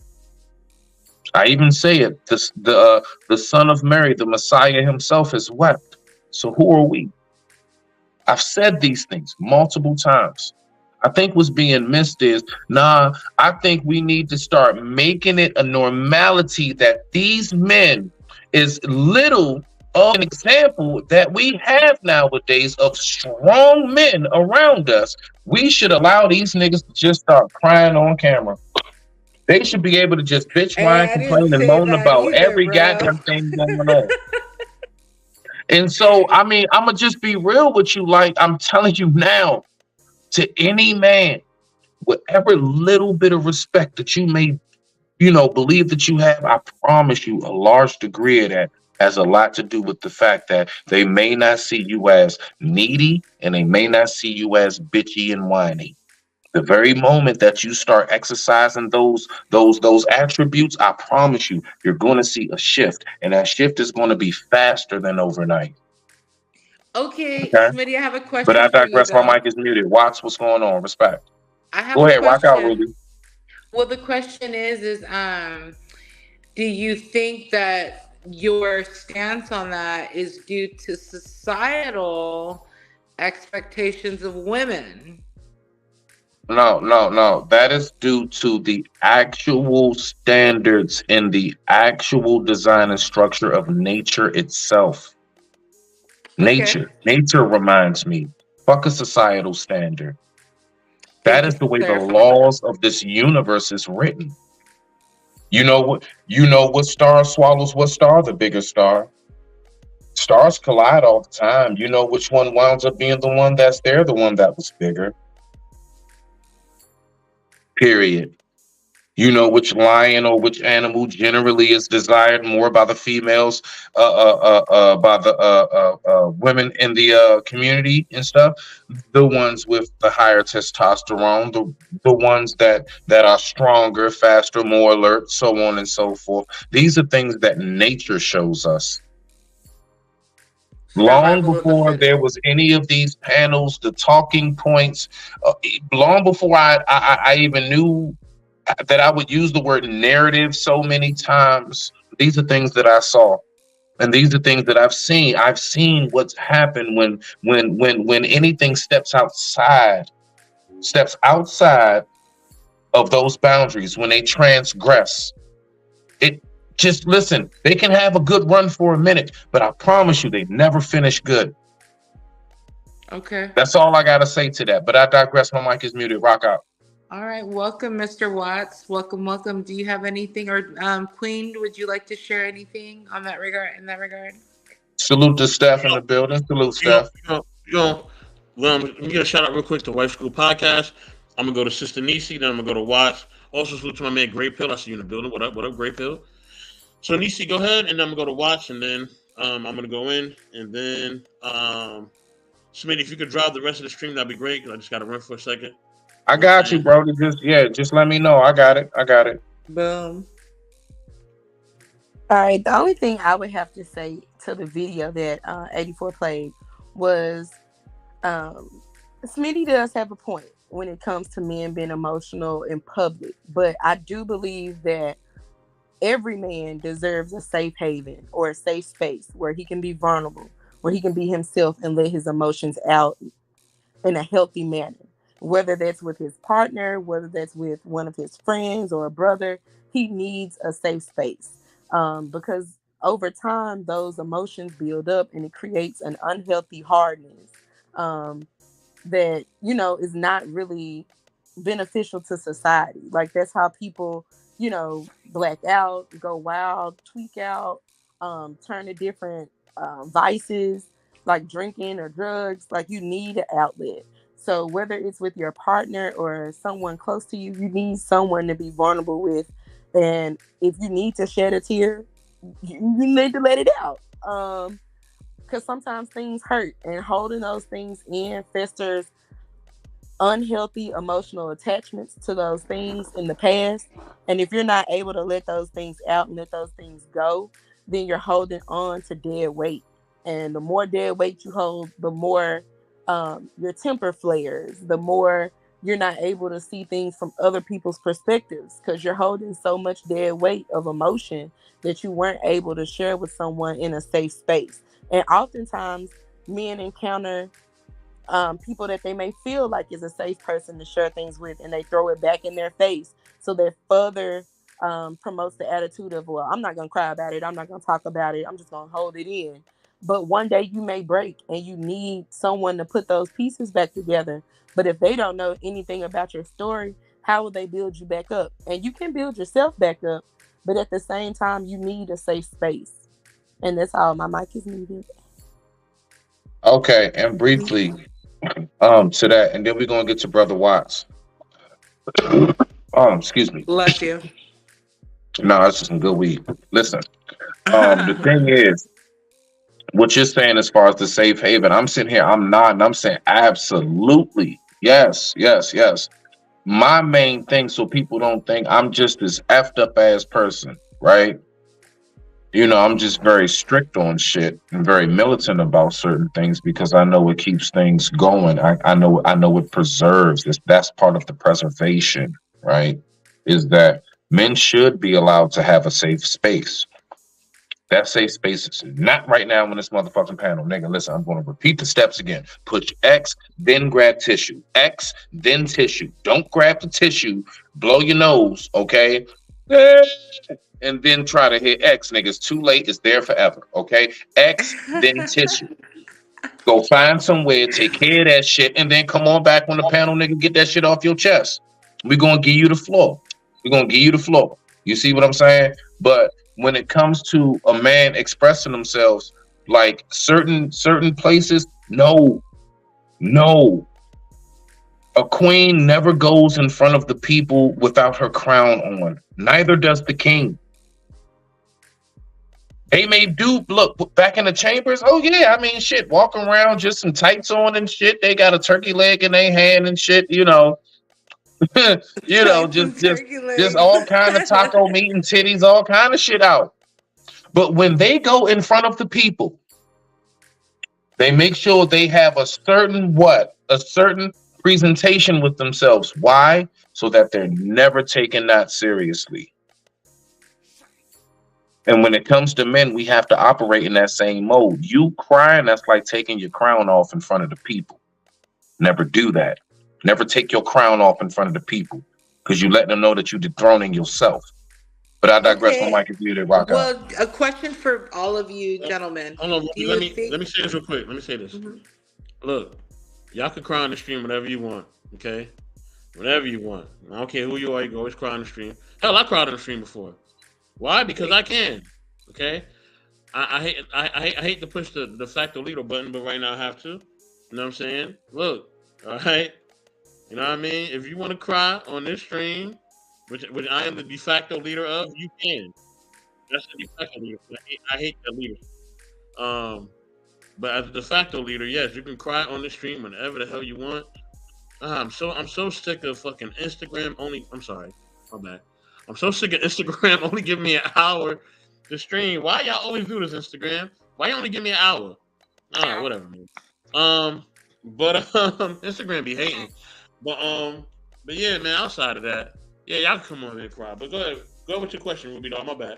S9: I even say it. The Son of Mary, the Messiah himself, has wept. So who are we? I've said these things multiple times. I think what's being missed is, I think we need to start making it a normality that these men is little of an example that we have nowadays of strong men around us. We should allow these niggas to just start crying on camera. They should be able to just bitch, whine, complain, and moan about every goddamn thing going on. And so, I mean, I'm going to just be real with you. Like, I'm telling you now, to any man, whatever little bit of respect that you may, believe that you have, I promise you a large degree of that has a lot to do with the fact that they may not see you as needy and they may not see you as bitchy and whiny. The very moment that you start exercising those attributes, I promise you, you're going to see a shift, and that shift is going to be faster than overnight.
S2: Okay, Smitty, I have a question.
S9: But I digress. My mic is muted. Watts, what's going on? Respect. Go ahead, rock out, Ruby.
S2: Well, the question is, do you think that your stance on that is due to societal expectations of women?
S9: No. That is due to the actual standards in the actual design and structure of nature itself. Nature reminds me, fuck a societal standard. That is the way the laws of this universe is written. You know what star swallows what star? The bigger star. Stars collide all the time. You know which one winds up being the one that's there, the one that was bigger. Period. You know which lion or which animal generally is desired more by the females, by the women in the community and stuff. The ones with the higher testosterone, the ones that are stronger, faster, more alert, so on and so forth. These are things that nature shows us. Long before there was any of these panels, the talking points, long before I even knew that I would use the word narrative so many times, these are things that I saw. And these are things that I've seen. I've seen what's happened when anything steps outside of those boundaries, when they transgress. Just listen, they can have a good run for a minute, but I promise you they never finish good.
S2: Okay.
S9: That's all I got to say to that. But I digress. My mic is muted. Rock out.
S2: All right. Welcome, Mr. Watts. Welcome. Do you have anything, or Queen, would you like to share anything in that regard?
S9: Salute to Steph in the building. Salute, Steph.
S1: Let me get a shout out real quick to Wife School Podcast. I'm going to go to Sister Nisi, then I'm going to go to Watts. Also, salute to my man, Great Pill. I see you in the building. What up, Great Pill? So, Nisi, go ahead, and then I'm going to go to Watts, and then I'm going to go in, and then Smitty, if you could drive the rest of the stream, that'd be great, because I just got to run for a second.
S9: I got you, bro. Just let me know. I got it.
S2: Boom.
S10: All right. The only thing I would have to say to the video that 84 played was Smitty does have a point when it comes to men being emotional in public, but I do believe that every man deserves a safe haven or a safe space where he can be vulnerable, where he can be himself and let his emotions out in a healthy manner. Whether that's with his partner, whether that's with one of his friends or a brother, he needs a safe space. because over time those emotions build up and it creates an unhealthy hardness that is not really beneficial to society. Like that's how people black out, go wild, tweak out, turn to different vices like drinking or drugs. Like you need an outlet. So whether it's with your partner or someone close to you, you need someone to be vulnerable with. And if you need to shed a tear, you need to let it out. Because sometimes things hurt, and holding those things in festers unhealthy emotional attachments to those things in the past. And if you're not able to let those things out and let those things go, then you're holding on to dead weight. And the more dead weight you hold, the more your temper flares, the more you're not able to see things from other people's perspectives, because you're holding so much dead weight of emotion that you weren't able to share with someone in a safe space. And oftentimes men encounter people that they may feel like is a safe person to share things with, and they throw it back in their face. So that further promotes the attitude of, well, I'm not going to cry about it. I'm not going to talk about it. I'm just going to hold it in. But one day you may break and you need someone to put those pieces back together. But if they don't know anything about your story, how will they build you back up? And you can build yourself back up, but at the same time, you need a safe space. And that's all. My mic is muted.
S9: Okay, and briefly to that, and then we're gonna get to Brother Watts. Excuse me.
S2: Bless you.
S9: No, that's just some good weed. Listen, the thing is, what you're saying as far as the safe haven, I'm sitting here, I'm nodding, I'm saying absolutely. Yes. My main thing, so people don't think I'm just this effed up ass person, right? I'm just very strict on shit and very militant about certain things because I know it keeps things going. I know it preserves this. That's part of the preservation, right? Is that men should be allowed to have a safe space. That safe space is not right now on this motherfucking panel. Nigga, listen, I'm going to repeat the steps again. Push X, then grab tissue. X, then tissue. Don't grab the tissue, blow your nose, okay? And then try to hit X, nigga. It's too late. It's there forever, okay? X, then tissue. Go find somewhere, take care of that shit, and then come on back on the panel, nigga. Get that shit off your chest. We're going to give you the floor. You see what I'm saying? But when it comes to a man expressing themselves, like certain places, no. A queen never goes in front of the people without her crown on. Neither does the king. They may do, look, back in the chambers, oh yeah, I mean, shit, walk around, just some tights on and shit. They got a turkey leg in their hand and shit, just all kind of taco meat and titties, all kind of shit out. But when they go in front of the people, they make sure they have a certain presentation with themselves. Why? So that they're never taken that seriously. And when it comes to men, we have to operate in that same mode. You crying, that's like taking your crown off in front of the people. Never do that. Never take your crown off in front of the people, because you let them know that you're dethroning yourself. But I digress.
S2: Okay.
S9: My mic is muted. Rock out.
S2: Well, a question for all of you gentlemen.
S1: Hold on, let me say this real quick. Mm-hmm. Look, y'all can cry on the stream whatever you want, okay? Whatever you want. I don't care who you are, you can always cry on the stream. Hell, I cried on the stream before. Why? Because I can. Okay. I hate to push the de facto leader button, but right now I have to. You know what I'm saying? Look, all right. You know what I mean? If you want to cry on this stream, which I am the de facto leader of, you can. That's the de facto leader. I hate that leader. But as a de facto leader, yes, you can cry on the stream whenever the hell you want. I'm so sick of fucking Instagram only. I'm sorry, my bad. I'm so sick of Instagram only giving me an hour to stream. Why y'all always do this, Instagram? Why you only give me an hour? Whatever, man. But Instagram be hating. But yeah, man, outside of that, yeah, y'all can come on and cry. But go ahead. Go with your question, Ruby doll. My bad.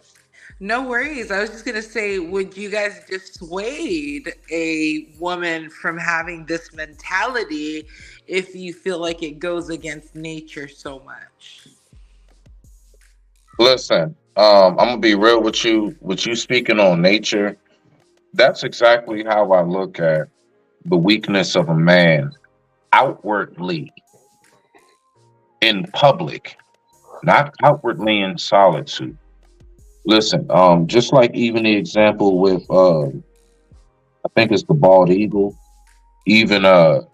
S2: No worries. I was just gonna say, would you guys dissuade a woman from having this mentality if you feel like it goes against nature so much?
S9: Listen, I'm gonna be real with you. With you speaking on nature, that's exactly how I look at the weakness of a man outwardly in public, not outwardly in solitude. Listen, just like even the example with I think it's the bald eagle, even a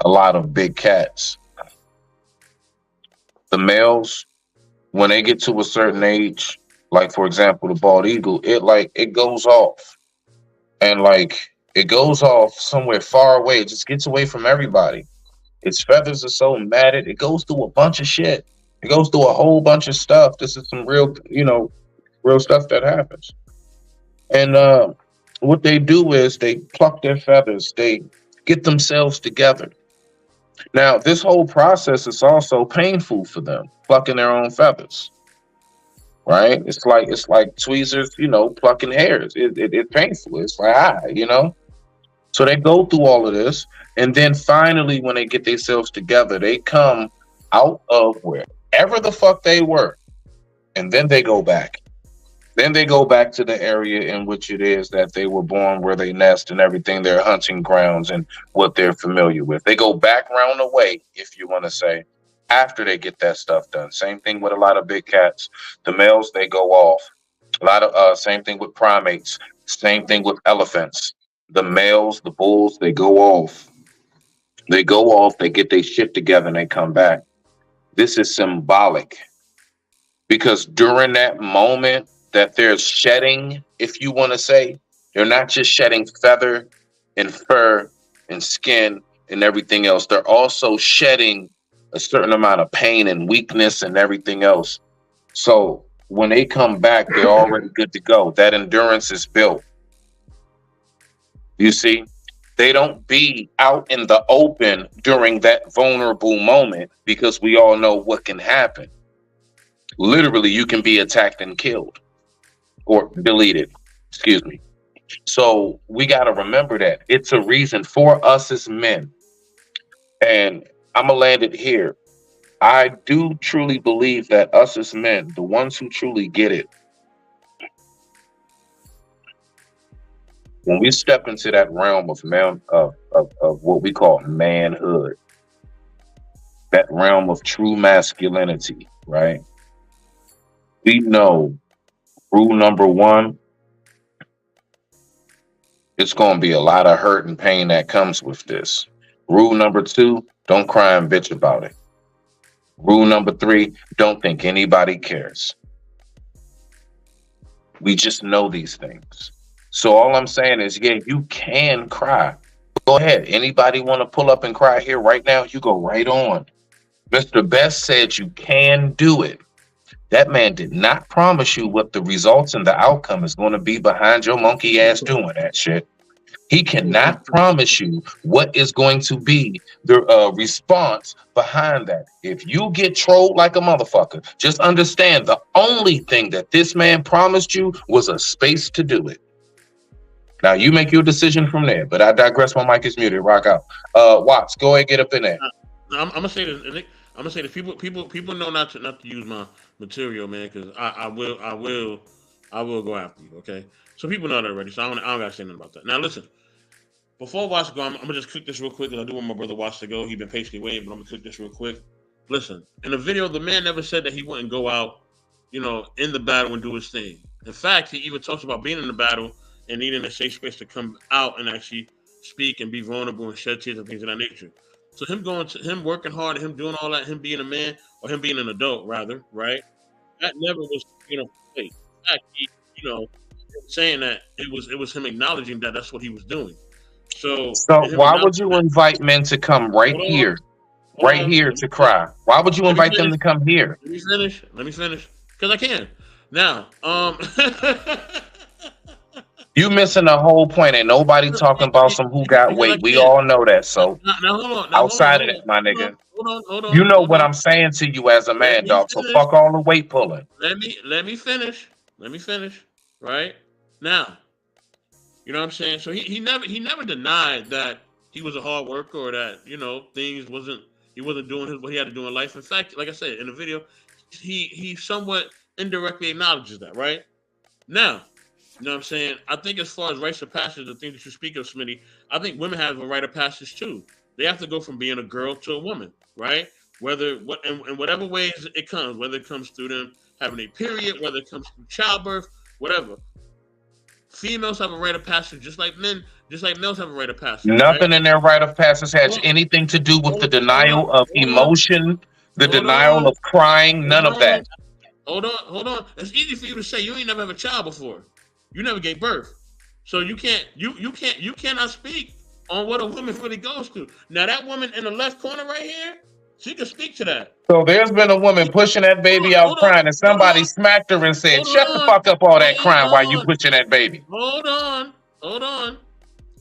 S9: lot of big cats. The males, when they get to a certain age, like for example, the bald eagle, it goes off. And it goes off somewhere far away. It just gets away from everybody. Its feathers are so matted, it goes through a bunch of shit. It goes through a whole bunch of stuff. This is some real, real stuff that happens. And what they do is they pluck their feathers, they get themselves together. Now, this whole process is also painful for them, plucking their own feathers, right? It's like tweezers, plucking hairs. It's painful. It's like So they go through all of this, and then finally, when they get themselves together, they come out of wherever the fuck they were, and then they go back. Then they go back to the area in which it is that they were born, where they nest and everything, their hunting grounds and what they're familiar with. They go back round the way, if you want to say, after they get that stuff done. Same thing with a lot of big cats. The males, they go off. A lot of same thing with primates. Same thing with elephants. The males, the bulls, they go off. They go off, they get their shit together, and they come back. This is symbolic, because during that moment that they're shedding, if you want to say, they're not just shedding feather and fur and skin and everything else. They're also shedding a certain amount of pain and weakness and everything else. So when they come back, they're already good to go. That endurance is built. You see, they don't be out in the open during that vulnerable moment, because we all know what can happen. Literally, you can be attacked and killed or deleted. Excuse me. So we got to remember that it's a reason for us as men. And I'm going to land it here. I do truly believe that us as men, the ones who truly get it, when we step into that realm of what we call manhood, that realm of true masculinity, right? We know rule number one, it's going to be a lot of hurt and pain that comes with this. Rule number two, don't cry and bitch about it. Rule number three, don't think anybody cares. We just know these things. So all I'm saying is, yeah, you can cry. Go ahead. Anybody want to pull up and cry here right now? You go right on. Mr. Best said you can do it. That man did not promise you what the results and the outcome is going to be behind your monkey ass doing that shit. He cannot promise you what is going to be the response behind that. If you get trolled like a motherfucker, just understand the only thing that this man promised you was a space to do it. Now you make your decision from there, but I digress. My mic is muted. Rock out. Watts, go ahead, get up in there.
S1: I'm gonna say this. I'm gonna say this. People know not to use my material, man, because I will go after you. Okay, so people know that already. So I don't gotta say nothing about that. Now listen. Before Watts go, I'm gonna just click this real quick, because I do want my brother Watts to go. He's been patiently waiting, but I'm gonna click this real quick. Listen, in the video, the man never said that he wouldn't go out, in the battle and do his thing. In fact, he even talks about being in the battle and needing a safe space to come out and actually speak and be vulnerable and shed tears and things of that nature. So him working hard, him doing all that, him being a man, or him being an adult rather, right? That never was, played. In fact, he, saying that it was him acknowledging that that's what he was doing. So
S9: why would you invite men to come right here to cry? Why would you invite them to come here?
S1: Let me finish. Because I can. Now,
S9: you missing the whole point. Ain't nobody talking about some who got weight. We all know that. So
S1: now, hold on.
S9: Outside of that, my nigga.
S1: Hold on.
S9: You know what I'm saying to you as a man, dog. So fuck all the weight pulling.
S1: Let me finish. Right? Now, you know what I'm saying? So he never denied that he was a hard worker, or that, he wasn't doing what he had to do in life. In fact, like I said in the video, he somewhat indirectly acknowledges that, right? Now, you know what I'm saying? I think as far as rites of passage, the thing that you speak of, Smitty, I think women have a rite of passage too. They have to go from being a girl to a woman, right? Whether what in whatever ways it comes, whether it comes through them having a period, whether it comes through childbirth, whatever. Females have a rite of passage, just like males have a rite of passage.
S9: Nothing
S1: Right?
S9: in their rite of passage has
S1: Hold on,
S9: anything to do with the
S1: hold
S9: denial of
S1: on, hold on,
S9: emotion, the
S1: hold
S9: denial
S1: on,
S9: of crying, none of
S1: hold
S9: that.
S1: on, hold on. It's easy for you to say you ain't never have a child before. You never gave birth. So you cannot speak on what a woman really goes through. Now that woman in the left corner right here, she can speak to that.
S9: So there's been a woman pushing that baby out crying, and somebody smacked her and said, "Shut the fuck up, all that crying while you pushing that baby."
S1: Hold on.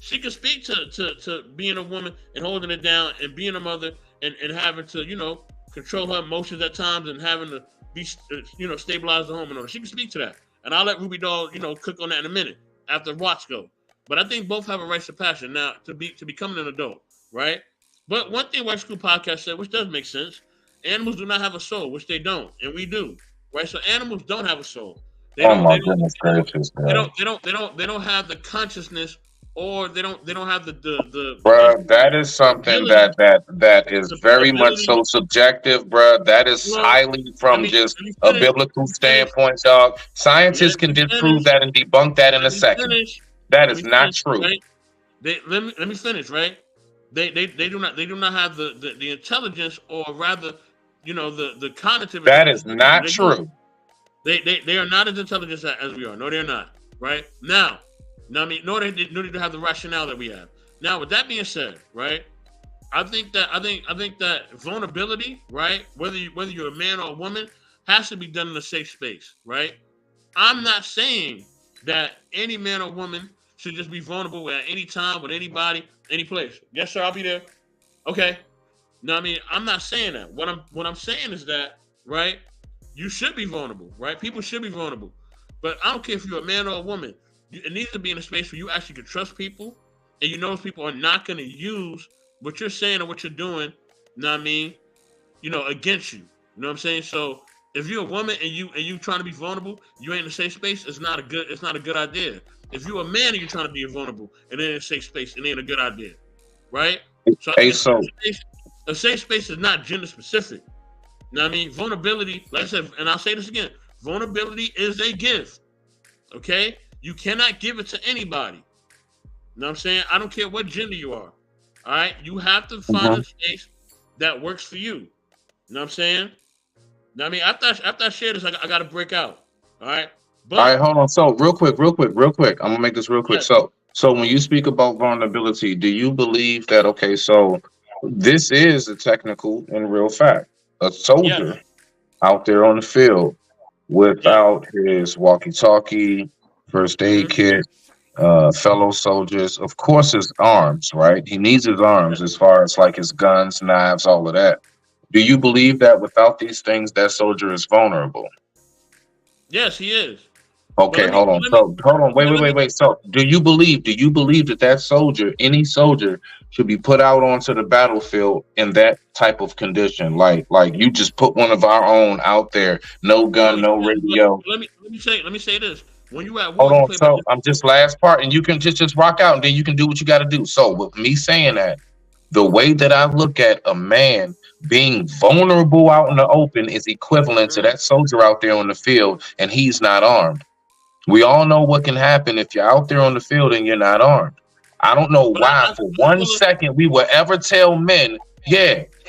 S1: She can speak to being a woman and holding it down and being a mother and having to, control her emotions at times and having to be, stabilize the home and all that. She can speak to that. And I'll let Ruby Doll, cook on that in a minute after Watch go. But I think both have a right to passion now to becoming an adult, right? But one thing White School Podcast said, which does make sense, animals do not have a soul, which they don't, and we do, right? So animals don't have a soul. They don't have the consciousness, or they don't have the
S9: bruh, that is something that is very much so subjective, bruh. That is highly from just a biblical standpoint, dog. Scientists can disprove that and debunk that in a second. That is not true.
S1: Right? Let me finish, right? They do not have the intelligence, or rather, the cognitive.
S9: That is not true.
S1: They are not as intelligent as we are. No, they're not. Right now, nor do they have the rationale that we have. Now, with that being said, right, I think that vulnerability, right, whether you're a man or a woman, has to be done in a safe space, right? I'm not saying that any man or woman should just be vulnerable at any time with anybody, any place. Yes, sir, I'll be there. Okay. No, I mean, I'm not saying that. What I'm saying is that, right, you should be vulnerable, right? People should be vulnerable. But I don't care if you're a man or a woman. It needs to be in a space where you actually can trust people, and you know those people are not going to use what you're saying or what you're doing, you know what I mean, against you. You know what I'm saying? So if you're a woman and you trying to be vulnerable, you ain't in a safe space, it's not a good idea. If you're a man and you're trying to be vulnerable and in a safe space, it ain't a good idea. Right? So, a safe space is not gender specific. You know what I mean? Vulnerability, like I said, and I'll say this again, vulnerability is a gift. Okay? You cannot give it to anybody. You know what I'm saying? I don't care what gender you are. All right? You have to find a space that works for you. You know what I'm saying? Now, I mean, after I share this, I got to break out. All right?
S9: All right, hold on. So real quick. I'm going to make this real quick. So when you speak about vulnerability, do you believe that, okay, so this is a technical and real fact. A soldier out there on the field without his walkie-talkie, first aid kit, fellow soldiers, of course his arms, right? He needs his arms as far as like his guns, knives, all of that. Do you believe that without these things, that soldier is vulnerable?
S1: Yes, he is.
S9: Okay, hold on. Wait. So do you believe that soldier, any soldier, should be put out onto the battlefield in that type of condition? Like you just put one of our own out there, no gun, no radio.
S1: Let me say this. When you at war,
S9: hold on. So I'm just last part, and you can just rock out, and then you can do what you got to do. So with me saying that, the way that I look at a man being vulnerable out in the open is equivalent to that soldier out there on the field, and he's not armed. We all know what can happen if you're out there on the field and you're not armed. I don't know why for 1 second we will ever tell men,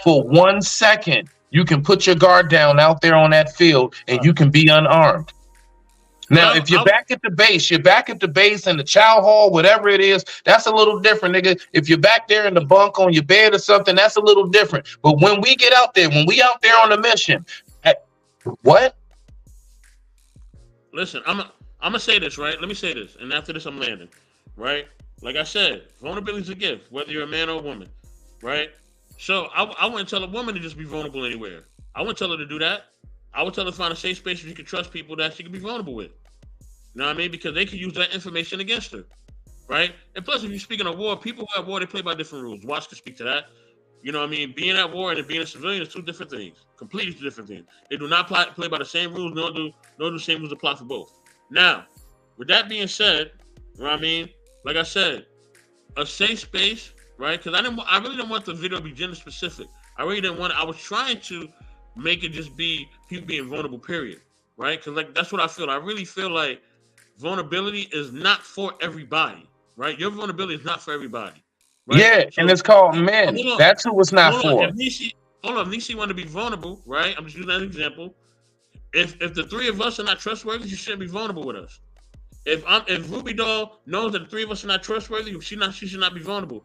S9: for 1 second, you can put your guard down out there on that field and you can be unarmed. Now, if you're back at the base in the chow hall, whatever it is, that's a little different, nigga. If you're back there in the bunk on your bed or something, that's a little different. But when we get out there, when we out there on a mission, what?
S1: Listen, I'm gonna say this, right? Let me say this, and after this, I'm landing, right? Like I said, vulnerability is a gift, whether you're a man or a woman, right? So I wouldn't tell a woman to just be vulnerable anywhere. I wouldn't tell her to do that. I would tell her to find a safe space where you can trust people that she can be vulnerable with. You know what I mean? Because they can use that information against her, right? And plus, if you're speaking of war, people who are at war, they play by different rules. Watch can speak to that. You know what I mean? Being at war and being a civilian is two different things. Completely two different things. They do not play by the same rules, nor do the same rules apply for both. Now, with that being said, you know what I mean? Like I said, a safe space, right? Because I really didn't want the video to be gender specific. I really didn't want it. I was trying to make it just be people being vulnerable, period. Right? Because like that's what I feel. I really feel like vulnerability is not for everybody. Right? Your vulnerability is not for everybody. Right?
S9: Yeah,
S1: So
S9: and it's called
S1: hold
S9: men.
S1: on.
S9: That's who it's not
S1: Hold on.
S9: for.
S1: If Nishi want to be vulnerable, right? I'm just using that as an example. If the three of us are not trustworthy, she shouldn't be vulnerable with us. If Ruby Doll knows that the three of us are not trustworthy, she should not be vulnerable.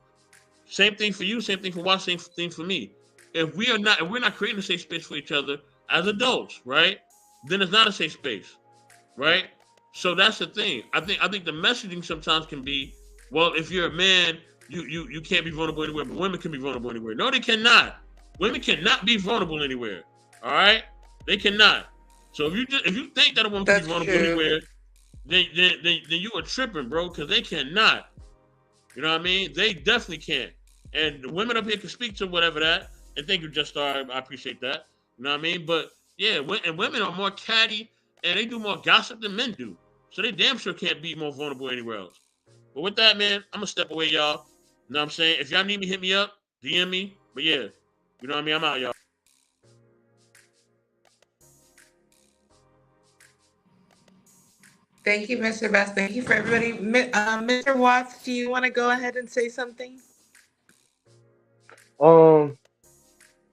S1: Same thing for you, same thing for Watch, same thing for me. If we're not creating a safe space for each other as adults, right? Then it's not a safe space, right? So that's the thing. I think the messaging sometimes can be, well, if you're a man, you can't be vulnerable anywhere, but women can be vulnerable anywhere. No, they cannot. Women cannot be vulnerable anywhere. All right, they cannot. So if you think that a woman can be vulnerable anywhere, then you are tripping, bro, because they cannot. You know what I mean? They definitely can't. And the women up here can speak to whatever that. And thank you, Just Star. I appreciate that. You know what I mean? But yeah, and women are more catty and they do more gossip than men do. So they damn sure can't be more vulnerable anywhere else. But with that, man, I'm gonna step away, y'all. You know what I'm saying? If y'all need me, hit me up, DM me. But yeah, you know what I mean? I'm out, y'all.
S2: Thank you, Mr. Best. Thank you for everybody. Mr. Watts, do you want to go ahead and say something?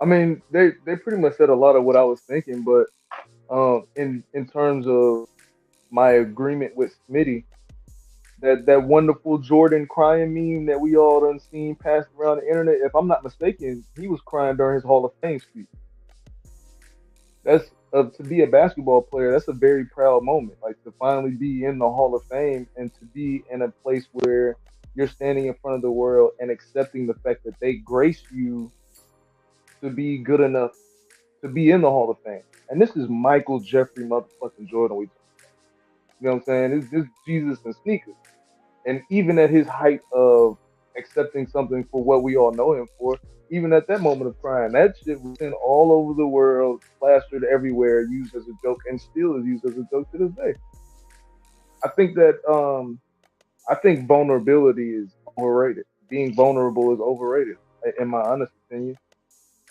S13: I mean, they pretty much said a lot of what I was thinking, but in terms of my agreement with Smitty, that wonderful Jordan crying meme that we all done seen passed around the internet, if I'm not mistaken, he was crying during his Hall of Fame speech. That's to be a basketball player, that's a very proud moment. Like to finally be in the Hall of Fame and to be in a place where you're standing in front of the world and accepting the fact that they grace you to be good enough to be in the Hall of Fame. And this is Michael Jeffrey motherfucking Jordan. You know what I'm saying? This Jesus and sneakers. And even at his height of accepting something for what we all know him for, even at that moment of crying, that shit was sent all over the world, plastered everywhere, used as a joke, and still is used as a joke to this day. I think that I think vulnerability is overrated. Being vulnerable is overrated, in my honest opinion.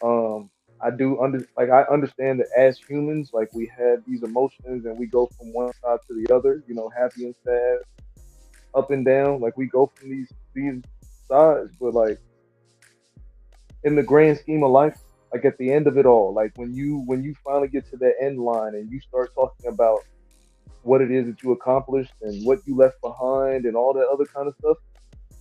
S13: I understand that as humans, like we have these emotions and we go from one side to the other, you know, happy and sad, up and down, like we go from these sides, but like in the grand scheme of life, like at the end of it all, like when you finally get to that end line and you start talking about what it is that you accomplished and what you left behind and all that other kind of stuff,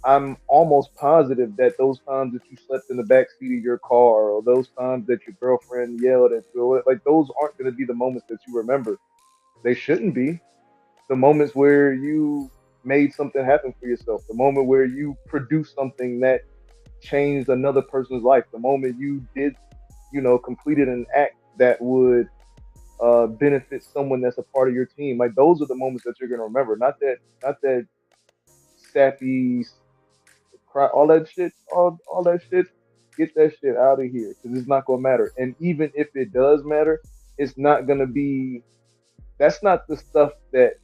S13: I'm almost positive that those times that you slept in the back seat of your car or those times that your girlfriend yelled at you, like those aren't going to be the moments that you remember. They shouldn't be. The moments where you made something happen for yourself, the moment where you produced something that changed another person's life, the moment you did, you know, completed an act that would benefit someone that's a part of your team. Like those are the moments that you're going to remember. Not that sappy cry, all that shit. Get that shit out of here because it's not gonna matter. And even if it does matter, it's not gonna be. That's not the stuff that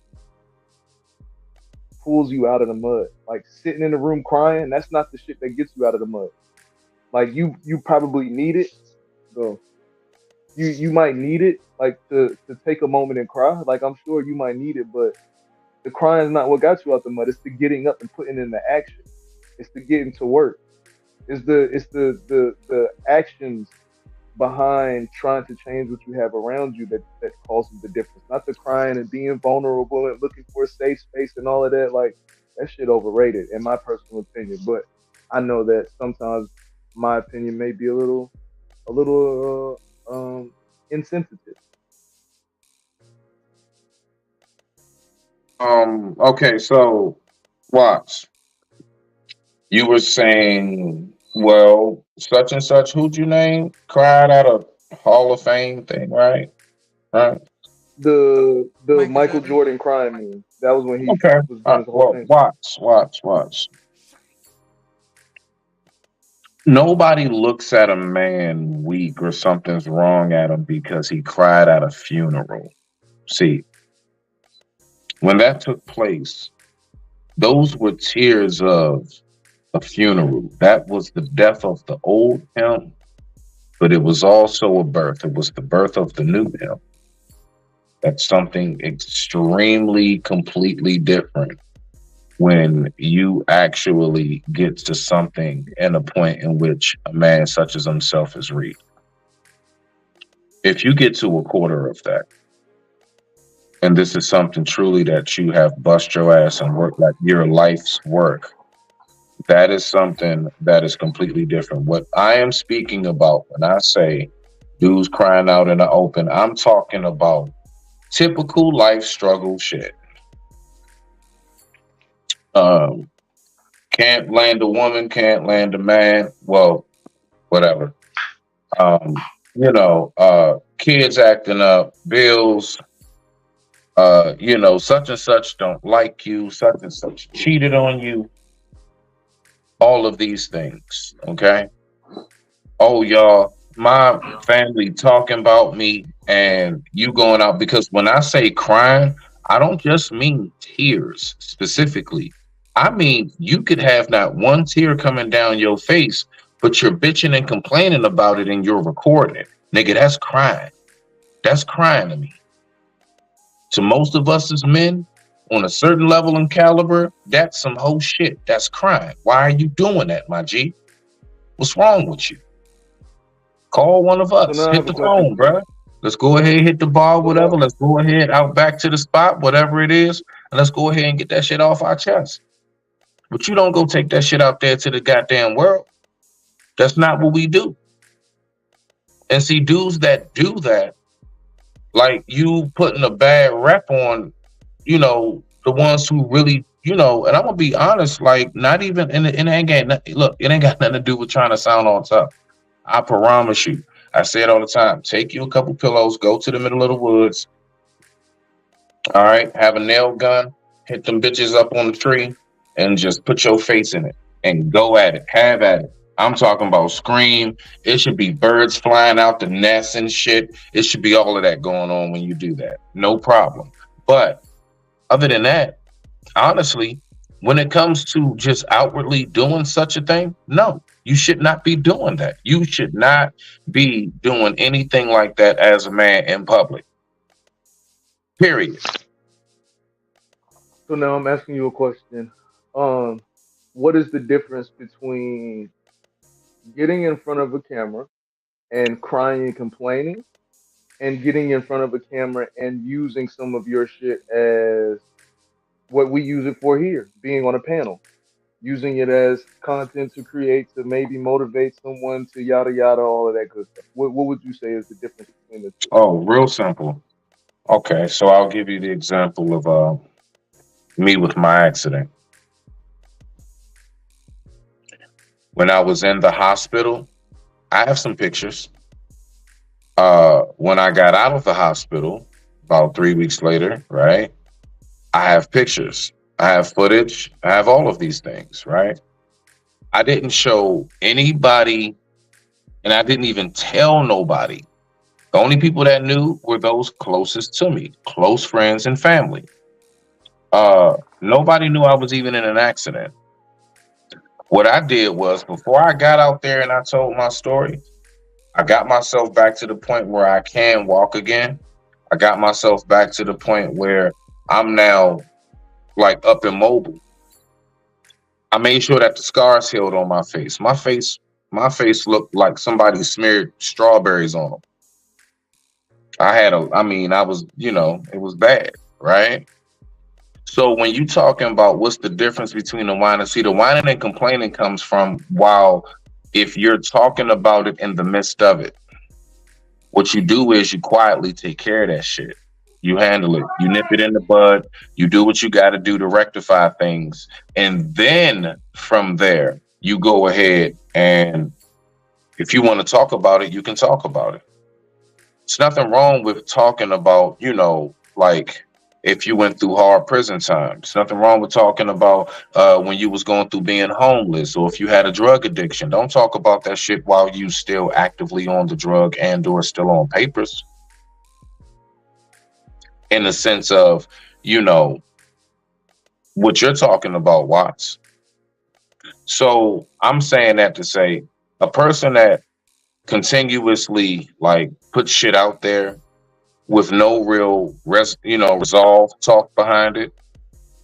S13: pulls you out of the mud. Like sitting in the room crying, that's not the shit that gets you out of the mud. Like you probably need it. So you might need it, like to take a moment and cry. Like I'm sure you might need it, but the crying is not what got you out the mud. It's the getting up and putting in the action. It's the getting to work. It's the actions behind trying to change what you have around you that causes the difference. Not the crying and being vulnerable and looking for a safe space and all of that. Like that shit overrated in my personal opinion. But I know that sometimes my opinion may be a little insensitive.
S9: Okay, so Watts, you were saying, well, such and such, who'd you name? Cried at a Hall of Fame thing, right? Right.
S13: The Michael Jordan crying meme. That was when he
S9: Okay.
S13: was doing his whole
S9: Well,
S13: thing.
S9: Watts. Nobody looks at a man weak or something's wrong at him because he cried at a funeral. See, when that took place, those were tears of a funeral. That was the death of the old him, but it was also a birth. It was the birth of the new him. That's something extremely, completely different when you actually get to something and a point in which a man such as himself is reached. If you get to a quarter of that, and this is something truly that you have bust your ass and worked like your life's work, that is something that is completely different. What I am speaking about when I say dudes crying out in the open, I'm talking about typical life struggle shit. Can't land a woman, can't land a man. Well, whatever. Kids acting up, bills, such and such don't like you, such and such cheated on you. All of these things, okay? Oh, y'all, my family talking about me and you going out, because when I say crying, I don't just mean tears specifically. I mean, you could have not one tear coming down your face, but you're bitching and complaining about it and you're recording it. Nigga, that's crying. That's crying to me. To most of us as men, on a certain level and caliber, that's some whole shit. That's crying. Why are you doing that, my G? What's wrong with you? Call one of us. Hit the phone, bro. Let's go ahead, hit the bar, whatever. Let's go ahead out back to the spot, whatever it is, and let's go ahead and get that shit off our chest. But you don't go take that shit out there to the goddamn world. That's not what we do. And see, dudes that do that, like you putting a bad rep on, the ones who really, and I'm gonna be honest, like not even, and it ain't got nothing to do with trying to sound on top. I promise you. I say it all the time. Take you a couple pillows, go to the middle of the woods. All right, have a nail gun, hit them bitches up on the tree, and just put your face in it and go at it. Have at it. I'm talking about scream. It should be birds flying out the nests and shit. It should be all of that going on when you do that. No problem. But other than that, honestly, when it comes to just outwardly doing such a thing, no, you should not be doing that. You should not be doing anything like that as a man in public. Period.
S13: So now I'm asking you a question. What is the difference between getting in front of a camera and crying and complaining, and getting in front of a camera and using some of your shit as what we use it for here, being on a panel, using it as content to create, to maybe motivate someone to yada yada, all of that good stuff? What would you say is the difference between the two?
S9: Oh, real simple. Okay, so I'll give you the example of me with my accident. When I was in the hospital, I have some pictures. When I got out of the hospital, about 3 weeks later, right? I have pictures. I have footage. I have all of these things, right? I didn't show anybody, and I didn't even tell nobody. The only people that knew were those closest to me, close friends and family. Nobody knew I was even in an accident. What I did was, before I got out there and I told my story, I got myself back to the point where I can walk again. I got myself back to the point where I'm now like up and mobile. I made sure that the scars healed on my face. My face looked like somebody smeared strawberries on them. I was, it was bad, right? So when you talking about what's the difference between the whining and complaining comes from if you're talking about it in the midst of it, what you do is you quietly take care of that shit. You handle it. You nip it in the bud. You do what you got to do to rectify things. And then from there, you go ahead and if you want to talk about it, you can talk about it. There's nothing wrong with talking about, if you went through hard prison times. Nothing wrong with talking about when you was going through being homeless or if you had a drug addiction. Don't talk about that shit while you still actively on the drug and or still on papers. In the sense of, you know, what you're talking about, Watts. So I'm saying that to say a person that continuously like puts shit out there with no real resolve talk behind it.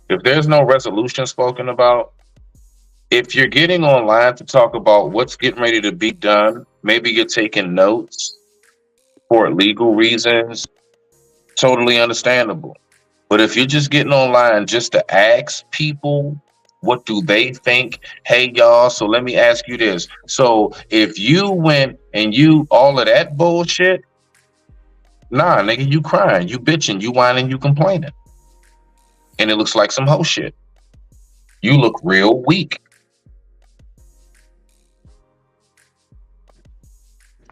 S9: If there's no resolution spoken about, if you're getting online to talk about what's getting ready to be done, maybe you're taking notes for legal reasons, totally understandable. But if you're just getting online just to ask people what do they think, hey y'all, so let me ask you this. So if you went and you all of that bullshit, nah, nigga, you crying, you bitching, you whining, you complaining. And it looks like some hoe shit. You look real weak.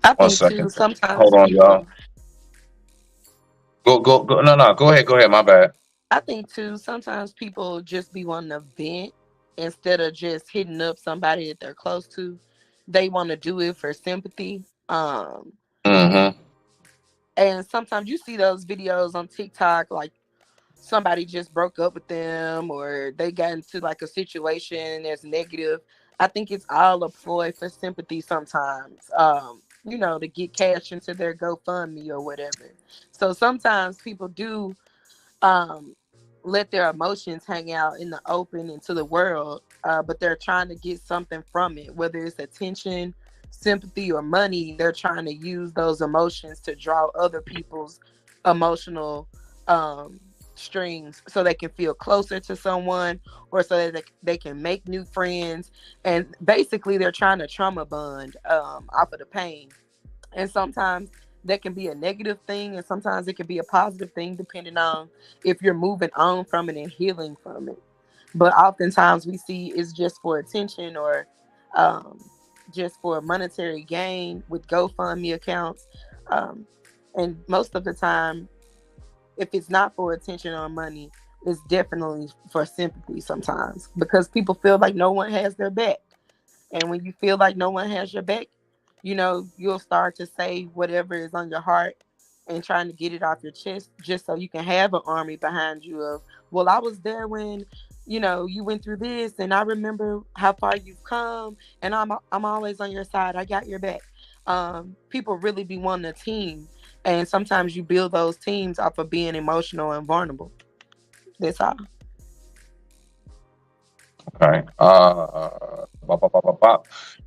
S10: I
S9: 1
S10: think too,
S9: second.
S10: sometimes
S9: Hold on, y'all.
S10: people,
S9: Go. No. Go ahead. My bad.
S10: I think too, sometimes people just be wanting to vent instead of just hitting up somebody that they're close to. They want to do it for sympathy.
S9: Mm-hmm.
S10: And sometimes you see those videos on TikTok, like somebody just broke up with them or they got into like a situation that's negative. I think it's all a ploy for sympathy sometimes. You know, to get cash into their GoFundMe or whatever. So sometimes people do let their emotions hang out in the open into the world, but they're trying to get something from it, whether it's attention, sympathy, or money. They're trying to use those emotions to draw other people's emotional strings so they can feel closer to someone or so that they can make new friends. And basically they're trying to trauma bond off of the pain. And sometimes that can be a negative thing and sometimes it can be a positive thing depending on if you're moving on from it and healing from it. But oftentimes we see it's just for attention or just for monetary gain with GoFundMe accounts. And most of the time, if it's not for attention or money, it's definitely for sympathy sometimes because people feel like no one has their back. And when you feel like no one has your back, you know, you'll start to say whatever is on your heart and trying to get it off your chest just so you can have an army behind you of, well, I was there when, you know, you went through this and I remember how far you've come and I'm always on your side. I got your back. People really be wanting a team. And sometimes you build those teams off of being emotional and vulnerable. That's all.
S9: Okay.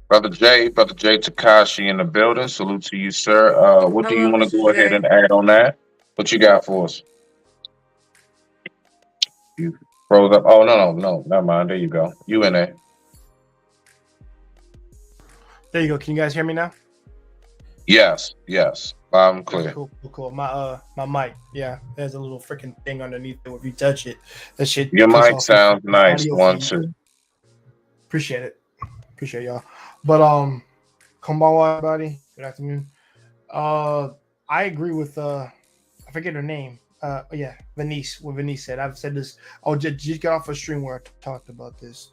S9: Brother Jay Takashi in the building. Salute to you, sir. What do you
S14: Hello,
S9: want to
S14: Mr.
S9: go ahead
S14: J.
S9: and add on that? What you got for us? You froze up. Oh, no. Never mind. There you go. You in there.
S14: There you go. Can you guys hear me now?
S9: Yes. I'm clear.
S14: Cool. My mic. Yeah, there's a little freaking thing underneath it. If you touch it, that shit.
S9: Your
S14: cuts
S9: mic
S14: off
S9: sounds
S14: the
S9: nice.
S14: audio
S9: 1,
S14: feed.
S9: 2.
S14: Appreciate it. Appreciate y'all. But konbanwa, everybody. Good afternoon. I agree with I forget her name. Yeah, Venice. What Venice said. I've said this. Oh, just got off a stream where I talked about this.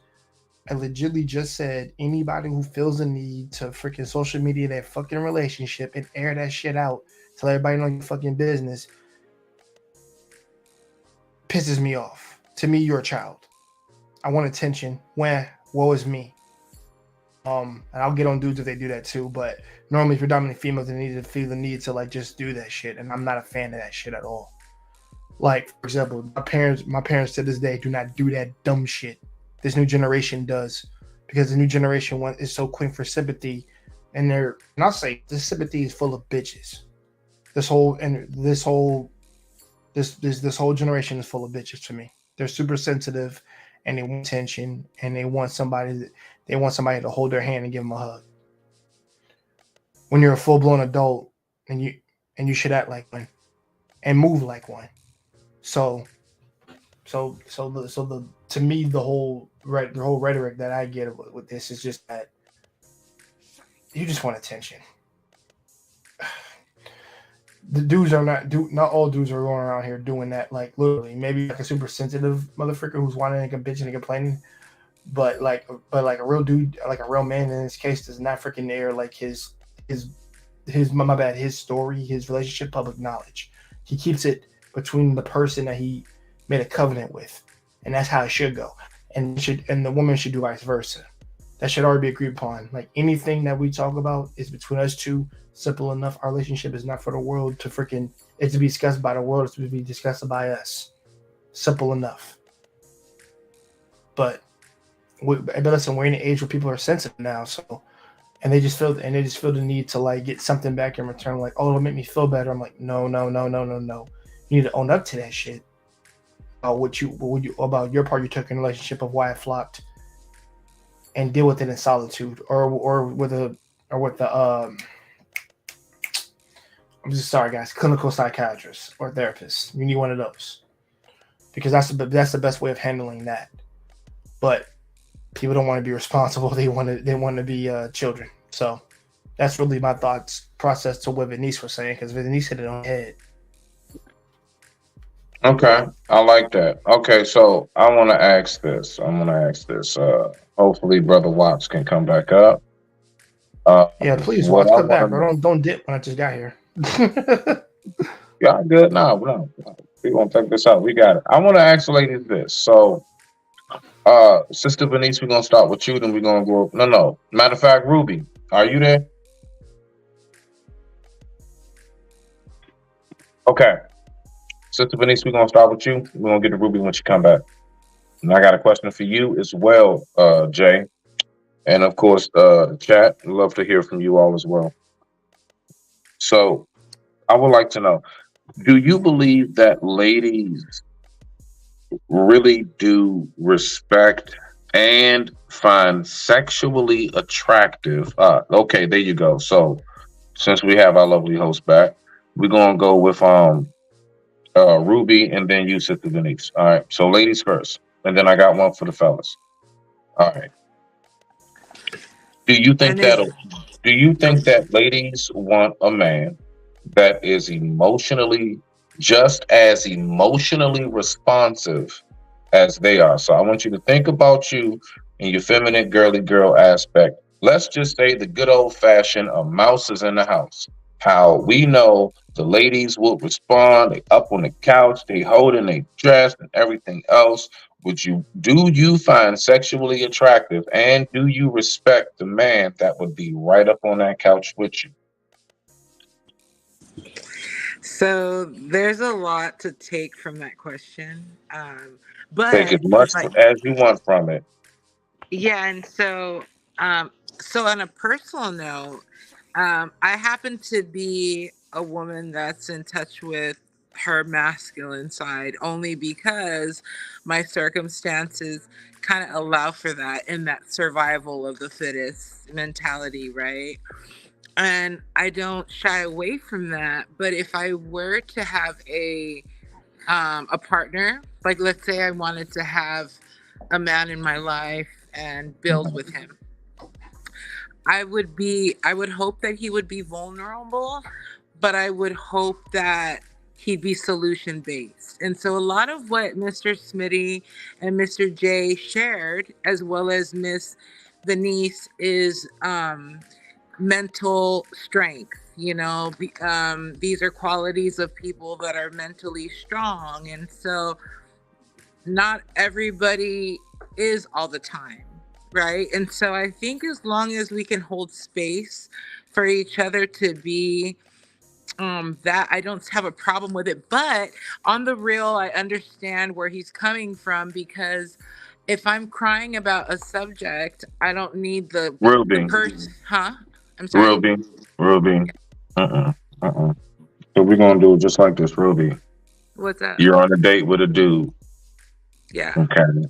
S14: I legitimately just said anybody who feels the need to freaking social media their fucking relationship and air that shit out, tell everybody know your fucking business, pisses me off. To me, you're a child. I want attention. Woe is me. And I'll get on dudes if they do that too, but normally if you're dominant females, they need to feel the need to like just do that shit, and I'm not a fan of that shit at all. Like, for example, my parents to this day do not do that dumb shit. This new generation does, because the new generation is so quick for sympathy, and I'll say this sympathy is full of bitches. This whole generation is full of bitches to me. They're super sensitive, and they want attention, and they want somebody to hold their hand and give them a hug. When you're a full blown adult, and you should act like one, and move like one. So to me, the whole rhetoric that I get with this is just that you just want attention. the dudes are not all dudes are going around here doing that. Like literally, maybe like a super sensitive motherfucker who's whining and bitching and complaining. But like a real dude, like a real man in this case, does not freaking air like his story, his relationship, public knowledge. He keeps it between the person that he made a covenant with, and that's how it should go. And the woman should do vice versa. That should already be agreed upon. Like anything that we talk about is between us two. Simple enough. Our relationship is not for the world to freaking. It's to be discussed by the world. It's to be discussed by us. Simple enough. But listen, we're in an age where people are sensitive now, so and they just feel the need to like get something back in return. Like, oh, it'll make me feel better. I'm like, no. You need to own up to that shit. About your part you took in the relationship of why it flopped, and deal with it in solitude, or with the I'm just sorry, guys. Clinical psychiatrist or therapist. You need one of those because that's the best way of handling that. But people don't want to be responsible. They want to be children. So that's really my thoughts process to what Venice was saying because Venice hit it on the head.
S9: Okay, I like that. Okay, so I want to ask this. Hopefully, Brother Watts can come back up.
S14: Yeah, please, Watts, come back. Or don't dip when I just got here.
S9: Y'all good? No, we gonna take this out. We got it. I want to ask the ladies this. So, Sister Venice, we're gonna start with you. Then we're gonna go. No. Matter of fact, Ruby, are you there? Okay. Sister Venice, we're gonna start with you. We're gonna get to Ruby when she come back. And I got a question for you as well, Jay. And of course, the chat. I'd love to hear from you all as well. So I would like to know, do you believe that ladies really do respect and find sexually attractive? Okay, there you go. So since we have our lovely host back, we're gonna go with Ruby and then you, Sister Denise. All right. So ladies first, and then I got one for the fellas. All right. Do you think that ladies want a man that is just as emotionally responsive as they are? So I want you to think about you and your feminine girly girl aspect. Let's just say the good old fashioned a mouse is in the house. How we know the ladies will respond, they up on the couch, they holding their dress and everything else. Do you find sexually attractive and do you respect the man that would be right up on that couch with you?
S2: So there's a lot to take from that question. But
S9: take as much as you want from it.
S2: Yeah, and so on a personal note, I happen to be a woman that's in touch with her masculine side only because my circumstances kind of allow for that in that survival of the fittest mentality, right? And I don't shy away from that. But if I were to have a partner, like let's say I wanted to have a man in my life and build with him, I would hope that he would be vulnerable, but I would hope that he'd be solution based. And so a lot of what Mr. Smitty and Mr. J shared, as well as Miss Venice, is mental strength. These are qualities of people that are mentally strong. And so not everybody is all the time, right? And so I think as long as we can hold space for each other to be that, I don't have a problem with it. But on the real, I understand where he's coming from, because if I'm crying about a subject, I don't need the person. I'm sorry.
S9: Ruby. So we're gonna do it just like this, Ruby.
S2: What's that?
S9: You're on a date with a dude.
S2: Yeah.
S9: Okay.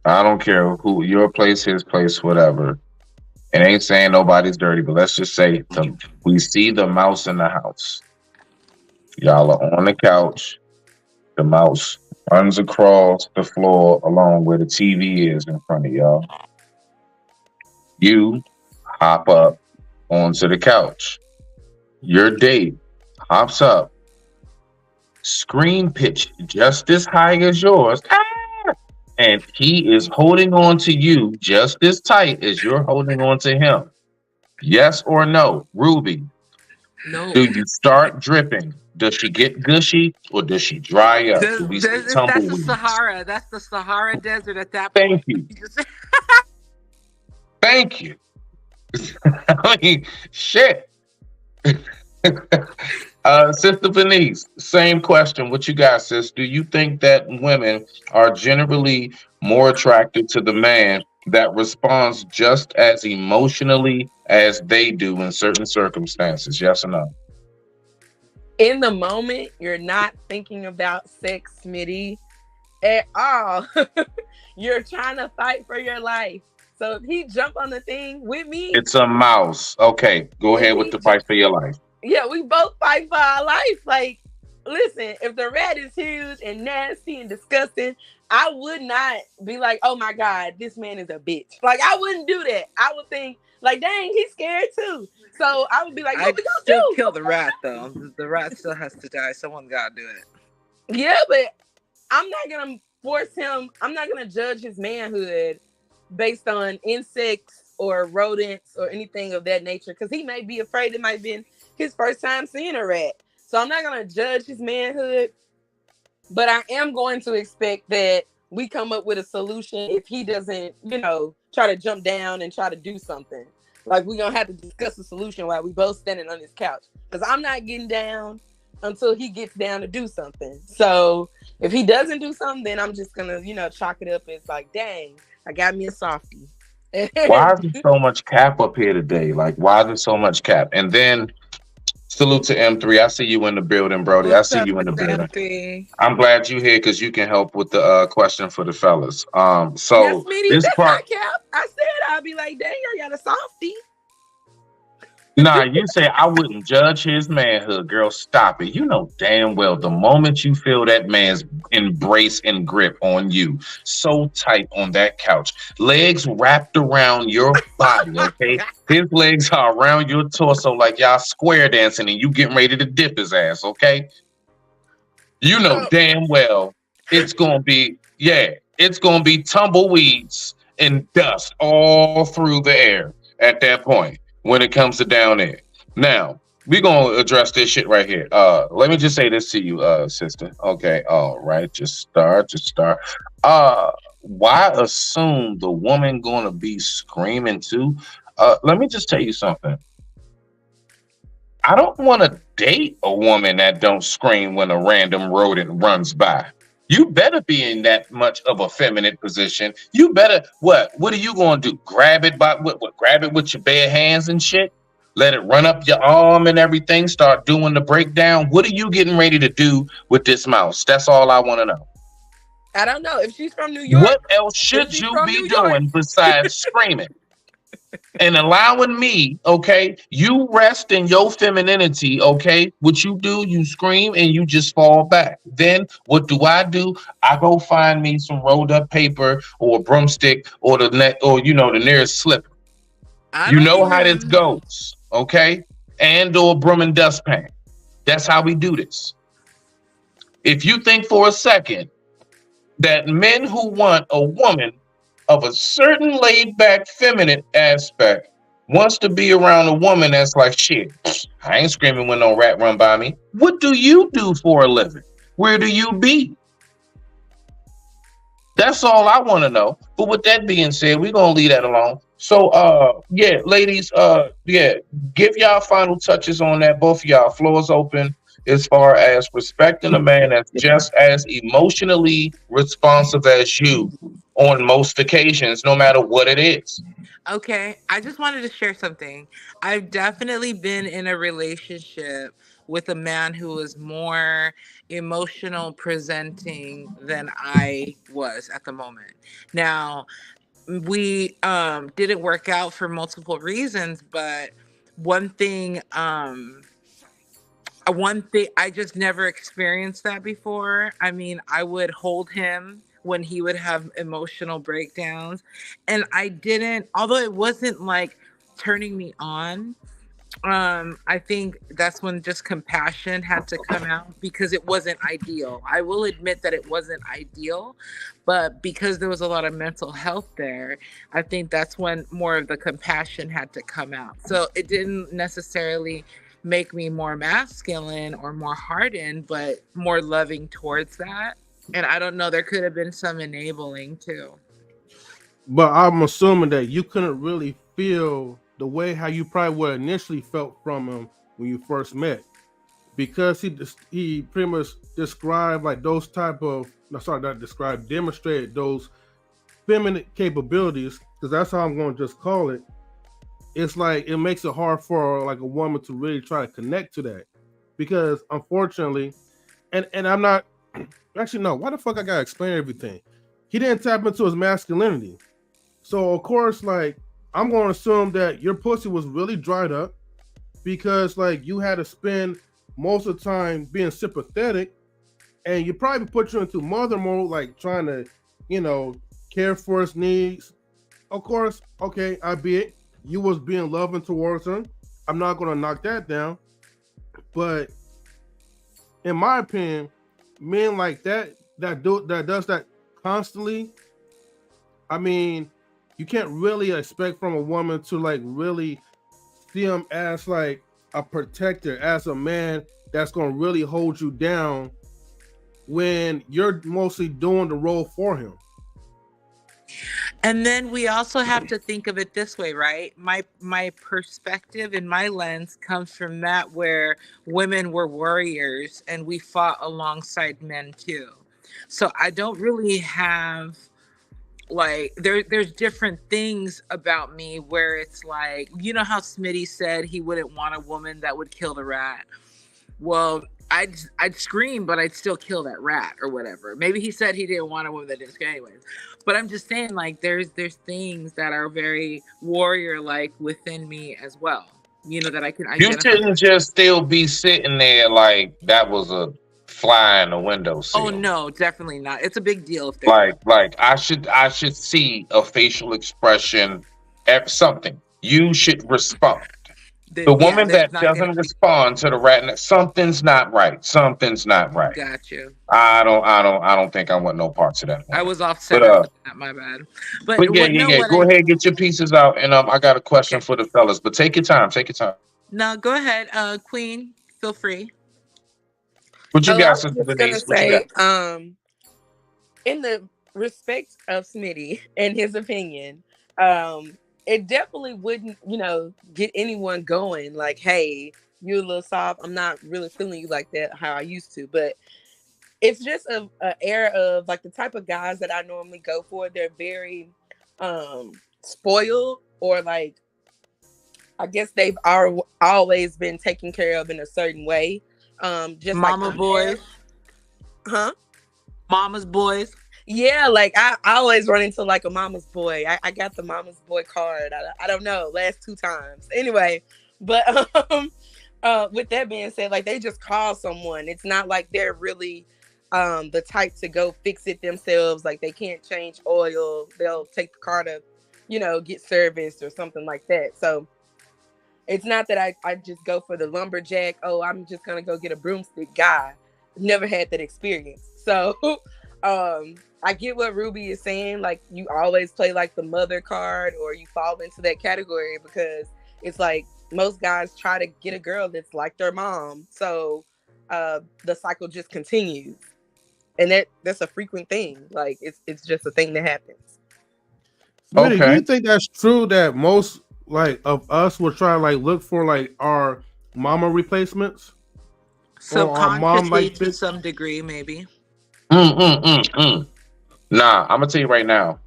S9: I don't care who, your place, his place, whatever. It ain't saying nobody's dirty, but let's just say we see the mouse in the house. Y'all are on the couch. The mouse runs across the floor along where the TV is in front of y'all. You hop up onto the couch. Your date Hops up, screen pitch just as high as yours, and he is holding on to you just as tight as you're holding on to him. Yes or no, Ruby?
S2: No.
S9: Do you start dripping? Does she get gushy or does she dry up? Do we see
S2: That's the
S9: tumbleweeds?
S2: Sahara. That's the Sahara Desert at that
S9: Thank
S2: point.
S9: you. Thank you. I mean, shit. Sister Venice, same question. What you got, sis? Do you think that women are generally more attracted to the man that responds just as emotionally as they do in certain circumstances? Yes or no?
S10: In the moment, you're not thinking about sex, Smitty, at all. You're trying to fight for your life. So if he jump on the thing with me,
S9: It's a mouse. Okay, go ahead with the fight for your life.
S10: yeah, we both fight for our life. Like, listen, if the rat is huge and nasty and disgusting, I would not be like, oh my God, this man is a bitch. Like, I wouldn't do that. I would think, like, dang, he's scared too. So I would be like, what
S2: I'd
S10: we gonna
S2: still
S10: do?
S2: kill the rat though. The rat still has to die. Someone gotta do it.
S10: Yeah, but I'm not gonna force him. I'm not gonna judge his manhood based on insects or rodents or anything of that nature, because he may be afraid. It might be his first time seeing a rat. So I'm not gonna judge his manhood, but I am going to expect that we come up with a solution if he doesn't, try to jump down and try to do something. Like, we're gonna have to discuss a solution while we both standing on this couch, because I'm not getting down until he gets down to do something. So if he doesn't do something, then I'm just gonna, chalk it up as like, dang, I got me a softie.
S9: Why is there so much cap up here today? Like, why is there so much cap? And then salute to M3. I see you in the building, Brody. I see you in the building.
S2: M3?
S9: I'm glad you're here because you can help with the question for the fellas.
S10: Yes,
S9: So
S10: Smitty,
S9: this
S10: that's
S9: part,
S10: not cap. I said I'll be like, dang, I got a softie.
S9: nah, you say I wouldn't judge his manhood, girl. Stop it. You know damn well the moment you feel that man's embrace and grip on you, so tight on that couch, legs wrapped around your body, okay? His legs are around your torso like y'all square dancing and you getting ready to dip his ass, okay? You know damn well it's gonna be, it's gonna be tumbleweeds and dust all through the air at that point when it comes to down there. Now, we're gonna address this shit right here. Let me just say this to you, sister. Okay, all right, just start. Why assume the woman gonna be screaming too? Let me just tell you something. I don't want to date a woman that don't scream when a random rodent runs by. You better be in that much of a feminine position. You better what? What are you going to do? Grab it by what? Grab it with your bare hands and shit? Let it run up your arm and everything? Start doing the breakdown? What are you getting ready to do with this mouse? That's all I want to know.
S10: I don't know. If she's from New York,
S9: What else should you be doing besides screaming? And allowing me, okay, you rest in your femininity, okay? What you do, you scream and you just fall back. Then what do? I go find me some rolled up paper or a broomstick or the nearest slipper. You know how this goes, okay? And or broom and dustpan. That's how we do this. If you think for a second that men who want a woman of a certain laid-back feminine aspect wants to be around a woman that's like, shit, I ain't screaming when no rat run by me. What do you do for a living? Where do you be? That's all I want to know. But with that being said, we're going to leave that alone. So, ladies, give y'all final touches on that. Both of y'all, floor's open as far as respecting a man that's just as emotionally responsive as you on most occasions, no matter what it is.
S2: Okay, I just wanted to share something. I've definitely been in a relationship with a man who was more emotional presenting than I was at the moment. Now, we didn't work out for multiple reasons, but one thing I just never experienced that before. I mean, I would hold him when he would have emotional breakdowns, and I didn't, although it wasn't like turning me on, I think that's when just compassion had to come out because it wasn't ideal. I will admit that it wasn't ideal, but because there was a lot of mental health there, I think that's when more of the compassion had to come out. So it didn't necessarily make me more masculine or more hardened, but more loving towards that. And I don't know, there could have been some enabling too.
S8: But I'm assuming that you couldn't really feel the way how you probably would initially felt from him when you first met, because he pretty much described like those type of demonstrated those feminine capabilities, because that's how I'm going to just call it. It's like it makes it hard for like a woman to really try to connect to that, because unfortunately, and I'm not actually no. Why the fuck I gotta explain everything? He didn't tap into his masculinity, so of course, like I'm going to assume that your pussy was really dried up because like you had to spend most of the time being sympathetic, and you probably put you into mother mode, like trying to, care for his needs. Of course, okay, I be it. You was being loving towards him. I'm not going to knock that down. But in my opinion, men like that does that constantly, I mean, you can't really expect from a woman to like really see him as like a protector, as a man that's going to really hold you down when you're mostly doing the role for him.
S2: And then we also have to think of it this way, right? My perspective and my lens comes from that where women were warriors and we fought alongside men too. So I don't really have like there's different things about me where it's like, you know how Smitty said he wouldn't want a woman that would kill the rat. Well, I'd scream, but I'd still kill that rat or whatever. Maybe he said he didn't want a woman that didn't scream anyways. But I'm just saying, like, there's things that are very warrior-like within me as well. That I can
S9: You
S2: identify.
S9: shouldn't just still be sitting there like that was a fly in the windowsill.
S2: Oh no, definitely not. It's a big deal if they're
S9: Like I should see a facial expression at something. You should respond. The woman that doesn't respond to the rat, something's not right. Something's not right.
S2: Got you.
S9: I don't think I want no parts of that.
S2: I was off center for that, my bad.
S9: But yeah. Go ahead, get your pieces out, and I got a question for the fellas. But take your time.
S2: No, go ahead, Queen. Feel free.
S9: What you got,
S10: I was
S9: Sister
S10: just
S9: Denise?
S10: gonna
S9: What you
S10: say,
S9: got?
S10: in the respect of Smitty and his opinion, it definitely wouldn't, get anyone going like, hey, you a little soft. I'm not really feeling you like that, how I used to. But it's just a era of like the type of guys that I normally go for. They're very spoiled, or like, I guess they've always been taken care of in a certain way. Just
S2: Mama
S10: like
S2: boys.
S10: Huh?
S2: Mama's boys.
S10: Yeah, like I always run into like a mama's boy. I got the mama's boy card. I don't know, last 2 times. Anyway, but with that being said, like they just call someone. It's not like they're really the type to go fix it themselves. Like they can't change oil. They'll take the car to, get serviced or something like that. So it's not that I just go for the lumberjack. Oh, I'm just gonna go get a broomstick guy. Never had that experience. So I get what Ruby is saying. Like you always play like the mother card, or you fall into that category because it's like most guys try to get a girl that's like their mom. So the cycle just continues, and that's a frequent thing. Like it's just a thing that happens.
S8: Smitty, do you think that's true that most like of us will try to like look for like our mama replacements?
S2: Subconsciously to some degree, maybe.
S9: Nah, I'm gonna tell you right now.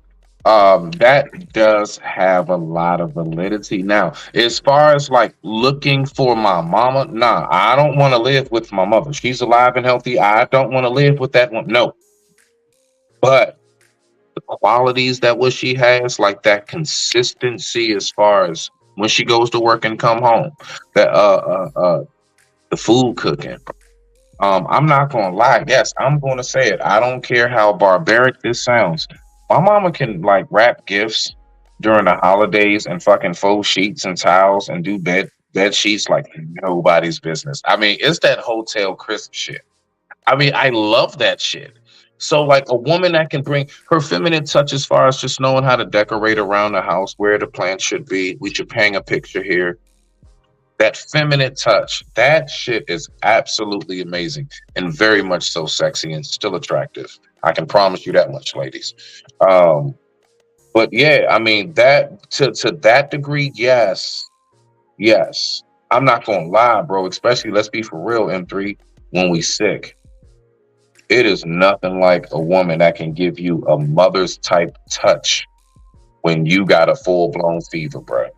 S9: That does have a lot of validity. Now, as far as like looking for my mama, nah, I don't want to live with my mother. She's alive and healthy. I don't want to live with that one. No. But the qualities that what she has, like that consistency as far as when she goes to work and come home, that the food cooking. I'm not gonna lie. Yes, I'm gonna say it. I don't care how barbaric this sounds. My mama can like wrap gifts during the holidays and fucking fold sheets and towels and do bed sheets like nobody's business. I mean, it's that Hotel Crisp shit. I mean, I love that shit. So, like a woman that can bring her feminine touch as far as just knowing how to decorate around the house, where the plants should be. We should hang a picture here. That feminine touch, that shit is absolutely amazing and very much so sexy and still attractive. I can promise you that much, ladies. But yeah, I mean that to that degree, yes. I'm not gonna lie, bro. Especially, let's be for real, M3, when we sick. It is nothing like a woman that can give you a mother's type touch when you got a full-blown fever, bro.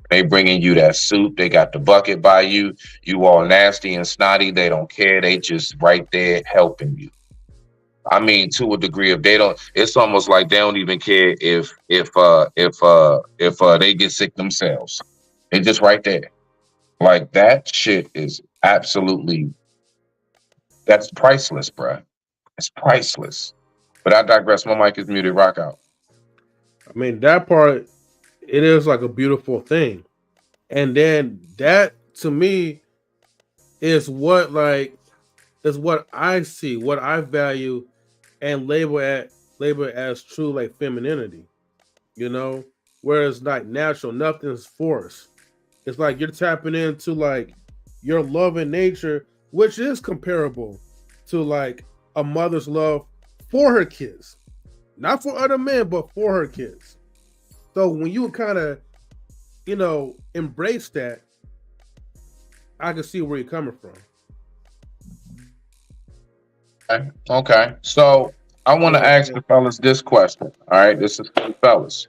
S9: They bringing you that soup. They got the bucket by you. You all nasty and snotty. They don't care. They just right there helping you. I mean, to a degree, if they don't, it's almost like they don't even care if they get sick themselves. They just right there. Like that shit is absolutely, that's priceless, bruh. It's priceless. But I digress. My mic is muted. Rock out.
S6: I mean, that part, it is like a beautiful thing. And then that to me is what I see, what I value and label as true like femininity, you know, where it's like natural, nothing's forced. It's like you're tapping into like your love in nature, which is comparable to like a mother's love for her kids, not for other men, but for her kids. So when you kind of, you know, embrace that, I can see where you're coming from.
S9: Okay. So I want to ask the fellas this question. All right, this is for the fellas.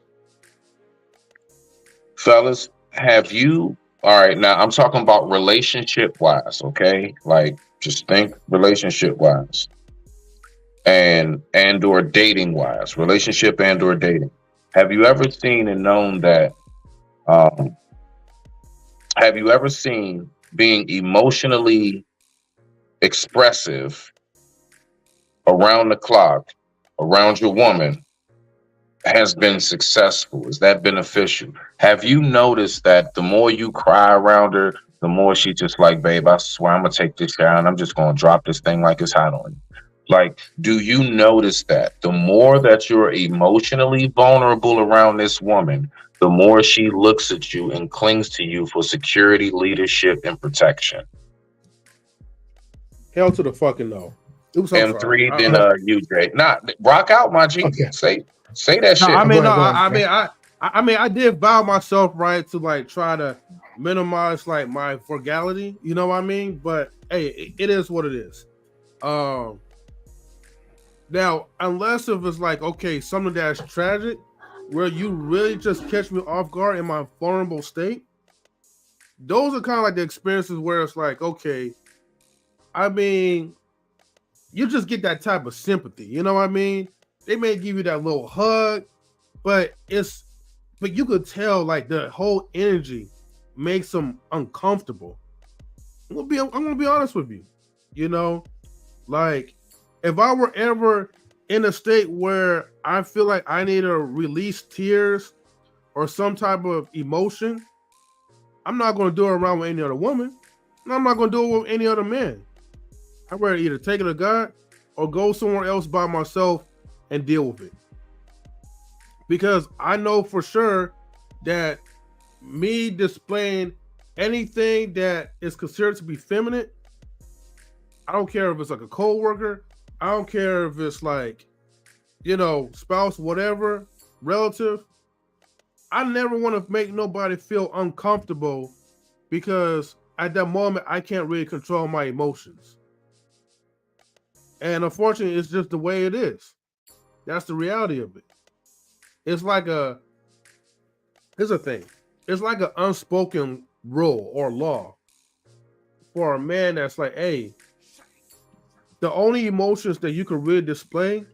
S9: Fellas, have you? All right, now I'm talking about relationship wise. Okay, like just think relationship wise, and or dating wise, relationship and or dating. Have you ever seen and known that? Have you ever seen being emotionally expressive around the clock, around your woman, has been successful? Is that beneficial? Have you noticed that the more you cry around her, the more she just like, babe, I swear I'm gonna take this down and I'm just gonna drop this thing like it's hot on you? Like, do you notice that the more that you're emotionally vulnerable around this woman, the more she looks at you and clings to you for security, leadership, and protection?
S6: Hell to the fucking no. Oops,
S9: M3, then UJ. Nah, rock out, my G. Okay. Say that shit.
S6: I did vow myself right to like try to minimize like my frugality. You know what I mean? But hey, it is what it is. Now, unless if it's like, okay, something that's tragic, where you really just catch me off guard in my vulnerable state, those are kind of like the experiences where it's like, okay, I mean, you just get that type of sympathy. You know what I mean? They may give you that little hug, but you could tell like the whole energy makes them uncomfortable. I'm gonna be honest with you. You know, like if I were ever in a state where I feel like I need to release tears or some type of emotion, I'm not going to do it around with any other woman. And I'm not going to do it with any other man. I'd rather either take it to God or go somewhere else by myself and deal with it. Because I know for sure that me displaying anything that is considered to be feminine, I don't care if it's like a coworker, I don't care if it's like, you know, spouse, whatever, relative. I never want to make nobody feel uncomfortable because at that moment, I can't really control my emotions. And unfortunately, it's just the way it is. That's the reality of it. It's like here's a thing. It's like an unspoken rule or law for a man that's like, hey, the only emotions that you can really display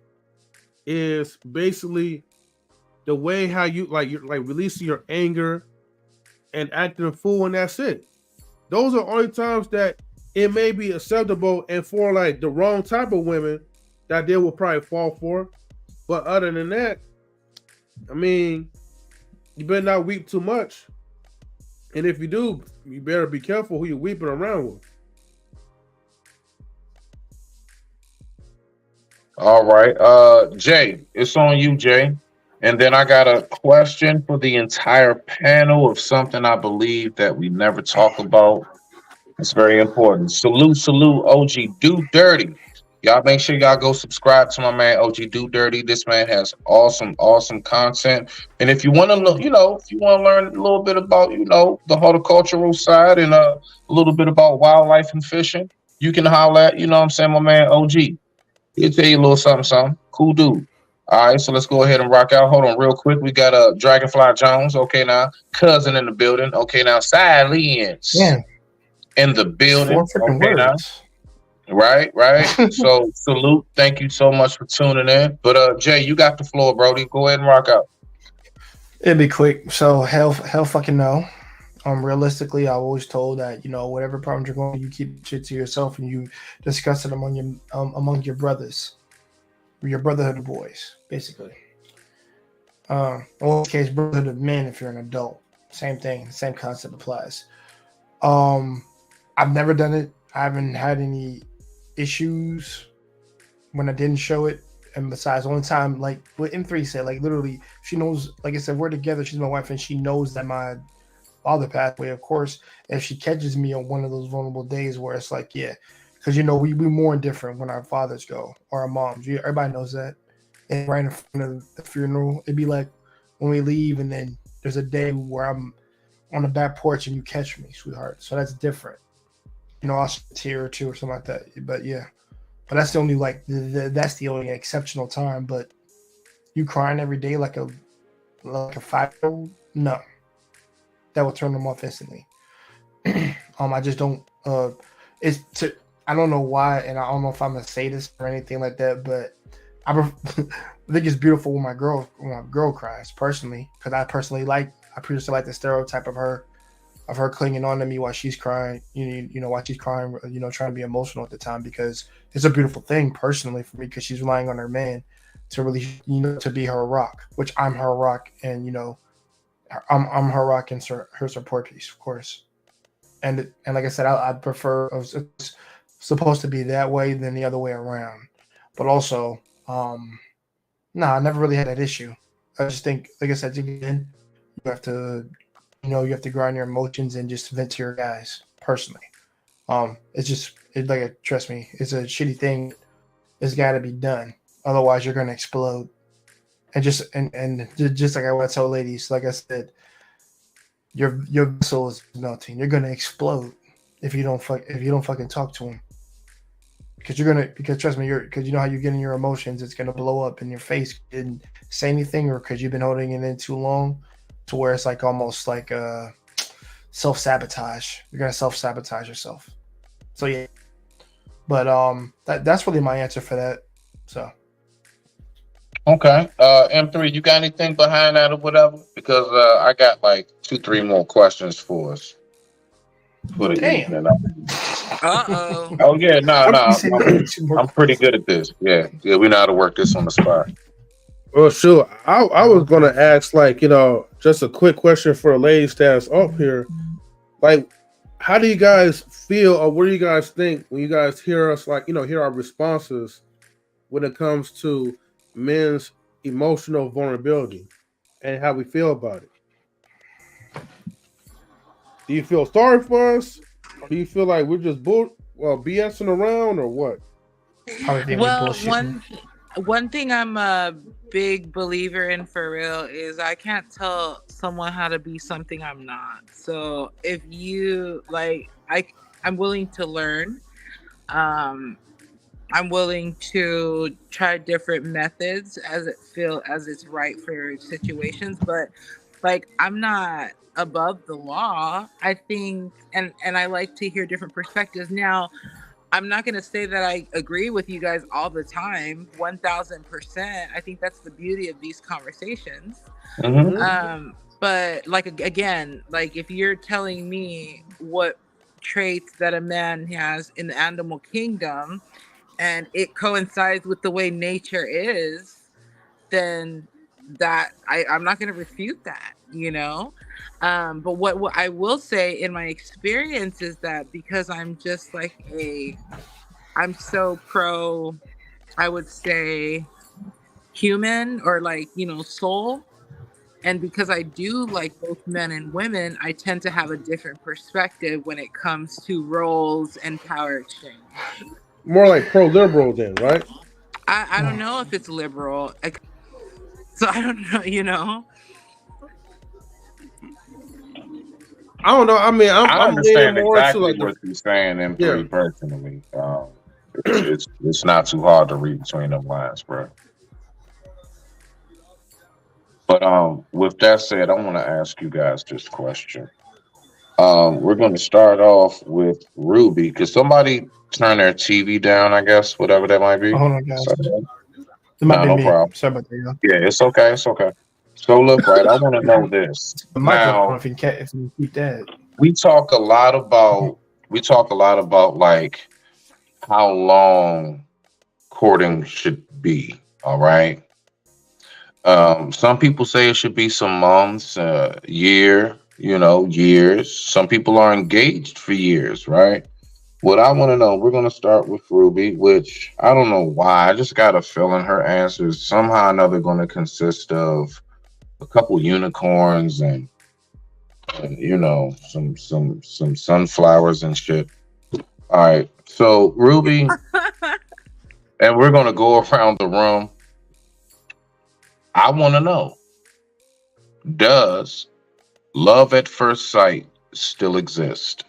S6: is basically the way how you're releasing your anger and acting a fool, and that's it. Those are only times that it may be acceptable, and for like the wrong type of women that they will probably fall for. But other than that, I mean, you better not weep too much
S8: And if you do, you better be careful who you're weeping around with.
S9: All right. Jay, it's on you, Jay. And then I got a question for the entire panel of something I believe that we never talk about. It's very important. Salute, OG Do Dirty. Y'all make sure y'all go subscribe to my man OG Do Dirty. This man has awesome content. And if you want to look, if you want to learn a little bit about, the horticultural side and a little bit about wildlife and fishing, you can holler at, my man OG. He'll tell you a little something. Cool dude. All right, so let's go ahead and rock out. Hold on real quick. We got Dragonfly Jones. Okay, now. Cousin in the building. Okay, now. Silence.
S14: Yeah.
S9: In the building.
S14: 4 freaking
S9: Okay, now.
S14: words.
S9: Right. So salute. Thank you so much for tuning in. But Jay, you got the floor, Brody. Go ahead and rock out.
S14: It'd be quick. So hell fucking no. Realistically, I've always told that, whatever problems you're going, you keep shit to yourself and you discuss it among your brothers, your brotherhood of boys, basically. In this case, brotherhood of men if you're an adult. Same thing, same concept applies. I've never done it. I haven't had any issues when I didn't show it. And besides, the only time, like what M3 said, like literally, she knows, like I said, we're together. She's my wife, and she knows that my father passed away. Of course, if she catches me on one of those vulnerable days where it's like, yeah, because we mourn different when our fathers go or our moms. Everybody knows that. And right in front of the funeral, it'd be like when we leave, and then there's a day where I'm on the back porch and you catch me, sweetheart. So that's different. I'll shed a tear or two or something like that. But yeah, but that's the only that's the only exceptional time. But you crying every day like a 5-year-old, no, that will turn them off instantly. I just don't. I don't know why, and I don't know if I'm a sadist or anything like that, but I think it's beautiful when my girl cries personally, because I personally like the stereotype of her clinging on to me while she's crying, while she's crying, trying to be emotional at the time, because it's a beautiful thing personally for me, because she's relying on her man to really, to be her rock, which I'm her rock, and I'm her rock and her support piece, of course. And like I said, I'd prefer it's supposed to be that way than the other way around. But also, I never really had that issue. I just think, like I said, again, you have to grind your emotions and just vent to your guys personally. Trust me, it's a shitty thing. It's got to be done. Otherwise, you're gonna explode. And just like I want to tell ladies, like I said, your vessel is melting. You're gonna explode if you don't fucking talk to him. Because trust me, because you know how you get in your emotions, it's gonna blow up in your face. You didn't say anything, or because you've been holding it in too long, to where it's like almost like self-sabotage. You're gonna self-sabotage yourself. So yeah. But that's really my answer for that. So
S9: okay. M3, you got anything behind that or whatever? Because I got like 2-3 more questions for us. For the evening. Oh yeah, I'm pretty good at this. Yeah, we know how to work this on the spot.
S8: Well, sure. I was gonna ask, just a quick question for the ladies that's up here. Like, how do you guys feel, or what do you guys think when you guys hear us, hear our responses when it comes to men's emotional vulnerability and how we feel about it? Do you feel sorry for us? Or do you feel like we're just BSing around, or what?
S2: Well, one thing I'm a big believer in, for real, is I can't tell someone how to be something I'm not. So if you I'm willing to learn. I'm willing to try different methods as it's right for situations, but I'm not above the law. I think, and I like to hear different perspectives. Now, I'm not going to say that I agree with you guys all the time, 1000%. I think that's the beauty of these conversations. Mm-hmm. But again, if you're telling me what traits that a man has in the animal kingdom, and it coincides with the way nature is, then that I'm not going to refute that, you know. But what I will say in my experience is that because I'm just like I'm so pro, I would say, human, or like, you know, soul. And because I do like both men and women, I tend to have a different perspective when it comes to roles and power exchange.
S8: More like pro-liberal then, right?
S2: I don't know if it's liberal. So I don't know, you know.
S8: I don't know. I mean,
S9: I
S8: I'm
S9: understand
S8: leaning more
S9: exactly
S8: to like
S9: what you're saying in
S8: Yeah.
S9: three personally. It's not too hard to read between them lines, bro. But with that said, I want to ask you guys this question. We're going to start off with Ruby. Could somebody turn their TV down? I guess whatever that might be.
S14: Oh, hold on, guys.
S9: So,
S14: It might
S9: no,
S14: be
S9: no
S14: me.
S9: problem.
S14: Sorry about that, y'all.
S9: Yeah, it's okay. It's okay. So look, right. I want to know this.
S14: The microphone,
S9: Now,
S14: if you keep that.
S9: we talk a lot about like how long courting should be. All right. Some people say it should be some months, year, years. Some people are engaged for years, right? What I want to know, we're going to start with Ruby, which I don't know why. I just got a feeling her answers somehow or another going to consist of a couple unicorns and some sunflowers and shit. All right. So Ruby, and we're going to go around the room. I want to know, does love at first sight still exist?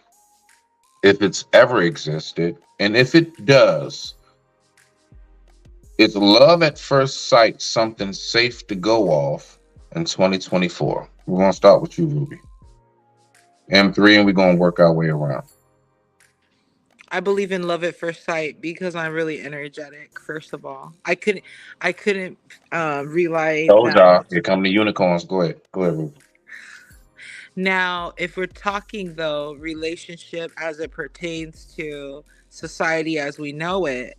S9: If it's ever existed, and if it does, is love at first sight something safe to go off in 2024? We're going to start with you, Ruby. M3, and we're going to work our way around.
S2: I believe in love at first sight because I'm really energetic. First of all, I couldn't realize
S9: Told y'all,
S2: that.
S9: here come the unicorns. Go ahead, Ruby.
S2: Now, if we're talking though relationship as it pertains to society as we know it,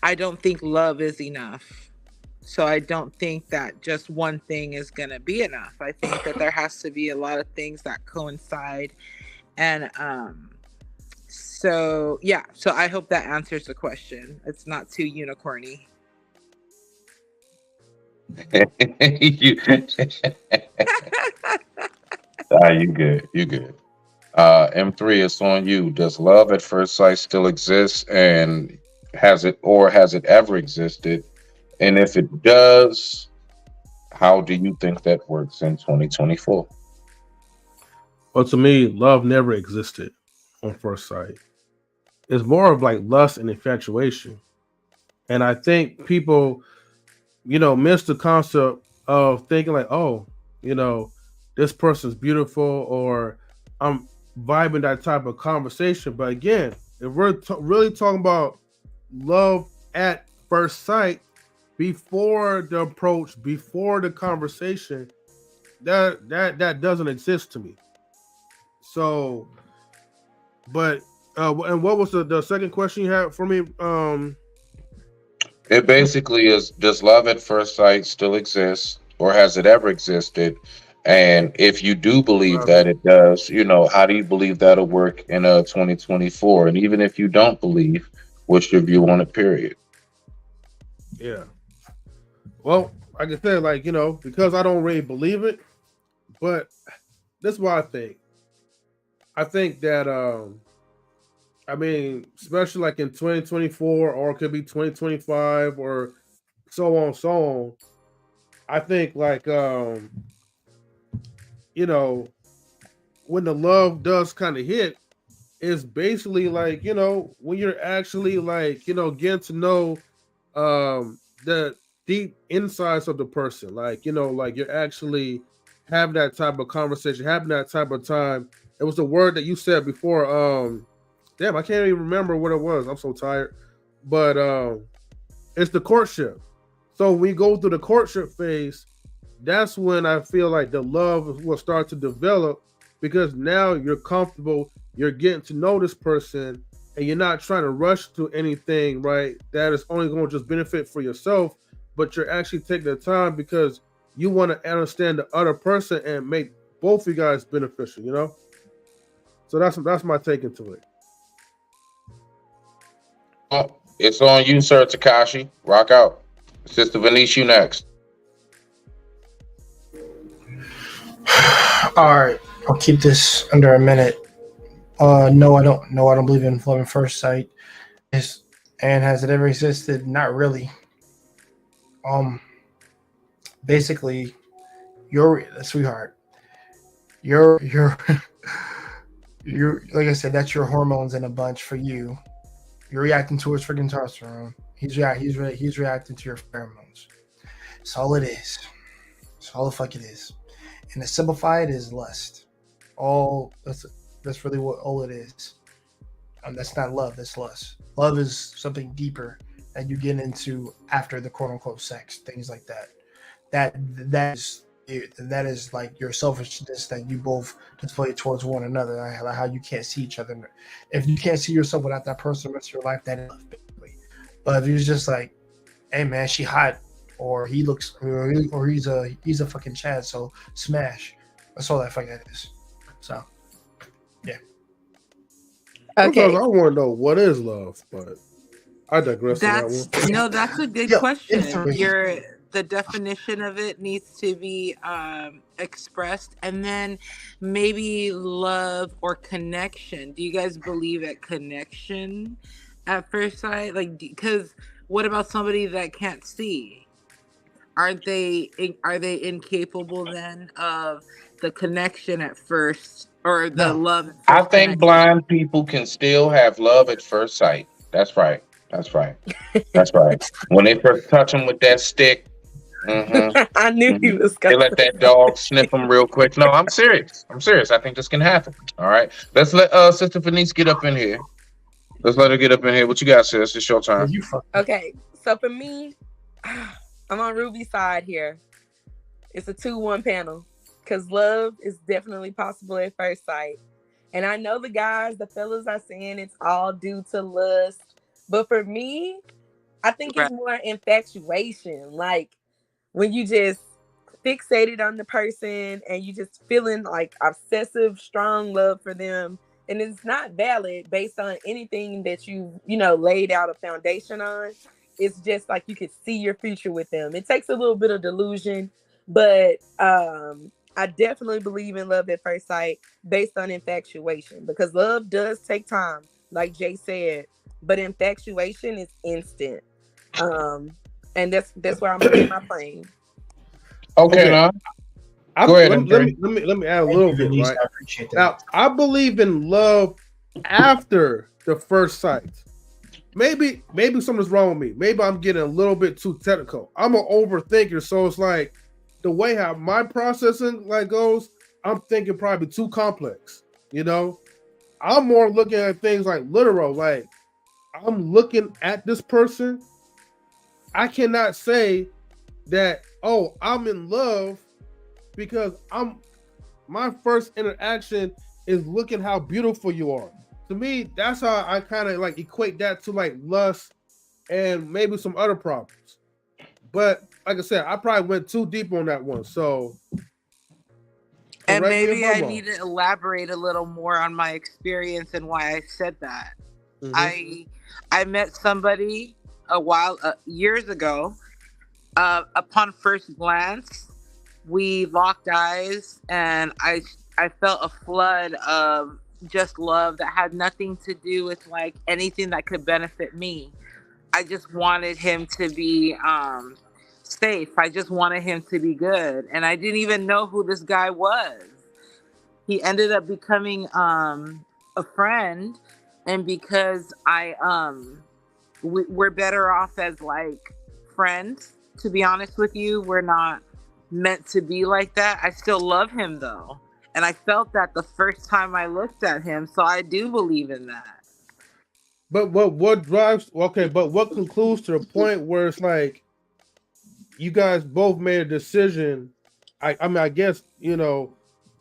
S2: I don't think love is enough. So I don't think that just one thing is gonna be enough. I think that there has to be a lot of things that coincide, and so yeah. So I hope that answers the question. It's not too unicorny.
S9: You good. You good. M3, it's on you. Does love at first sight still exist, and has it ever existed? And if it does, how do you think that works in 2024?
S8: Well, to me, love never existed on first sight. It's more of like lust and infatuation. And I think people, miss the concept of thinking like, oh, this person's beautiful, or I'm vibing that type of conversation. But again, if we're really talking about love at first sight, before the approach, before the conversation, that doesn't exist to me. So, but and what was the second question you had for me?
S9: It basically is, does love at first sight still exist, or has it ever existed? And if you do believe that it does, how do you believe that'll work in 2024? And even if you don't believe, what's your view on it, period?
S8: Yeah. Well, like I said, because I don't really believe it, but this is what I think. I think that, especially like in 2024, or it could be 2025, or so on. I think when the love does kind of hit, it's basically when you're actually getting to know the deep insides of the person, you're actually having that type of conversation, having that type of time. It was the word that you said before. Damn, I can't even remember what it was. I'm so tired. But it's the courtship. So when we go through the courtship phase, that's when I feel like the love will start to develop, because now you're comfortable, you're getting to know this person, and you're not trying to rush to anything, right? That is only going to just benefit for yourself, but you're actually taking the time, because you want to understand the other person and make both of you guys beneficial, you know? So that's my take into it.
S9: Oh, it's on you, sir, Takashi. Rock out. Sister Venice, you next.
S14: All right, I'll keep this under a minute. No, I don't. No, I don't believe in love at first sight. And has it ever existed? Not really. Basically, you're a sweetheart. You're like I said, that's your hormones in a bunch for you. You're reacting towards freaking testosterone. He's reacting to your pheromones. That's all it is. That's all the fuck it is. And to simplify it is lust. That's really what all it is. That's not love. That's lust. Love is something deeper that you get into after the quote unquote sex, things like that. That is like your selfishness that you both display towards one another. Like how you can't see each other. If you can't see yourself without that person the rest of your life, that is love, basically. But if you're just like, hey man, she hot, or he looks, or he's a fucking Chad, so smash. That's all that fucking is. So, yeah.
S10: Okay.
S8: Sometimes I want to know what is love, but I digress on that one.
S2: That's a good question. The definition of it needs to be expressed, and then maybe love or connection. Do you guys believe at connection at first sight? Like, because what about somebody that can't see? Are they incapable then of the connection at first, or the love?
S9: I think blind people can still have love at first sight. That's right. That's right. That's right. When they first touch them with that stick,
S10: I knew he was
S9: they
S10: going.
S9: let that dog sniff them real quick. No, I'm serious. I'm serious. I think this can happen. All right. Let's let Sister Venice get up in here. Let's let her get up in here. What you got, sis? It's your time.
S10: Okay, so for me, I'm on Ruby's side here. It's a 2-1 panel because love is definitely possible at first sight. And I know the fellas are saying it's all due to lust. But for me, I think it's more infatuation. Like when you just fixated on the person and you just feeling like obsessive, strong love for them. And it's not valid based on anything that you laid out a foundation on. It's just like you could see your future with them. It takes a little bit of delusion, but I definitely believe in love at first sight based on infatuation, because love does take time, like Jay said, but infatuation is instant. And that's where I'm putting my plane.
S9: Okay, now. Go ahead.
S8: Let me add a little bit, right?
S14: I appreciate that.
S8: Now, I believe in love after the first sight. Maybe something's wrong with me. Maybe I'm getting a little bit too technical. I'm an overthinker, so it's like the way how my processing goes, I'm thinking probably too complex. I'm more looking at things like literal. Like I'm looking at this person. I cannot say that, oh, I'm in love, because my first interaction is looking how beautiful you are. To me, that's how I kind of equate that to lust and maybe some other problems. But like I said, I probably went too deep on that one. So,
S2: and maybe I need to elaborate a little more on my experience and why I said that. Mm-hmm. I met somebody years ago. Upon first glance, we locked eyes, and I felt a flood of just love that had nothing to do with anything that could benefit me. I just wanted him to be safe. I just wanted him to be good, and I didn't even know who this guy was. He ended up becoming a friend, and because we're better off as friends. To be honest with you, we're not meant to be like that. I still love him though. And I felt that the first time I looked at him. So I do believe in that.
S8: But what concludes to the point where it's you guys both made a decision, I guess, to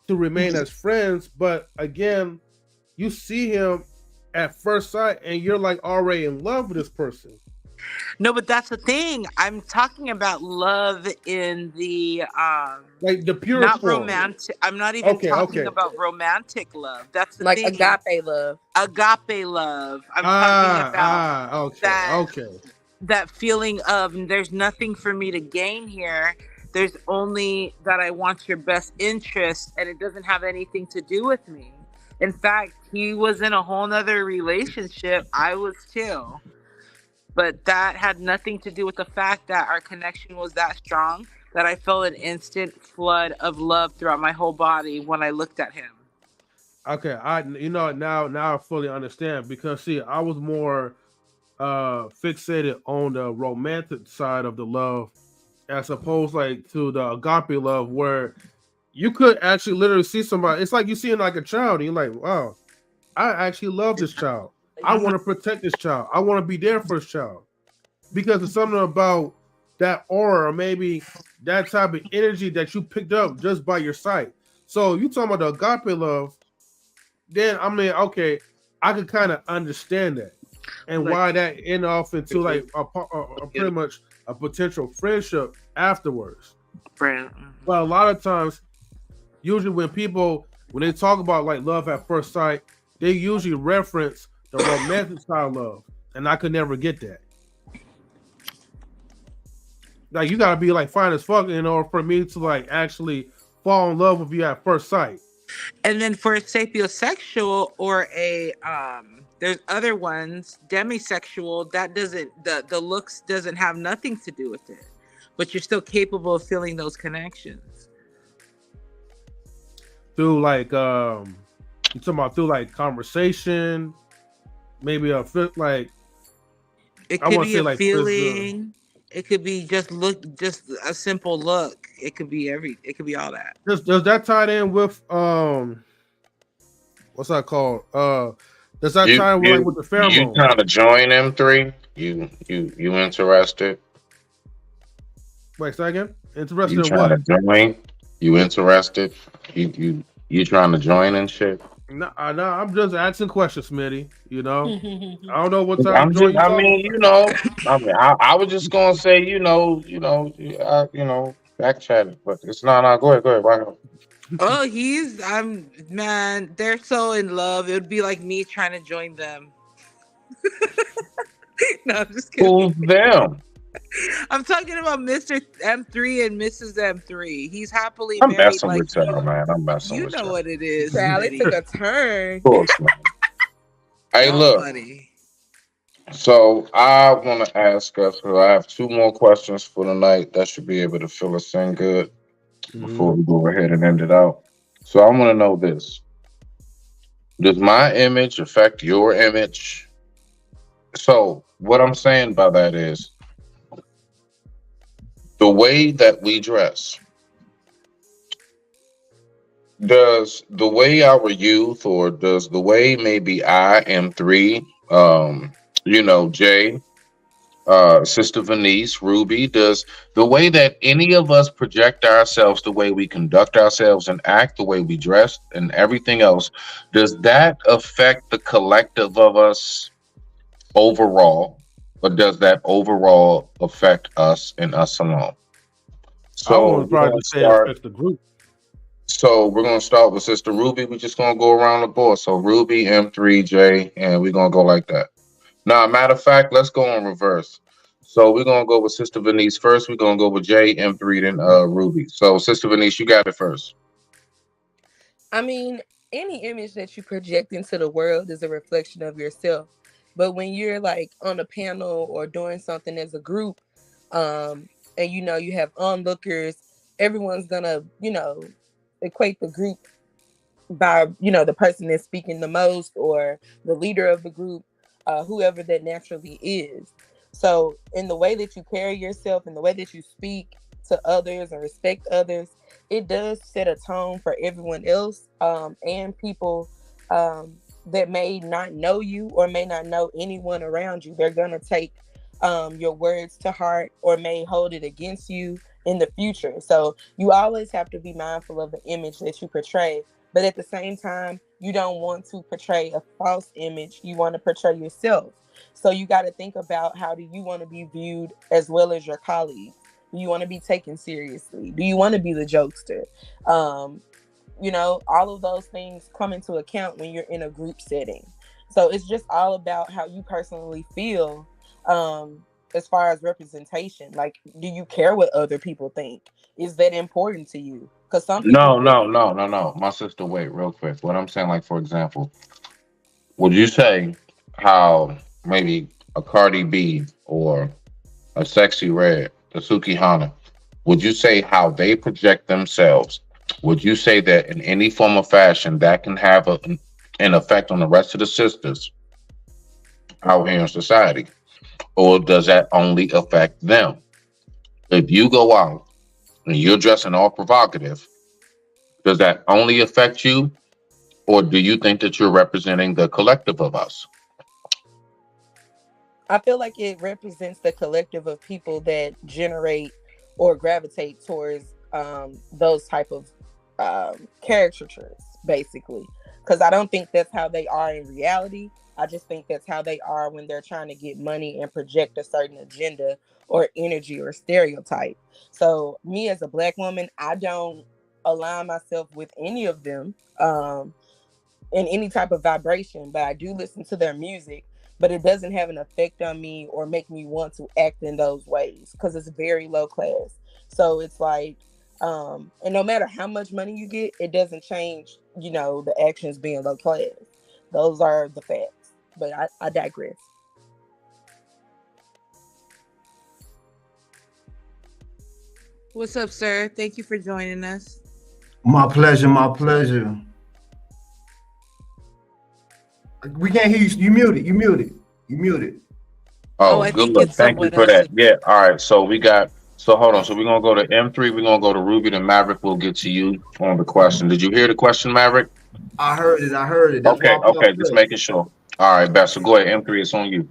S8: remain as friends, but again, you see him at first sight and you're already in love with this person.
S2: No, but that's the thing. I'm talking about love in the
S8: Like the purest
S2: not
S8: form.
S2: romantic. I'm not even
S8: Okay,
S2: talking
S8: okay.
S2: about romantic love. That's the
S10: Like
S2: thing.
S10: agape love.
S2: Agape love. I'm talking about
S8: Okay,
S2: that
S8: okay.
S2: that feeling of there's nothing for me to gain here. There's only that I want your best interest, and it doesn't have anything to do with me. In fact, he was in a whole nother relationship. I was too. But that had nothing to do with the fact that our connection was that strong that I felt an instant flood of love throughout my whole body when I looked at him.
S8: Okay, now I fully understand because see, I was more fixated on the romantic side of the love as opposed like to the agape love where you could actually literally see somebody. It's like you seeing like a child, and you're like, wow, I actually love this child. I want to protect this child. I want to be there for this child. Because it's something about that aura or maybe that type of energy that you picked up just by your sight. So you talking about the agape love, then I mean, okay, I could kind of understand that and why that end off into like a pretty much a potential friendship afterwards.
S2: Friend.
S8: But a lot of times, usually when they talk about like love at first sight, they usually reference the romantic side of love, and I could never get that. Like you gotta be like fine as fuck in order for me to like actually fall in love with you at first sight.
S2: And then for a sapiosexual or a there's other ones, demisexual, that doesn't the looks doesn't have nothing to do with it. But you're still capable of feeling those connections.
S8: Through like you talking about through like conversation, maybe a fit like
S2: It
S8: I
S2: could
S8: want to
S2: be
S8: say
S2: a
S8: like
S2: feeling. It could be just a simple look. It could be it could be all that.
S8: does that tie in with what's that called? Does that tie in with, like, with the
S9: You
S8: pheromones?
S9: trying to join M3? You interested?
S8: Wait, say again? Interested
S9: You
S8: in
S9: trying
S8: what?
S9: to join? You interested? You trying to join and shit?
S8: No, I'm just asking questions, Smitty. You know, I don't know what type
S9: I'm
S8: of joint
S9: just,
S8: you
S9: I
S8: talking
S9: mean,
S8: about.
S9: I was just gonna say, back chatting, but it's no. Go ahead. Why not?
S2: Oh, man, they're so in love. It would be like me trying to join them. No, I'm just kidding.
S9: Who's them?
S2: I'm talking about Mr. M3 and Mrs. M3. He's happily
S9: I'm
S2: married
S9: messing
S2: like
S9: with y'all, man. I'm messing
S2: you
S9: with
S2: know
S9: y'all.
S2: what it is.
S10: Child, it
S2: Smitty.
S10: took a turn.
S9: Of course, man. Hey,
S2: Y'all
S9: look.
S2: funny.
S9: So I want to ask us. I have two more questions for the night. That should be able to fill us in good before we go ahead and end it out. So I want to know this: does my image affect your image? So what I'm saying by that is the way that we dress. Does the way our youth, or does the way maybe I am three, Jay, Sister Venice, Ruby, does the way that any of us project ourselves, the way we conduct ourselves and act, the way we dress and everything else, does that affect the collective of us overall, or does that overall affect us and us alone?
S8: I
S9: So
S8: would
S9: we're
S8: probably
S9: gonna
S8: say it
S9: start.
S8: affects the group.
S9: So we're gonna start with Sister Ruby. We're just gonna go around the board. So Ruby, M3J, and we're gonna go like that. Now, matter of fact, let's go in reverse. So we're gonna go with Sister Venice first. We're gonna go with J, M3, then Ruby. So Sister Venice, you got it first.
S10: I mean, any image that you project into the world is a reflection of yourself. But when you're like on a panel or doing something as a group, and you have onlookers, everyone's gonna, equate the group by, the person that's speaking the most or the leader of the group, whoever that naturally is. So in the way that you carry yourself, in the way that you speak to others and respect others, it does set a tone for everyone else, and people that may not know you or may not know anyone around you. They're gonna take your words to heart or may hold it against you in the future. So you always have to be mindful of the image that you portray, but at the same time, you don't want to portray a false image. You want to portray yourself. So you got to think about, how do you want to be viewed as well as your colleagues? Do you want to be taken seriously? Do you want to be the jokester? All of those things come into account when you're in a group setting. So it's just all about how you personally feel, as far as representation. Like, do you care what other people think? Is that important to you? Because some people
S9: No. My sister, wait, real quick. What I'm saying, like, for example, would you say how maybe a Cardi B or a Sexy Red, a Suki Hana, would you say how they project themselves? Would you say that in any form of fashion that can have an effect on the rest of the sisters out here in society? Or does that only affect them? If you go out and you're dressing all provocative, does that only affect you? Or do you think that you're representing the collective of us?
S10: I feel like it represents the collective of people that generate or gravitate towards those type of caricatures, basically. Because I don't think that's how they are in reality. I just think that's how they are when they're trying to get money and project a certain agenda or energy or stereotype. So me as a Black woman, I don't align myself with any of them in any type of vibration, but I do listen to their music. But it doesn't have an effect on me or make me want to act in those ways, because it's very low class. So it's like, and no matter how much money you get, it doesn't change, the actions being low class. Those are the facts. But I digress.
S2: What's up, sir? Thank you for joining us.
S15: My pleasure, my pleasure. We can't hear you. You muted.
S9: Oh,
S2: I
S9: good
S2: think
S9: luck.
S2: it's
S9: Thank you
S2: someone
S9: for that.
S2: else.
S9: Yeah. All right. So hold on. So we're gonna go to M3. We're gonna go to Ruby, then Maverick. We'll get to you on the question. Did you hear the question, Maverick?
S15: I heard it. That's
S9: Okay.
S15: why I
S9: Okay. Just making sure. All right, Beth. So go ahead. M3. It's on you.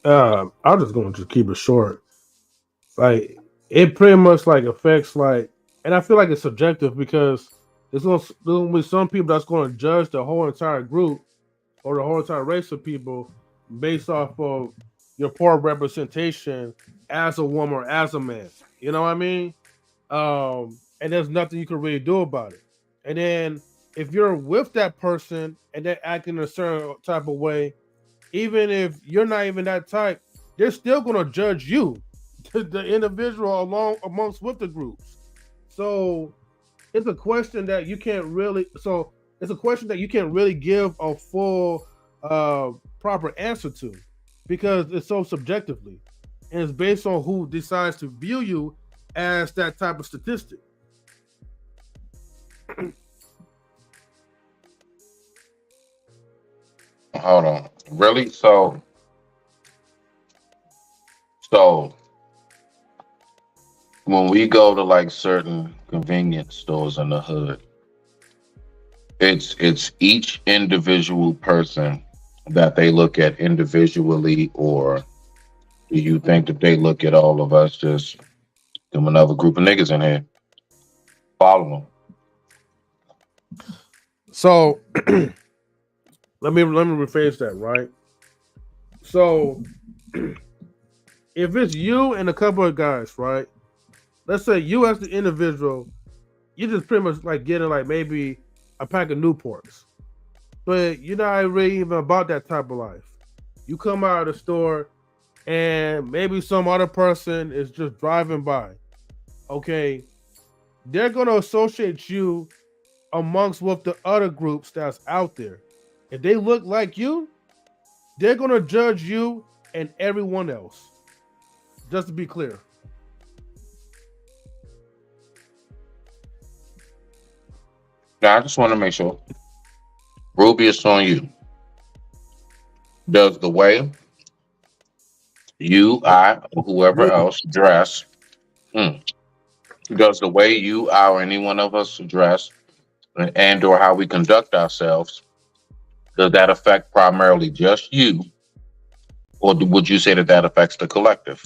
S8: I'm just going to keep it short. Like, it pretty much like affects, like, and I feel like it's subjective, because there's going to be some people that's going to judge the whole entire group or the whole entire race of people based off of your poor representation as a woman or as a man. You know what I mean? And there's nothing you can really do about it. And then if you're with that person and they're acting in a certain type of way, even if you're not even that type, they're still going to judge you, the individual, amongst with the groups. So it's a question that you can't really. So it's a question that you can't really give a full, proper answer to, because it's so subjectively, and it's based on who decides to view you as that type of statistic.
S9: Hold on. Really? So when we go to like certain convenience stores in the hood, it's each individual person that they look at individually, or do you think that they look at all of us just them another group of niggas in here? Follow them.
S8: So let me rephrase that, right? So if it's you and a couple of guys, right? Let's say you as the individual, you just pretty much like getting like maybe a pack of Newports, but you're not really even about that type of life. You come out of the store and maybe some other person is just driving by. Okay, they're gonna associate you amongst with the other groups that's out there. If they look like you, they're gonna judge you and everyone else. Just to be clear.
S9: Now I just want to make sure. Ruby, it's on you. Does the way you, I, or whoever else dress, does the way you, I, or any one of us dress, and or how we conduct ourselves, does that affect primarily just you, or would you say that that affects the collective?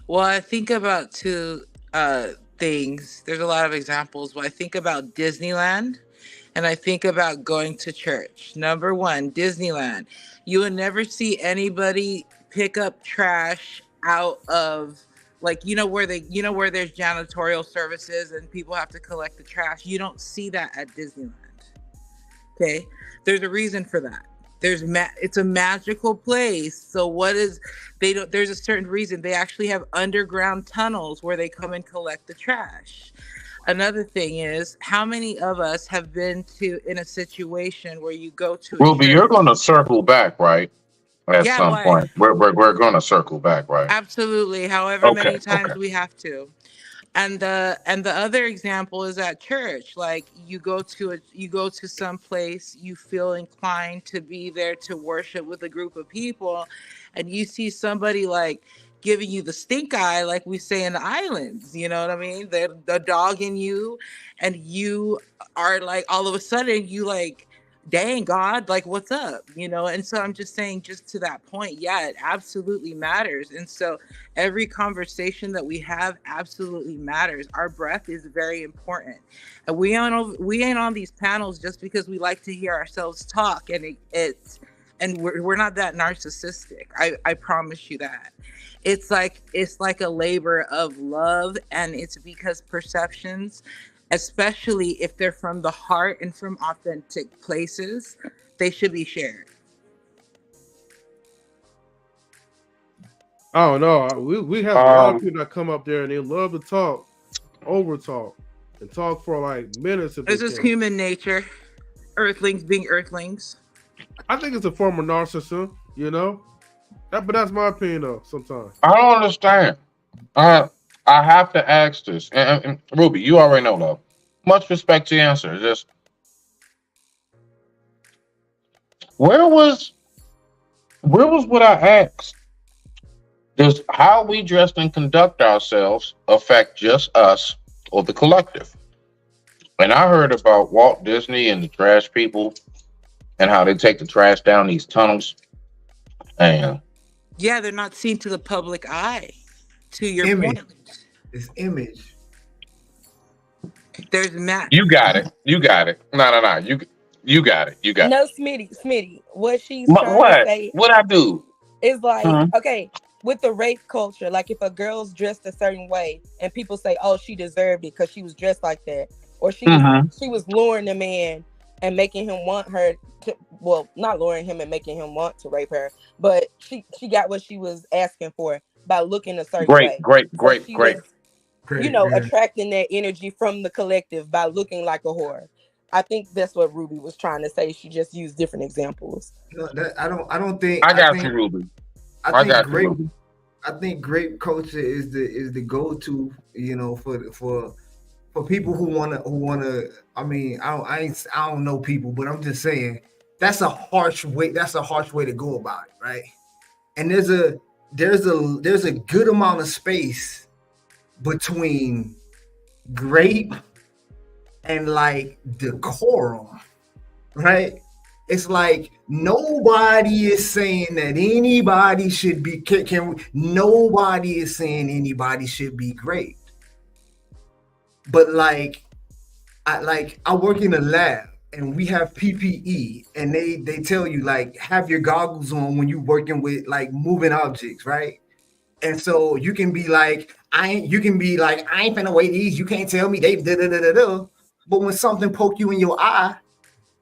S2: Well, I think about two things. There's a lot of examples, but I think about Disneyland and I think about going to church. Number one, Disneyland. You will never see anybody pick up trash out of, like, where there's janitorial services and people have to collect the trash. You don't see that at Disneyland. Okay, there's a reason for that. It's a magical place. So there's a certain reason. They actually have underground tunnels where they come and collect the trash. Another thing is, how many of us have been in a situation where you go to
S9: Ruby, you're going to circle back, right? At some point. We're going to circle back, right?
S2: Absolutely. However many times we have to. And the other example is at church. Like, you go to some place, you feel inclined to be there to worship with a group of people, and you see somebody like giving you the stink eye, like we say in the islands. You know what I mean? The dog in you, and you are like, all of a sudden you like, dang, God, like, what's up? And so I'm just saying, just to that point, yeah, it absolutely matters. And so every conversation that we have absolutely matters. Our breath is very important. And we ain't on these panels just because we like to hear ourselves talk, and we're not that narcissistic. I promise you that. It's like a labor of love, and it's because perceptions, especially if they're from the heart and from authentic places, they should be shared.
S8: I don't know. We have a lot of people that come up there and they love to talk, over talk, and talk for like minutes.
S2: This is human nature. Earthlings being earthlings.
S8: I think it's a form of narcissism, but that's my opinion though. Sometimes
S9: I don't understand. I have to ask this, and Ruby, you already know, love. Much respect to your answer. Just where was what I asked? Does how we dress and conduct ourselves affect just us or the collective? And I heard about Walt Disney and the trash people and how they take the trash down these tunnels. And
S2: yeah, they're not seen to the public eye. To your
S15: image.
S2: point.
S15: It's image.
S2: There's Matt.
S9: You got it. You got it. No. You got it. You got it.
S10: No, Smitty. What she's trying to say.
S9: What I do?
S10: Is like, okay, with the rape culture, like if a girl's dressed a certain way and people say, oh, she deserved it because she was dressed like that, or she was luring a man and making him want her to, well, not luring him and making him want to rape her, but she got what she was asking for by looking a certain way.
S9: Great.
S10: Attracting that energy from the collective by looking like a whore. I think that's what Ruby was trying to say. She just used different examples.
S15: No, I don't think.
S9: I got you, Ruby.
S15: I think grape culture is the go-to, for people who wanna. I mean, I don't know people, but I'm just saying that's a harsh way. That's a harsh way to go about it, right? And there's a good amount of space between grape and like decorum, right? It's like nobody is saying that anybody should be nobody is saying anybody should be great. But I work in a lab and we have PPE and they tell you like have your goggles on when you're working with like moving objects, right? And so you can be like, I ain't finna weigh these. You can't tell me they da. But when something poke you in your eye,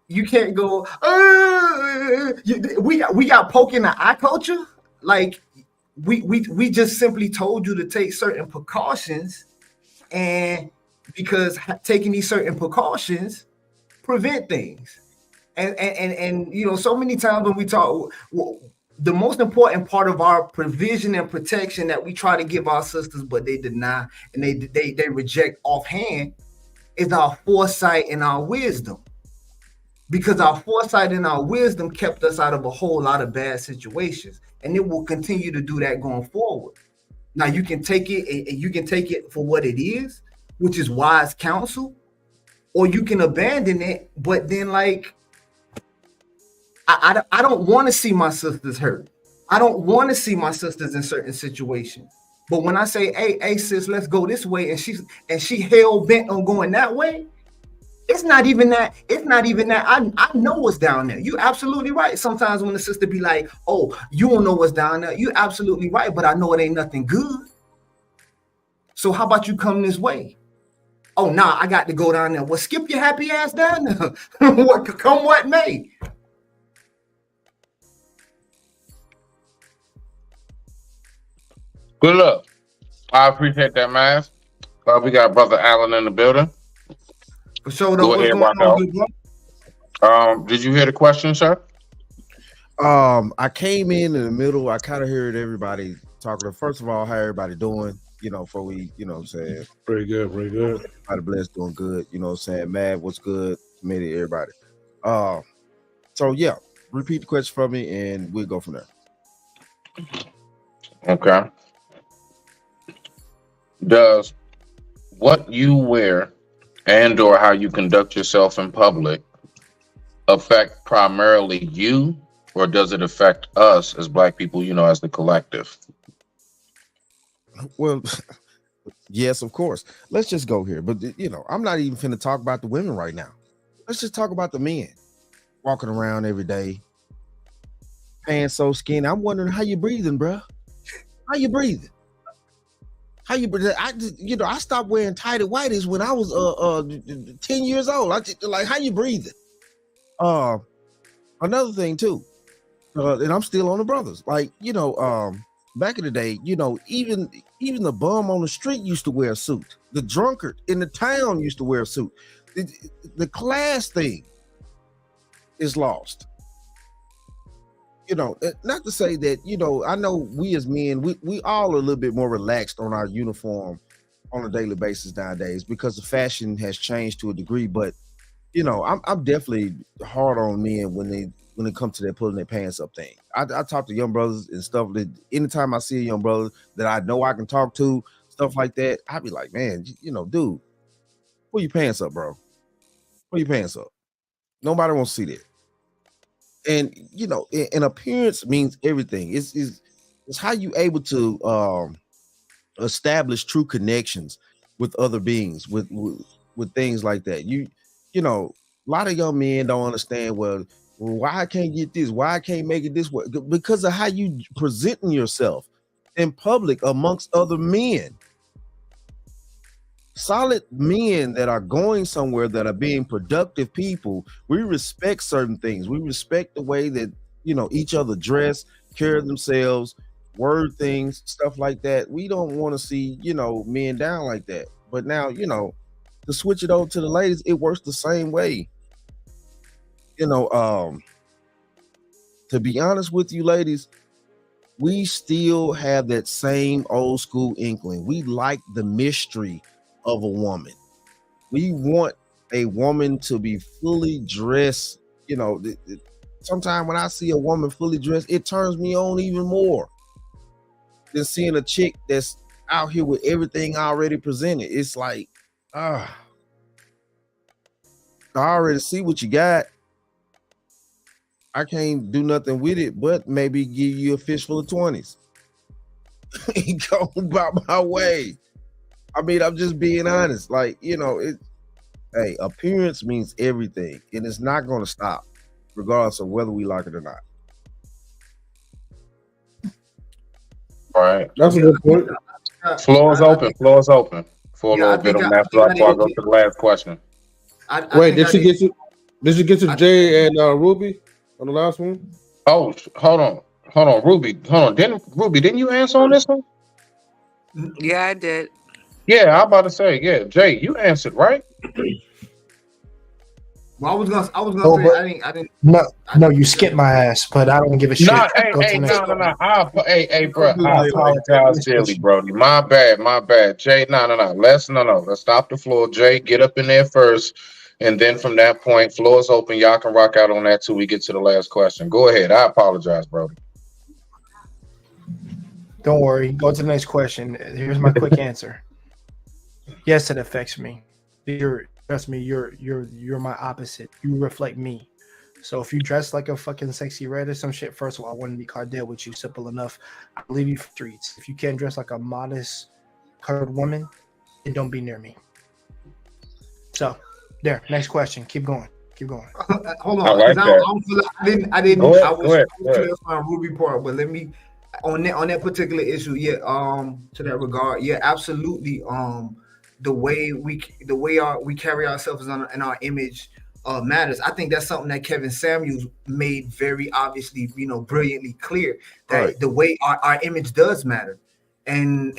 S15: you can't go, we got poke in the eye culture. Like we just simply told you to take certain precautions, and because taking these certain precautions prevent things. And so many times when we talk, the most important part of our provision and protection that we try to give our sisters, but they deny and they reject offhand, is our foresight and our wisdom. Because our foresight and our wisdom kept us out of a whole lot of bad situations, and it will continue to do that going forward. Now you can take it for what it is, which is wise counsel, or you can abandon it. But then, like, I don't want to see my sisters hurt. I don't want to see my sisters in certain situations. But when I say, hey sis, let's go this way, and she hell bent on going that way, It's not even that. It's not even that. I know what's down there. You're absolutely right. Sometimes when the sister be like, "Oh, you don't know what's down there," you're absolutely right. But I know it ain't nothing good. So how about you come this way? Oh, nah, I got to go down there. Well, skip your happy ass down there. Come what may.
S9: Good luck. I appreciate that, man. We got Brother Allen in the building.
S15: For sure,
S9: Go
S15: what's
S9: ahead,
S15: going
S9: rock
S15: on,
S9: out.
S15: good bro?
S9: Did you hear the question, sir?
S16: I came in the middle. I kind of heard everybody talking. First of all, how everybody doing? You know, before we, you know what I'm saying?
S8: Pretty good, pretty good.
S16: Everybody blessed, doing good. You know what I'm saying? Mad, what's good? Committee, everybody. So yeah, repeat the question for me and we'll go from there.
S9: Okay. Does what you wear and or how you conduct yourself in public affect primarily you, or does it affect us as Black people, you know, as the collective?
S16: Well, yes, of course. Let's just go here. But you know, I'm not even finna talk about the women right now. Let's just talk about the men walking around every day, pants so skinny. I'm wondering how you breathing, bro. How you breathing? How you breathing? I stopped wearing tighty whities when I was 10 years old. Like, how you breathing? Another thing too, and I'm still on the brothers. Like, back in the day, even the bum on the street used to wear a suit. The drunkard in the town used to wear a suit. The class thing is lost. Not to say that, I know we as men, we all are a little bit more relaxed on our uniform on a daily basis nowadays because the fashion has changed to a degree. But, I'm definitely hard on men when it comes to that pulling their pants up thing. I talk to young brothers and stuff that anytime I see a young brother that I know I can talk to, stuff like that, I be like, man, dude, pull your pants up, bro. Pull your pants up. Nobody wants to see that. And an appearance means everything. It's how you able to establish true connections with other beings, with things like that. A lot of young men don't understand, well, why I can't get this, why I can't make it this way, because of how you presenting yourself in public amongst other men. Solid men that are going somewhere, that are being productive people, we respect certain things. We respect the way that each other dress, carry themselves, word things, stuff like that. We don't want to see men down like that. But now to switch it over to the ladies, it works the same way. To be honest with you, ladies, we still have that same old school inkling. We like the mystery of a woman. We want a woman to be fully dressed. Sometimes when I see a woman fully dressed, it turns me on even more than seeing a chick that's out here with everything already presented. It's like, I already see what you got. I can't do nothing with it, but maybe give you a fistful of 20s. Go about my way. I mean, I'm just being honest. Like, appearance means everything, and it's not going to stop, regardless of whether we like it or not.
S9: All right.
S8: That's a good point.
S9: Floor is open. Floor is open for a little bit on that before I go to the last question.
S8: Wait, did you get to Jay and Ruby on the last one?
S9: Oh, hold on, Ruby. Didn't you answer on this one?
S2: Yeah, I did.
S9: Yeah, I'm about to say, yeah, Jay, you answered, right?
S15: Well, I was gonna say I didn't.
S14: No, you skipped my ass, but I don't give a shit.
S9: No,
S14: Go to the next one.
S9: Hey, bro, I apologize, silly Brody. My bad. Jay, no. Let's stop the floor. Jay, get up in there first, and then from that point, floor is open. Y'all can rock out on that till we get to the last question. Go ahead. I apologize, Brody.
S14: Don't worry. Go to the next question. Here's my quick answer. Yes, it affects me. Trust me, you're my opposite. You reflect me. So if you dress like a fucking sexy red or some shit, first of all, I wouldn't be caught dead with you. Simple enough. I'll leave you for streets. If you can't dress like a modest colored woman, then don't be near me. So There. Next question. Keep going. Keep going.
S15: Hold
S9: I
S15: on,
S9: like
S15: because I
S9: that.
S15: don't feel like I didn't.
S9: Go ahead.
S15: I
S9: Go
S15: was
S9: ahead. Go ahead.
S15: clarifying Ruby part, but let me on that particular issue. Yeah. To that regard, yeah, absolutely. The way we carry ourselves in our image matters. I think that's something that Kevin Samuels made very obviously, brilliantly clear, that
S16: Right.
S15: the way our image does matter. And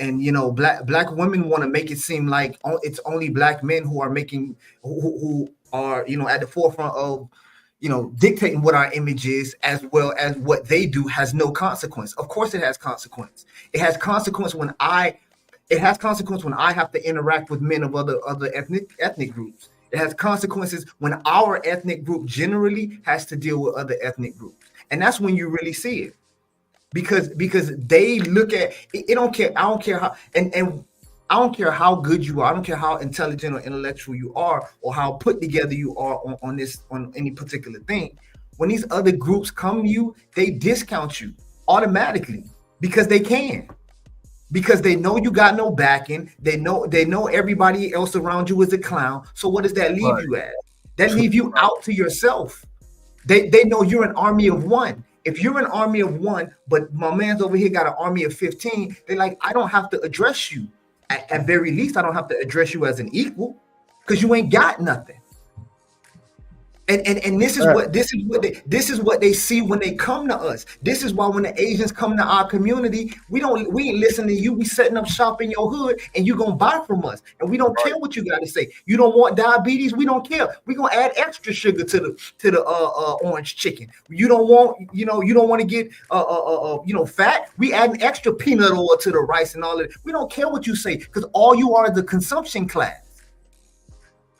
S15: black women want to make it seem like it's only black men who are making who are at the forefront of dictating what our image is, as well as what they do has no consequence. Of course it has consequence. It has consequence when I have to interact with men of other ethnic groups. It has consequences when our ethnic group generally has to deal with other ethnic groups. And that's when you really see it. Because they look at it, I don't care how and I don't care how good you are. I don't care how intelligent or intellectual you are, or how put together you are on any particular thing. When these other groups come to you, they discount you automatically because they can. Because they know you got no backing. They know everybody else around you is a clown. So what does that leave you as? That leave you out to yourself. They know you're an army of one. If you're an army of one, but my man's over here got an army of 15, they're like, I don't have to address you. At very least, I don't have to address you as an equal, because you ain't got nothing. And this is what they see when they come to us. This is why when the Asians come to our community, we ain't listening to you. We setting up shop in your hood, and you gonna buy from us, and we don't care what you got to say. You don't want diabetes, we don't care. We gonna add extra sugar to the orange chicken. You don't want you don't want to get fat. We adding extra peanut oil to the rice and all of it. We don't care what you say, because all you are is the consumption class.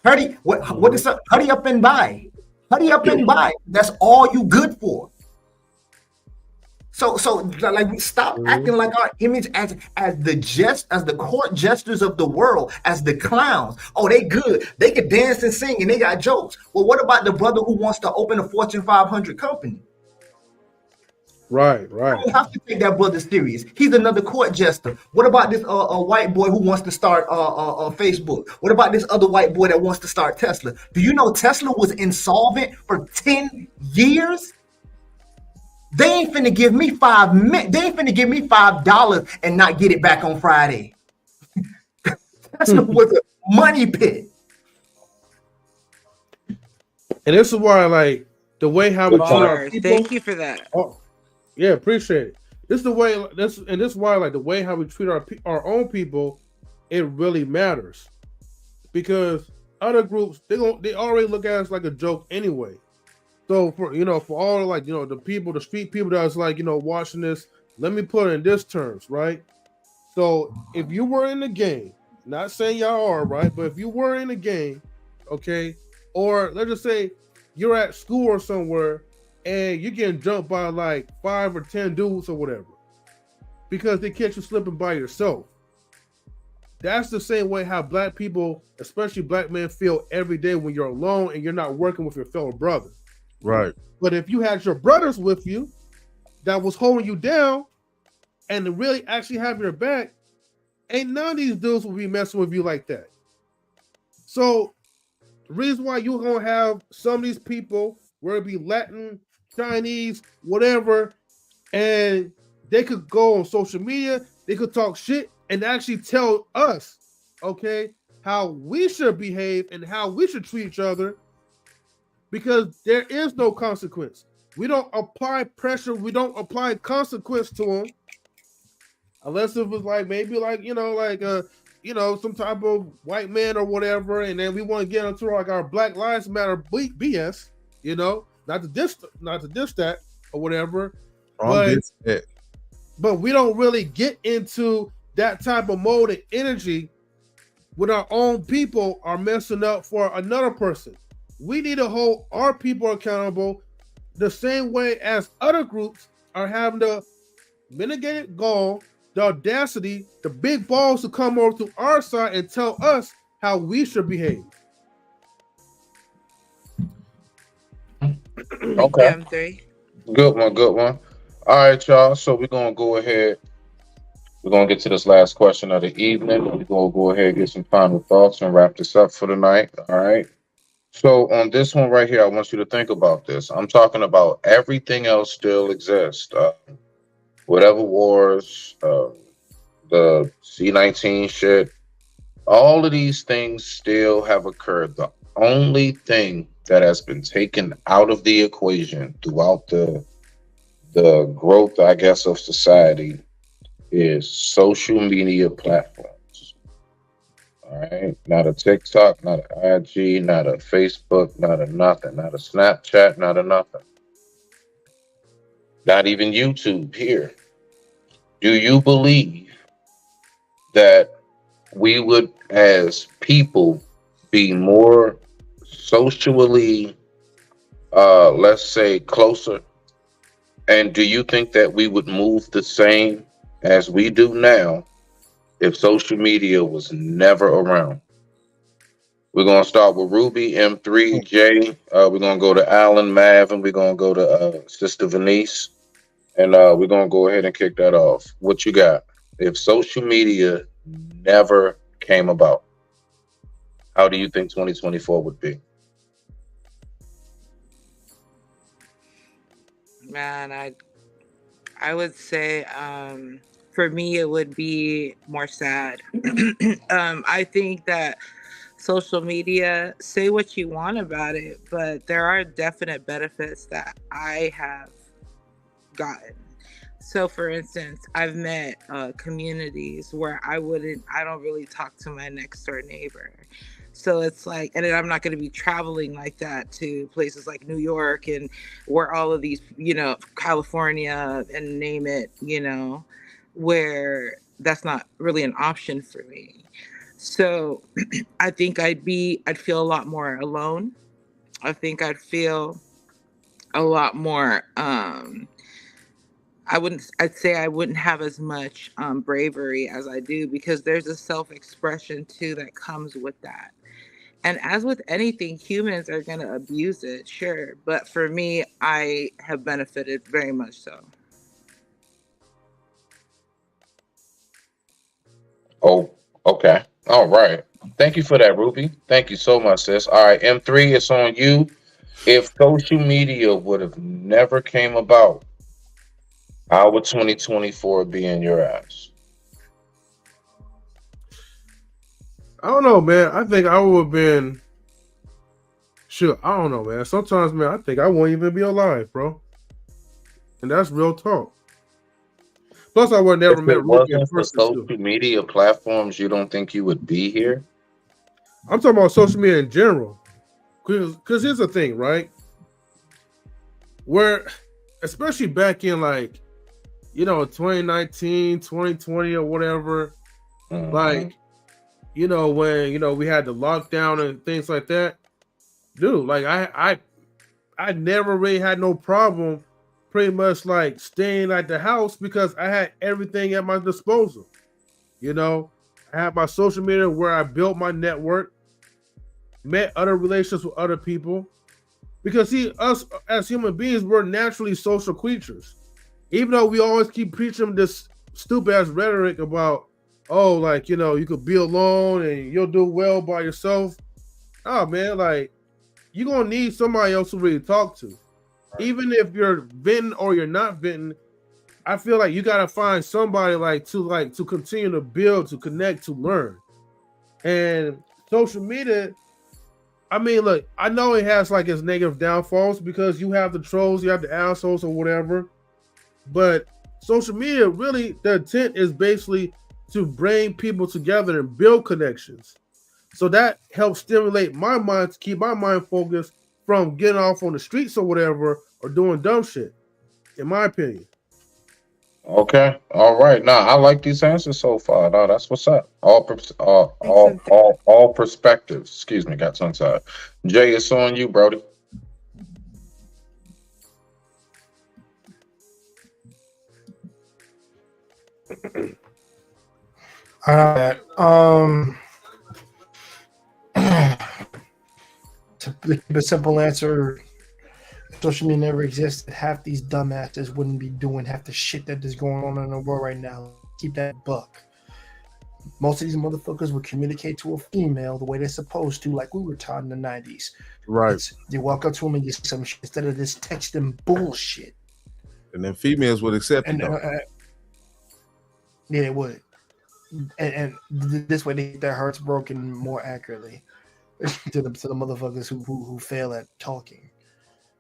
S15: Hurry up and buy. Hurry up and buy. That's all you good for. So like, we stop acting like our image as the court jesters of the world, as the clowns. Oh, they good. They can dance and sing and they got jokes. Well, what about the brother who wants to open a Fortune 500 company?
S8: Right.
S15: You don't have to take that brother serious. He's another court jester. What about this white boy who wants to start Facebook? What about this other white boy that wants to start Tesla? Do you know Tesla was insolvent for 10 years? They ain't finna give me $5 and not get it back on Friday. Tesla was a money pit.
S8: And this is why, like, the way how we treat our people.
S2: Thank you for that.
S8: Oh, yeah, appreciate it. This is the way. This is why, like, the way how we treat our own people, it really matters, because other groups they already look at us like a joke anyway. So for all, like, the street people that's like watching this, let me put it in this terms, right? So if you were in the game, not saying y'all are, right, but if you were in the game, okay, or let's just say you're at school or somewhere and you're getting jumped by like 5 or 10 dudes or whatever because they catch you slipping by yourself. That's the same way how black people, especially black men, feel every day when you're alone and you're not working with your fellow brother.
S16: Right.
S8: But if you had your brothers with you that was holding you down and to really actually have your back, ain't none of these dudes will be messing with you like that. So the reason why you're gonna have some of these people, whether it be Latin, Chinese, whatever, and they could go on social media, they could talk shit and actually tell us, okay, how we should behave and how we should treat each other, because there is no consequence. We don't apply pressure, we don't apply consequence to them, unless it was like maybe like some type of white man or whatever, and then we want to get into like our Black Lives Matter BS, not to diss that or whatever. But we don't really get into that type of mode and energy when our own people are messing up for another person. We need to hold our people accountable the same way as other groups are having the mitigated goal, the audacity, the big balls to come over to our side and tell us how we should behave.
S9: Okay. Good one. All right, y'all. So we're going to go ahead. We're going to get to this last question of the evening. We're going to go ahead and get some final thoughts and wrap this up for the night. All right. So on this one right here, I want you to think about this. I'm talking about everything else still exists. Whatever wars, the C-19 shit, all of these things still have occurred. The only thing that has been taken out of the equation throughout the growth, I guess, of society is social media platforms. All right. Not a TikTok, not an IG, not a Facebook, not a nothing, not a Snapchat, not a nothing. Not even YouTube here. Do you believe that we would, as people, be more socially, let's say, closer? And do you think that we would move the same as we do now if social media was never around? We're going to start with Ruby, M3, Jay. We're going to go to Alan, Mav, and we're going to go to Sister Venice. And we're going to go ahead and kick that off. What you got? If social media never came about, how do you think 2024 would be?
S2: Man, I would say for me it would be more sad. I think that social media, say what you want about it, but there are definite benefits that I have gotten. So for instance, I've met communities where I don't really talk to my next door neighbor. So it's like, and then I'm not going to be traveling like that to places like New York and where all of these, California and name it, where that's not really an option for me. So I think I'd feel a lot more alone. I think I'd feel a lot more, I'd say I wouldn't have as much bravery as I do, because there's a self-expression too that comes with that. And as with anything, humans are going to abuse it, sure. But for me, I have benefited very much so.
S9: Oh, okay. All right. Thank you for that, Ruby. Thank you so much, sis. All right, M3, it's on you. If social media would have never came about, how would 2024 be in your eyes?
S8: I don't know, man. I think I would have been. Sure, I don't know, man. Sometimes, man, I think I won't even be alive, bro. And that's real talk. Plus, I would never
S9: If
S8: met
S9: it
S8: Ruby in
S9: wasn't for
S8: person.
S9: social
S8: Too.
S9: media platforms, you don't think you would be here?
S8: I'm talking about social media in general. Because here's the thing, right? Where, especially back in 2019, 2020 or whatever, when, we had the lockdown and things like that, dude, I never really had no problem pretty much staying at the house because I had everything at my disposal. I had my social media where I built my network, met other relations with other people. Because us as human beings, we're naturally social creatures. Even though we always keep preaching this stupid ass rhetoric about, you could be alone and you'll do well by yourself. Oh man, you're gonna need somebody else to really talk to. Even if you're venting or you're not venting, I feel like you gotta find somebody to continue to build, to connect, to learn. And social media, I mean, look, I know it has its negative downfalls because you have the trolls, you have the assholes or whatever. But social media, really, the intent is basically to bring people together and build connections. So that helps stimulate my mind to keep my mind focused from getting off on the streets or whatever or doing dumb shit, in my opinion.
S9: Okay. All right. Now I like these answers so far. No, that's what's up. All perspectives. Excuse me, got tongue tied. Jay, it's on you, Brody.
S14: All right. To keep a simple answer, if social media never existed, half these dumbasses wouldn't be doing half the shit that is going on in the world right now. Keep that buck. most of these motherfuckers would communicate to a female the way they're supposed to, like we were taught in the 90s.
S16: Right.
S14: You walk up to them and get some shit instead of this texting bullshit.
S16: And then females would accept it.
S14: Yeah, they would. And this way they get their hearts broken more accurately to the motherfuckers who fail at talking.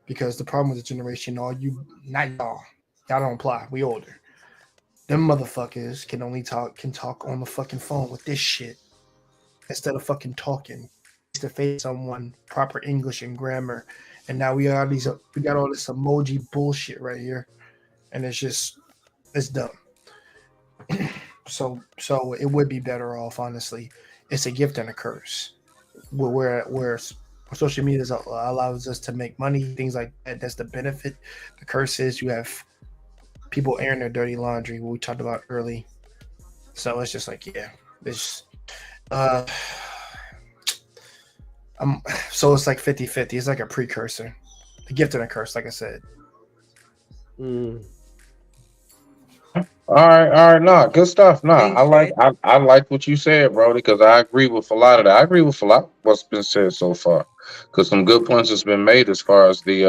S14: Because the problem with the generation, not y'all don't apply. We older. Them motherfuckers can talk on the fucking phone with this shit instead of fucking talking to face someone, proper English and grammar. And now we got all this emoji bullshit right here, and it's dumb. So it would be better off, honestly. It's a gift and a curse. Where social media allows us to make money, things like that. That's the benefit. The curse is you have people airing their dirty laundry, what we talked about early. So it's just like, yeah, it's so it's like 50-50. It's like a precursor, a gift and a curse, like I said.
S9: All right, no, good stuff. No, I like what you said, bro, because I agree with a lot of that. I agree with a lot of what's been said so far, because some good points has been made as far as the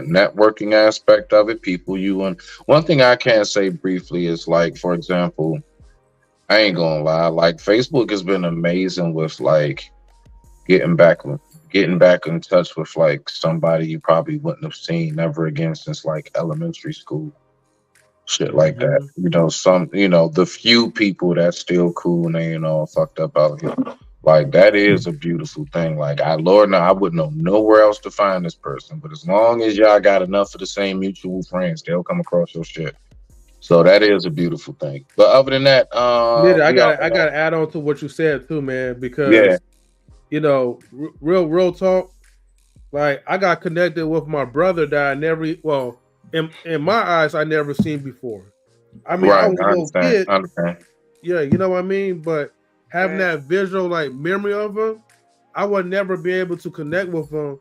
S9: networking aspect of it. One thing I can say briefly is, like, for example, I ain't gonna lie, like Facebook has been amazing with like getting back in touch with like somebody you probably wouldn't have seen ever again since like elementary school. Shit like that. The few people that's still cool and they ain't all fucked up out here. Like, that is a beautiful thing. Like, I wouldn't know nowhere else to find this person. But as long as y'all got enough of the same mutual friends, they'll come across your shit. So that is a beautiful thing. But other than that,
S8: I gotta add on to what you said too, man, because real talk. Like, I got connected with my brother that I never in my eyes, I never seen before. I mean, I was a little kid. Yeah, you know what I mean? But having that visual like memory of him, I would never be able to connect with him.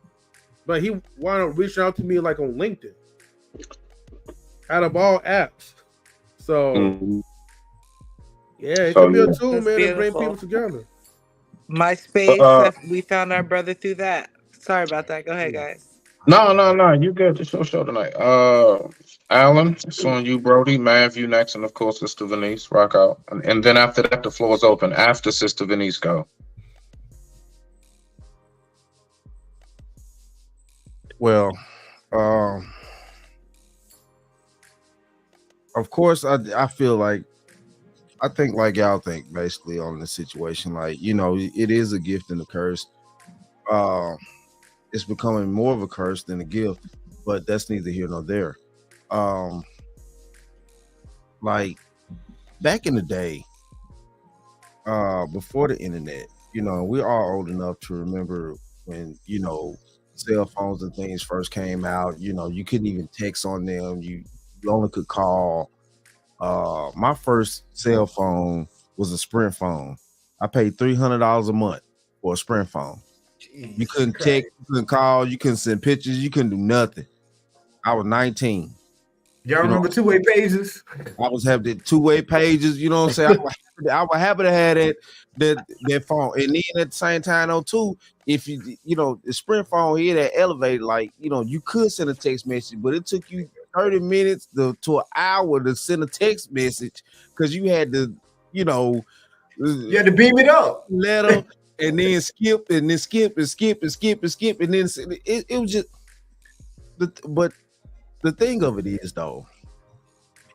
S8: But he wound up reaching out to me like on LinkedIn. Out of all apps. So it could be a tool, man, to bring people together.
S2: MySpace, we found our brother through that. Sorry about that. Go ahead, guys.
S9: No, you good. It's your show tonight. Alan, it's on you, Brody. Matthew next, and of course, Sister Venice. Rock out. And then after that, the floor is open. After Sister Venice, go.
S16: Well, of course, I feel like, I think like y'all think, basically, on the situation. Like, it is a gift and a curse. It's becoming more of a curse than a gift, but that's neither here nor there. Like, back in the day, before the internet, we're all old enough to remember when, cell phones and things first came out. You couldn't even text on them. You only could call. My first cell phone was a Sprint phone. I paid $300 a month for a Sprint phone. You couldn't text, you couldn't call, you couldn't send pictures, you couldn't do nothing. I was 19.
S15: Y'all remember two-way pages?
S16: I was having the two-way pages, you know what I'm saying? I would happy to have that phone. And then at the same time, though, too, if the Sprint phone here that elevated, like, you could send a text message, but it took you 30 minutes to an hour to send a text message because you had to, you
S15: had to beam it up.
S16: Letter. And then skip and then skip and skip and skip and skip and then it was just but the thing of it is, though,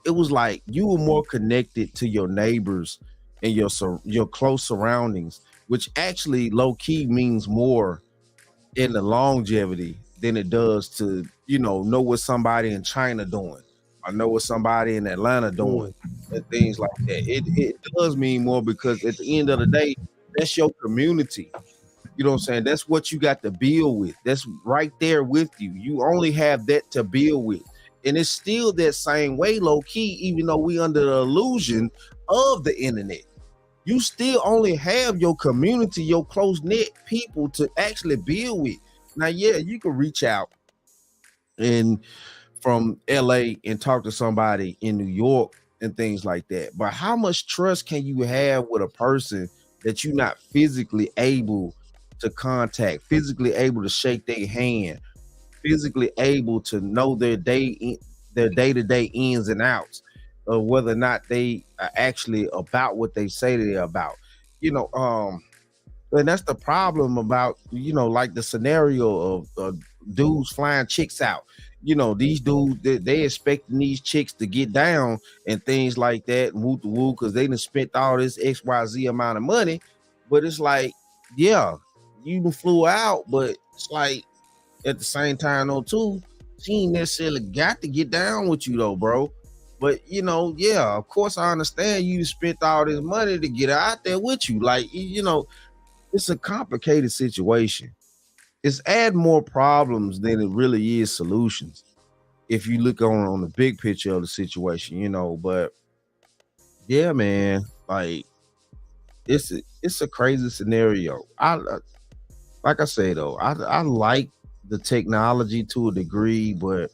S16: it was like you were more connected to your neighbors and your close surroundings, which actually low key means more in the longevity than it does to know what somebody in China doing. I know what somebody in Atlanta doing and things like that. It does mean more because at the end of the day, that's your community. You know what I'm saying? That's what you got to build with. That's right there with you. You only have that to build with. And it's still that same way, low key, even though we under the illusion of the internet. You still only have your community, your close-knit people to actually build with. Now, yeah, you can reach out and from LA and talk to somebody in New York and things like that. But how much trust can you have with a person that you're not physically able to contact, physically able to shake their hand, physically able to know their day-to-day ins and outs, of whether or not they are actually about what they say they're about? And that's the problem about, like the scenario of dudes flying chicks out. These dudes, they expecting these chicks to get down and things like that, woo to woo, because they done spent all this XYZ amount of money. But it's like, yeah, you done flew out, but it's like at the same time though too, she ain't necessarily got to get down with you though, bro. But yeah, of course I understand you spent all this money to get out there with you. Like, it's a complicated situation. It's add more problems than it really is solutions, if you look on the big picture of the situation, But yeah, man, like it's a crazy scenario. Like I say though, I like the technology to a degree, but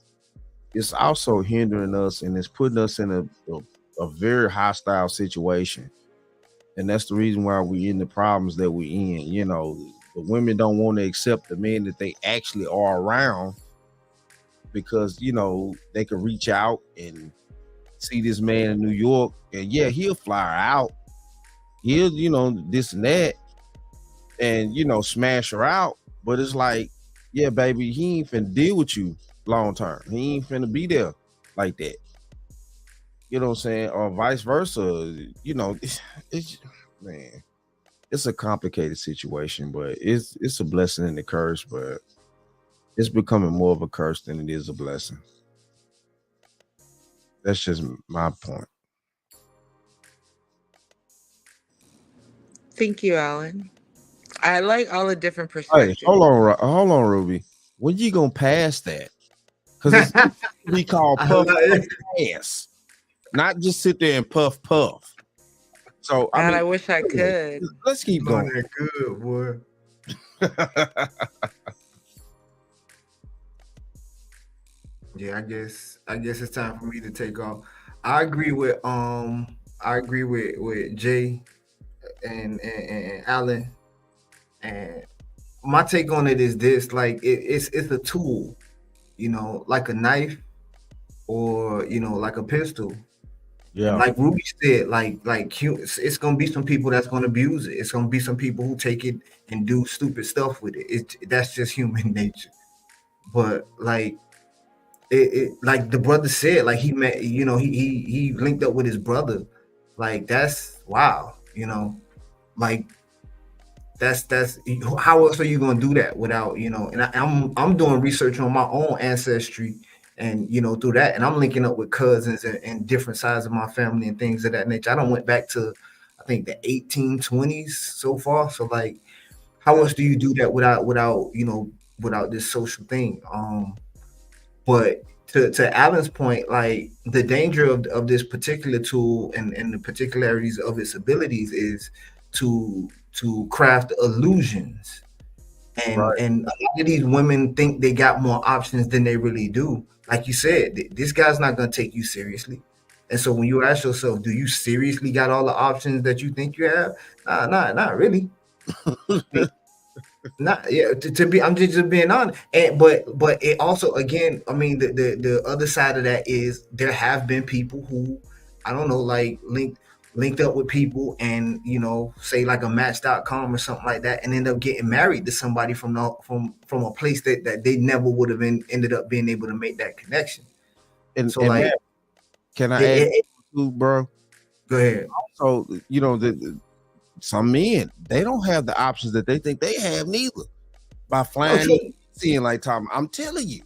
S16: it's also hindering us and it's putting us in a very hostile situation. And that's the reason why we're in the problems that we're in. The women don't want to accept the men that they actually are around because, they can reach out and see this man in New York and yeah, he'll fly her out. He'll, this and that and, smash her out. But it's like, yeah, baby, he ain't finna deal with you long term. He ain't finna be there like that. You know what I'm saying? Or vice versa. It's man, it's a complicated situation, but it's a blessing and a curse, but it's becoming more of a curse than it is a blessing. That's just my point.
S2: Thank you, Alan. I like all the different perspectives.
S16: Hey, hold on, Ruby. When you gonna pass that? Because it's we call puff pass, not just sit there and puff. So
S2: I wish I could.
S16: Let's keep going.
S15: That good, boy. Yeah, I guess it's time for me to take off. I agree with Jay and Alan. And my take on it is this: like it's a tool, like a knife or like a pistol.
S16: Yeah.
S15: Like Ruby said, like it's gonna be some people that's gonna abuse it. It's gonna be some people who take it and do stupid stuff with it. That's just human nature. But like like the brother said, like he met, he linked up with his brother. Like that's wow, like that's how else are you gonna do that without and I'm doing research on my own ancestry and through that, and I'm linking up with cousins and different sides of my family and things of that nature. I don't went back to I think the 1820s so far. So like how else do you do that without this social thing? But to Alan's point, like the danger of this particular tool and the particularities of its abilities is to craft illusions. And a lot of these women think they got more options than they really do. Like you said, this guy's not going to take you seriously. And so when you ask yourself, do you seriously got all the options that you think you have? Not really. Not yeah. I'm just being honest. But it also, again, I mean, the other side of that is there have been people who, I don't know, like linked up with people and say like a Match.com or something like that, and end up getting married to somebody from a place that they never would have ended up being able to make that connection.
S16: And
S15: so like,
S16: can I add too, bro?
S15: Go ahead.
S16: So some men, they don't have the options that they think they have neither. By flying, seeing like Tom, I'm telling you.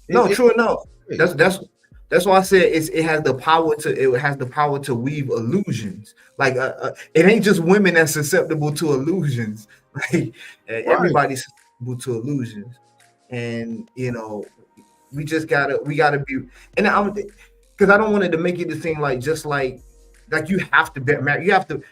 S15: True enough. That's why I said it has the power to weave illusions. Like it ain't just women that's susceptible to illusions. Like everybody's susceptible to illusions, and we gotta be. And because I don't want it to make it seem like just like you have to get married. You have to.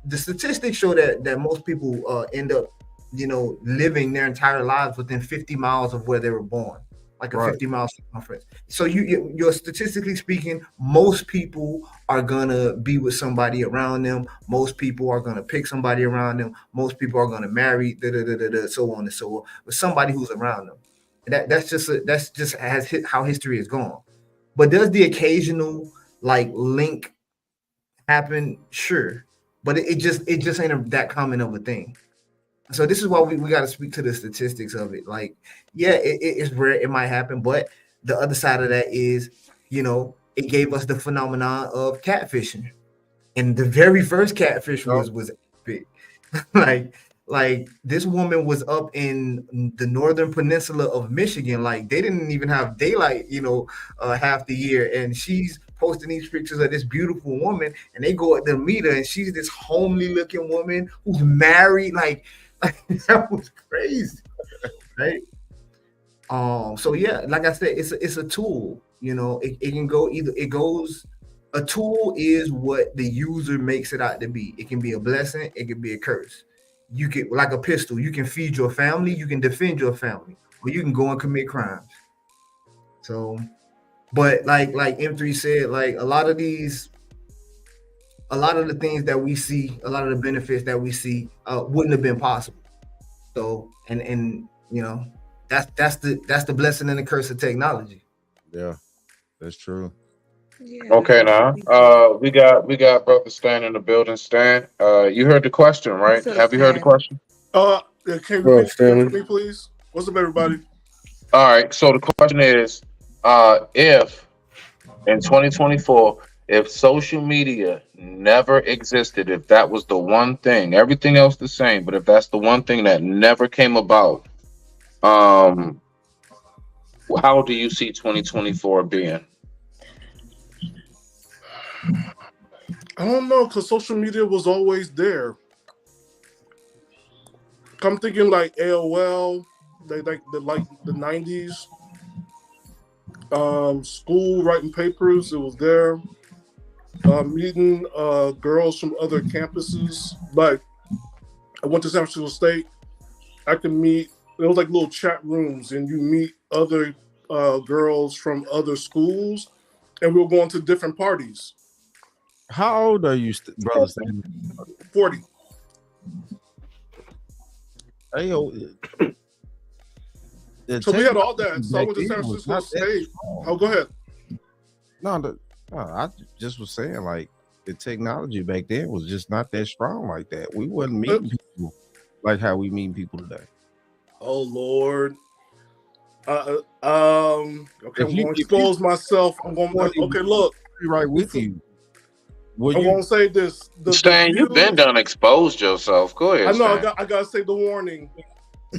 S15: The statistics show that most people end up living their entire lives within 50 miles of where they were born. like a
S16: Right.
S15: 50-mile circumference. So you're statistically speaking, most people are gonna be with somebody around them. Most people are gonna pick somebody around them. Most people are gonna marry, so on and so on, with somebody who's around them. That's just how history is gone. But does the occasional like link happen? Sure, but it just ain't that common of a thing. So this is why we got to speak to the statistics of it. Like, yeah, it's rare, it might happen, but the other side of that is, it gave us the phenomenon of catfishing, and the very first catfish was epic. like this woman was up in the northern peninsula of Michigan. Like they didn't even have daylight, half the year, and she's posting these pictures of this beautiful woman, and they go up to meet her, and she's this homely looking woman who's married. Like that was crazy, right? So yeah, like I said, it's a tool. It can go either. It goes. A tool is what the user makes it out to be. It can be a blessing. It can be a curse. You can, like a pistol, you can feed your family, you can defend your family, or you can go and commit crimes. So, but like M3 said, like a lot of the things that we see, a lot of the benefits that we see, wouldn't have been possible. So, and that's the blessing and the curse of technology.
S16: Yeah, that's true.
S2: Yeah.
S9: Okay, now we got brother Stan in the building. Stan, you heard the question, right?
S2: What's up,
S9: Have you heard the
S2: Stan?
S9: question?
S17: Can you
S8: Well,
S17: repeat it
S8: Stanley.
S17: for me, please? What's up, everybody?
S9: All right. So the question is, if in 2024, if social media never existed, if that was the one thing, everything else the same, but if that's the one thing that never came about, how do you see 2024 being?
S17: I don't know, because social media was always there. I'm thinking like AOL, like the 90s. School writing papers, it was there. Meeting girls from other campuses. Like I went to San Francisco State. I could meet. It was like little chat rooms, and you meet other girls from other schools, and we were going to different parties.
S16: How old are you, brother Stanley?
S17: 40.
S16: Hey, yo,
S17: So we had all that. So I went to San Francisco State. Oh, go ahead.
S16: No, I just was saying, like, the technology back then was just not that strong like that. We wasn't meeting people like how we meet people today.
S17: Oh Lord. Okay, I'm going to expose myself. I'm going. Okay, look.
S16: Right with you.
S17: I'm going to say this.
S9: Stan, you've been done exposed yourself. Go ahead.
S17: I know.
S9: Stan.
S17: I gotta say the warning.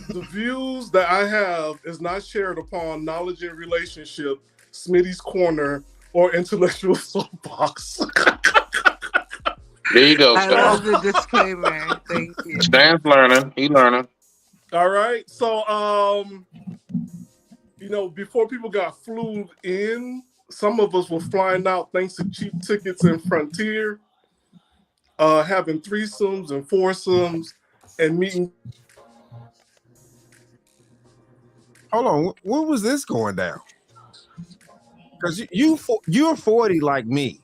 S17: The views that I have is not shared upon Knowledge and Relationship, Smitty's Corner, or Intellectual Soapbox.
S9: There you go,
S2: I
S9: Stan.
S2: love the disclaimer. Thank you.
S9: Stan's learning. He learning.
S17: All right. So, before people got flew in, some of us were flying out thanks to cheap tickets and Frontier, having threesomes and foursomes, and meeting.
S16: Hold on, when was this going down? Because you're 40 like me.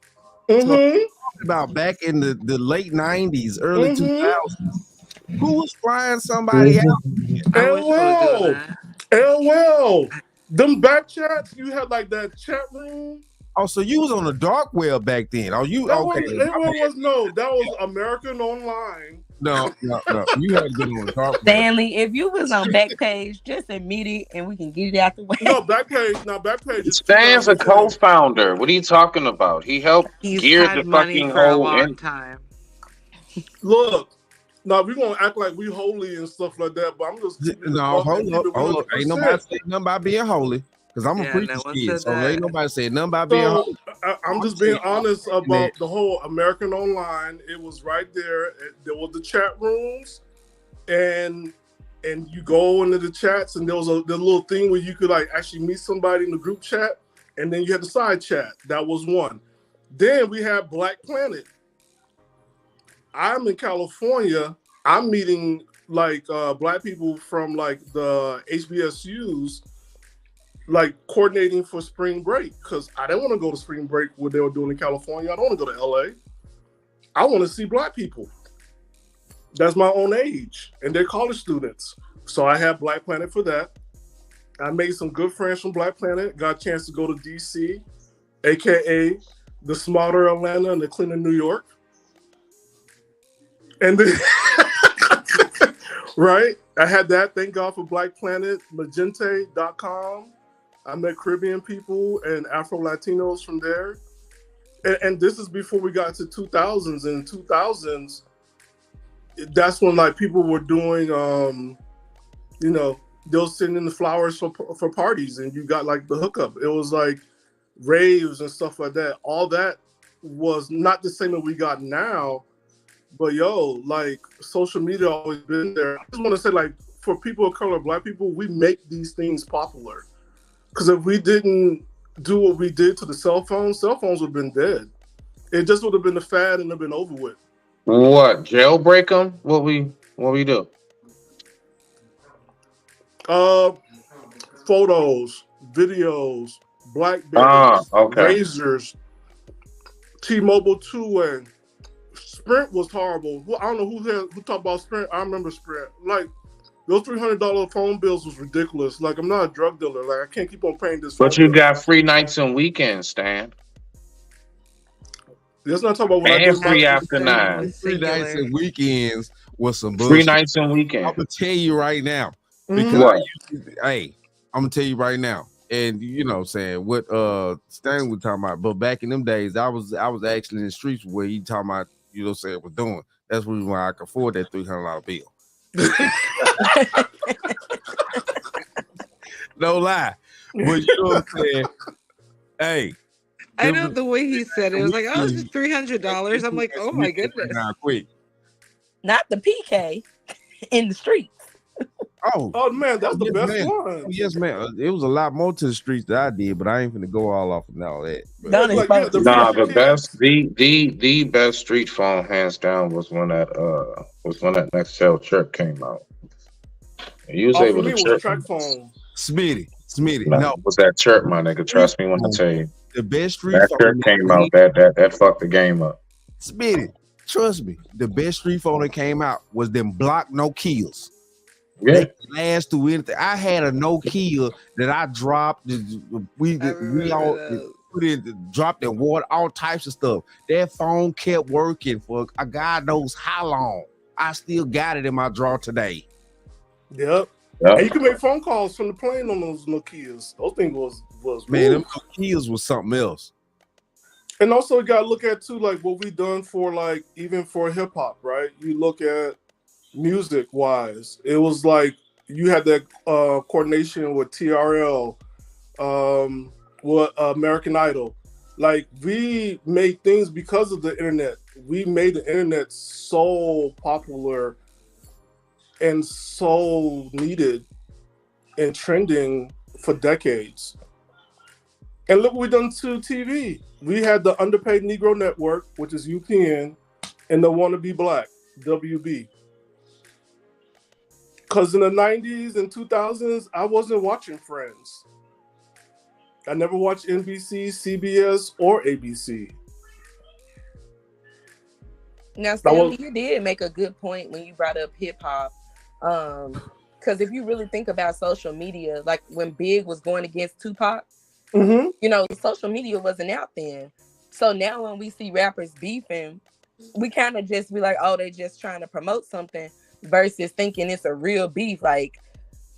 S17: Mm-hmm.
S16: So I'm talking about back in the late 90s, early 2000s. Who was flying somebody out?
S17: LOL. Them back chats, you had like that chat room.
S16: Oh, so you was on the dark web back then? Oh, you
S17: That
S16: okay?
S17: that was American Online.
S16: No. You had to get on the dark web.
S10: Stanley, if you was on Backpage, just admit it and we can get it out the way.
S17: No, Backpage. Is
S9: Stan's a co-founder. What are you talking about? He helped gear
S2: had
S9: the
S2: money
S9: fucking
S2: for a
S9: whole
S2: long time.
S17: Look, now we're gonna act like we holy and stuff like that, but I'm just
S16: No, hold up. Ain't nobody saying nothing about being holy. Because I'm a
S2: Yeah,
S16: preacher's
S2: no one
S16: kid,
S2: said
S16: so
S2: that.
S16: ain't nobody saying nothing about being holy.
S17: I'm just being honest about the whole American Online. It was right there. There was the chat rooms, and you go into the chats, and there was the little thing where you could like actually meet somebody in the group chat, and then you had the side chat. That was one. Then we had Black Planet. I'm in California. I'm meeting like Black people from like the HBCUs. like coordinating for spring break because I didn't want to go to spring break what they were doing in California. I don't want to go to LA. I want to see Black people. That's my own age, and they're college students. So I had Black Planet for that. I made some good friends from Black Planet. Got a chance to go to DC, aka the smarter Atlanta and the cleaner New York. And then, right? I had that. Thank God for Black Planet, Magente.com. I met Caribbean people and Afro-Latinos from there. And this is before we got to 2000s. In 2000s, that's when like people were doing, you know, they were sending the flowers for parties, and you got like the hookup. It was like raves and stuff like that. All that was not the same that we got now, but yo, like social media always been there. I just want to say, like, for people of color, Black people, we make these things popular. Because if we didn't do what we did to the cell phones would have been dead. It just would have been a fad and have been over with.
S9: What, jailbreak them? What we do?
S17: Photos, videos, Blackberries,
S9: okay.
S17: Razors, T-Mobile 2-way. Sprint was horrible. I don't know who talked about Sprint. I remember Sprint. Like, those $300 phone bills was ridiculous. Like, I'm not a drug dealer. Like, I can't keep on paying this.
S9: But you got free nights and weekends, Stan.
S17: Let's not talk about what I
S9: And
S17: do.
S9: free after 9.
S16: Free nights and weekends was some bullshit.
S9: Free nights and weekends.
S16: I'm gonna tell you right now. Because
S9: What?
S16: hey, I'm gonna tell you right now. And you know what I'm saying, what Stan was talking about, but back in them days, I was actually in the streets where he talking about, you know what I'm saying, was doing. That's the reason why I could afford that $300 bill. No lie. But you know what I'm saying? Hey.
S2: I know the way he said it. It was like, oh, it's just $300. I'm like, oh my goodness.
S16: Quick.
S10: Not the PK in the streets.
S17: Oh man, that's the
S16: yes,
S17: best
S16: man.
S17: one.
S16: Yes, man. It was a lot more to the streets that I did, but I ain't finna go all off and all that. But
S9: The best street phone, hands down, was when that Next Cell chirp came out. You was able to chirp.
S17: Track phone.
S16: Smitty.
S9: No, was that chirp, my nigga? Trust me when I tell you.
S16: The best street
S9: that
S16: phone
S9: chirp came out. That fucked the game up.
S16: Smitty, trust me. The best street phone that came out was them block Nokias.
S9: Yeah.
S16: They last through anything. I had a Nokia that I dropped. We all put in, dropped in water, all types of stuff. That phone kept working for a God knows how long. I still got it in my drawer today.
S17: Yep. And you can make phone calls from the plane on those Nokias. Those things was
S16: Man,
S17: woo.
S16: them Nokias was something else.
S17: And also you gotta look at too, like what we done for like even for hip hop, right? You look at music wise, it was like you had that coordination with TRL, with American Idol. Like we made things because of the internet. We made the internet so popular and so needed and trending for decades. And look what we done to TV. We had the Underpaid Negro Network, which is UPN, and the Wanna Be Black, WB. Because in the 90s and 2000s, I wasn't watching Friends. I never watched NBC, CBS, or ABC.
S10: Now, Stanley, you did make a good point when you brought up hip hop. Because if you really think about social media, like when Big was going against Tupac, you know, social media wasn't out then. So now when we see rappers beefing, we kind of just be like, oh, they just trying to promote something versus thinking it's a real beef. Like,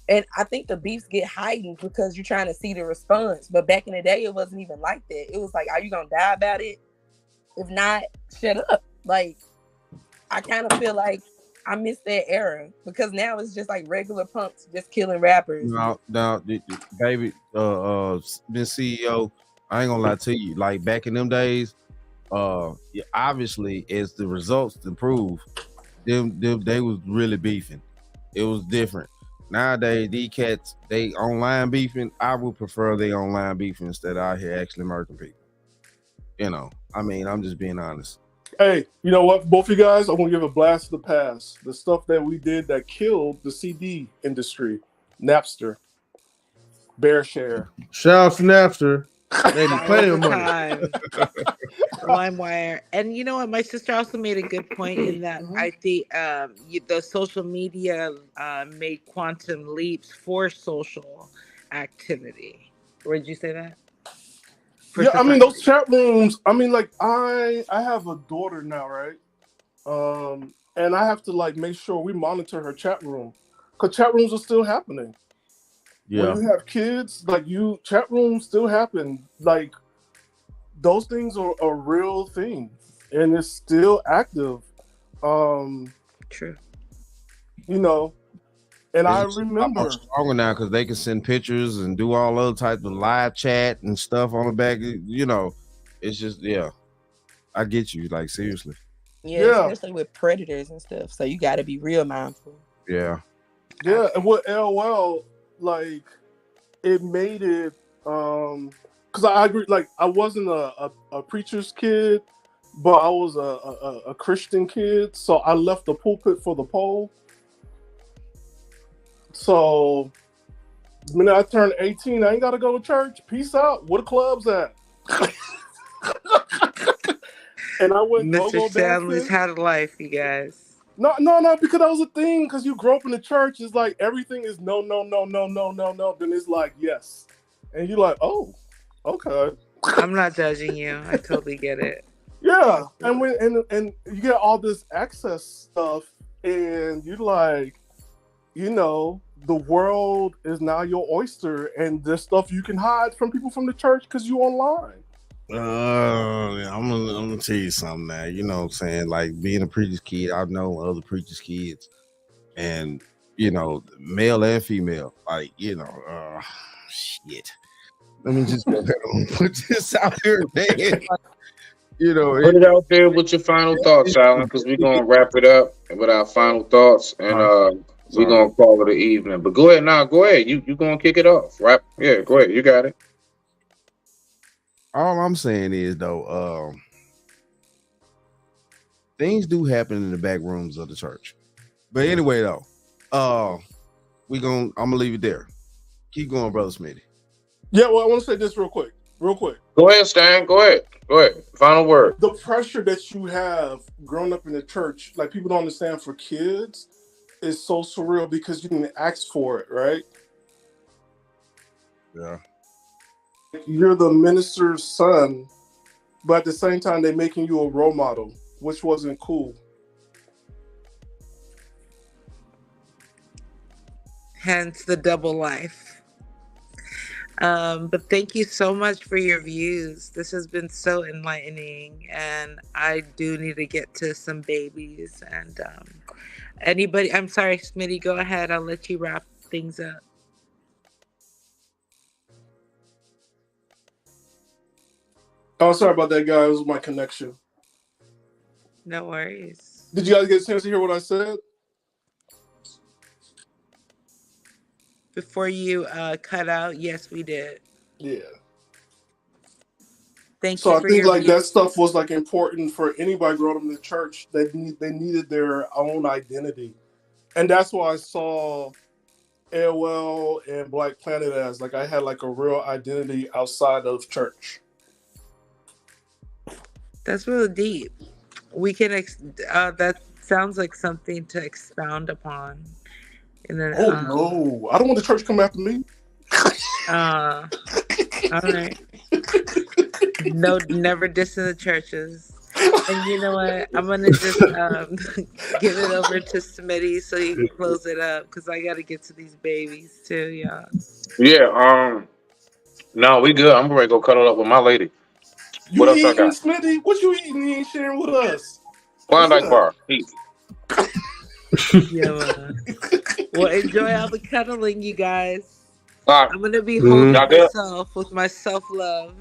S10: and I think the beefs get heightened because you're trying to see the response. But back in the day, it wasn't even like that. It was like, are you going to die about it? If not, shut up. Like, I kind of feel like I miss that era because now it's just like regular punks just killing rappers.
S16: No, baby, been CEO. I ain't gonna lie to you. Like back in them days, obviously as the results improve, them they was really beefing. It was different. Nowadays, these cats they online beefing. I would prefer they online beefing instead of out here actually murdering people. You know, I mean, I'm just being honest.
S17: Hey, you know what? Both of you guys, I'm going to give a blast to the past. The stuff that we did that killed the CD industry. Napster. Bear share.
S8: Shout out to Napster. They be
S2: All
S8: plenty
S2: the
S8: of money.
S2: time. LimeWire. And you know what? My sister also made a good point in that I think the social media made quantum leaps for social activity. Or did you say that? For
S17: Yeah, I mean
S2: society.
S17: those chat rooms. I mean, like I have a daughter now, right? And I have to like make sure we monitor her chat room because chat rooms are still happening.
S8: Yeah.
S17: When you have kids, like chat rooms still happen. Like those things are a real thing, and it's still active.
S2: True.
S17: You know, and I
S16: It's just a lot
S17: remember.
S16: more stronger now because they can send pictures and do all other types of live chat and stuff on the back. You know, it's just I get you. Like seriously.
S10: Yeah, especially with predators and stuff. So you got to be real mindful.
S16: Yeah.
S17: Yeah, and with AOL, like it made it because I agree. Like I wasn't a preacher's kid, but I was a Christian kid, so I left the pulpit for the pole. So the minute I turned 18, I ain't gotta go to church. Peace out. Where the club's at? And I went
S2: Mr.
S17: go-go
S2: Stanley's
S17: dancing.
S2: had a life, you guys.
S17: No, because that was a thing. Because you grow up in the church, it's like everything is no. Then it's like yes, and you're like, oh, okay.
S2: I'm not judging you. I totally get it.
S17: Yeah, and and you get all this access stuff, and you're like, you know, the world is now your oyster, and there's stuff you can hide from people from the church because you online.
S16: I'm gonna tell you something, man. You know what I'm saying? Like being a preacher's kid, I know other preacher's kids, and you know, male and female. Like, you know, shit. Let me just go ahead and put this out here, man. You know,
S3: Put it out there with your final thoughts, Alan, because we're gonna wrap it up with our final thoughts, and we're gonna call it an evening. But go ahead now. Go ahead. You gonna kick it off, right? Yeah, go ahead. You got it.
S16: All I'm saying is though, things do happen in the back rooms of the church. But anyway, though, I'm gonna leave it there. Keep going, Brother Smitty.
S17: Yeah, well, I want to say this real quick.
S3: Go ahead, Stan. Go ahead. Final word.
S17: The pressure that you have growing up in the church, like people don't understand for kids, is so surreal because you didn't ask for it, right?
S16: Yeah.
S17: You're the minister's son, but at the same time, they're making you a role model, which wasn't cool.
S2: Hence the double life. But thank you so much for your views. This has been so enlightening, and I do need to get to some babies. And anybody, I'm sorry, Smitty, go ahead. I'll let you wrap things up.
S17: Oh, sorry about that, guys. It was my connection.
S2: No worries.
S17: Did you guys get a chance to hear what I said?
S2: Before you cut out, yes, we did.
S17: Yeah.
S2: Thank
S17: So
S2: you
S17: I
S2: for
S17: think
S2: your
S17: like
S2: views.
S17: that stuff was like important for anybody growing up in the church. They needed their own identity, and that's why I saw AOL and Black Planet as like I had like a real identity outside of church.
S2: That's really deep. We can. That sounds like something to expound upon. And then,
S17: Oh no, I don't want the church to come after me.
S2: all right. No, never dissing the churches. And you know what? I'm gonna just give it over to Smitty so you can close it up because I gotta get to these babies too, y'all.
S3: Yeah. No, we good. I'm ready to go cuddle up with my lady.
S17: You
S3: What else I
S17: eating,
S3: got?
S17: Smitty? What you eating? You ain't sharing with us.
S3: Klondike bar. Eat.
S2: Yeah, man. Well, enjoy all the cuddling, you guys.
S3: All right.
S2: I'm gonna be holding
S3: Y'all good?
S2: myself with my self-love.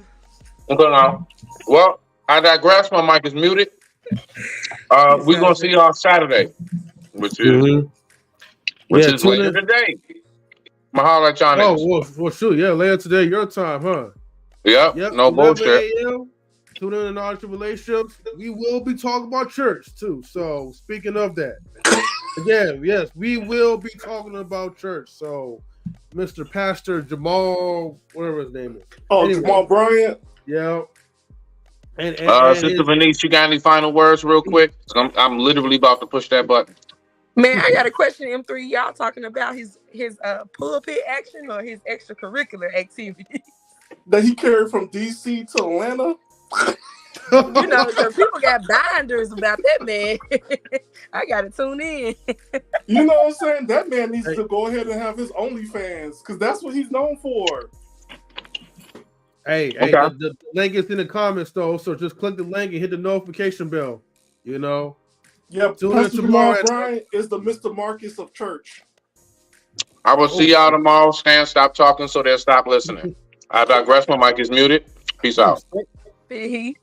S3: Okay, now. Well, I digress. My mic is muted. We're gonna see y'all Saturday, which is
S8: Yeah, tune
S3: later
S8: in.
S3: today. Mahalo at y'all
S8: Oh,
S3: niggas.
S8: well, shoot. Yeah, later today, your time, huh?
S3: Yep, no
S8: 11
S3: bullshit.
S8: a.m. Tune in to Knowledge of Relationships. We will be talking about church, too. So, speaking of that, again, yes, we will be talking about church. So, Mr. Pastor Jamal, whatever his name is.
S17: Oh,
S8: Anyway,
S17: Jamal Bryant.
S8: Yeah. And
S9: Sister Venice, you got any final words real quick? 'Cause I'm literally about to push that button.
S10: Man, I got a question, M3. Y'all talking about his pulpit action or his extracurricular activities?
S17: That he carried from DC to Atlanta.
S10: You know, the people got binders about that man. I gotta tune in.
S17: You know what I'm saying? That man needs to go ahead and have his OnlyFans because that's what he's known for.
S8: Hey, the link is in the comments though, so just click the link and hit the notification bell. You know.
S17: Yeah,
S8: Tune in
S17: Pastor
S8: tomorrow
S17: Jamal
S8: at-
S17: Bryant is the Mr. Marcus of church.
S9: I will see y'all tomorrow. Stan, stop talking so they'll stop listening. I digress. My mic is muted. Peace out.
S10: Peace.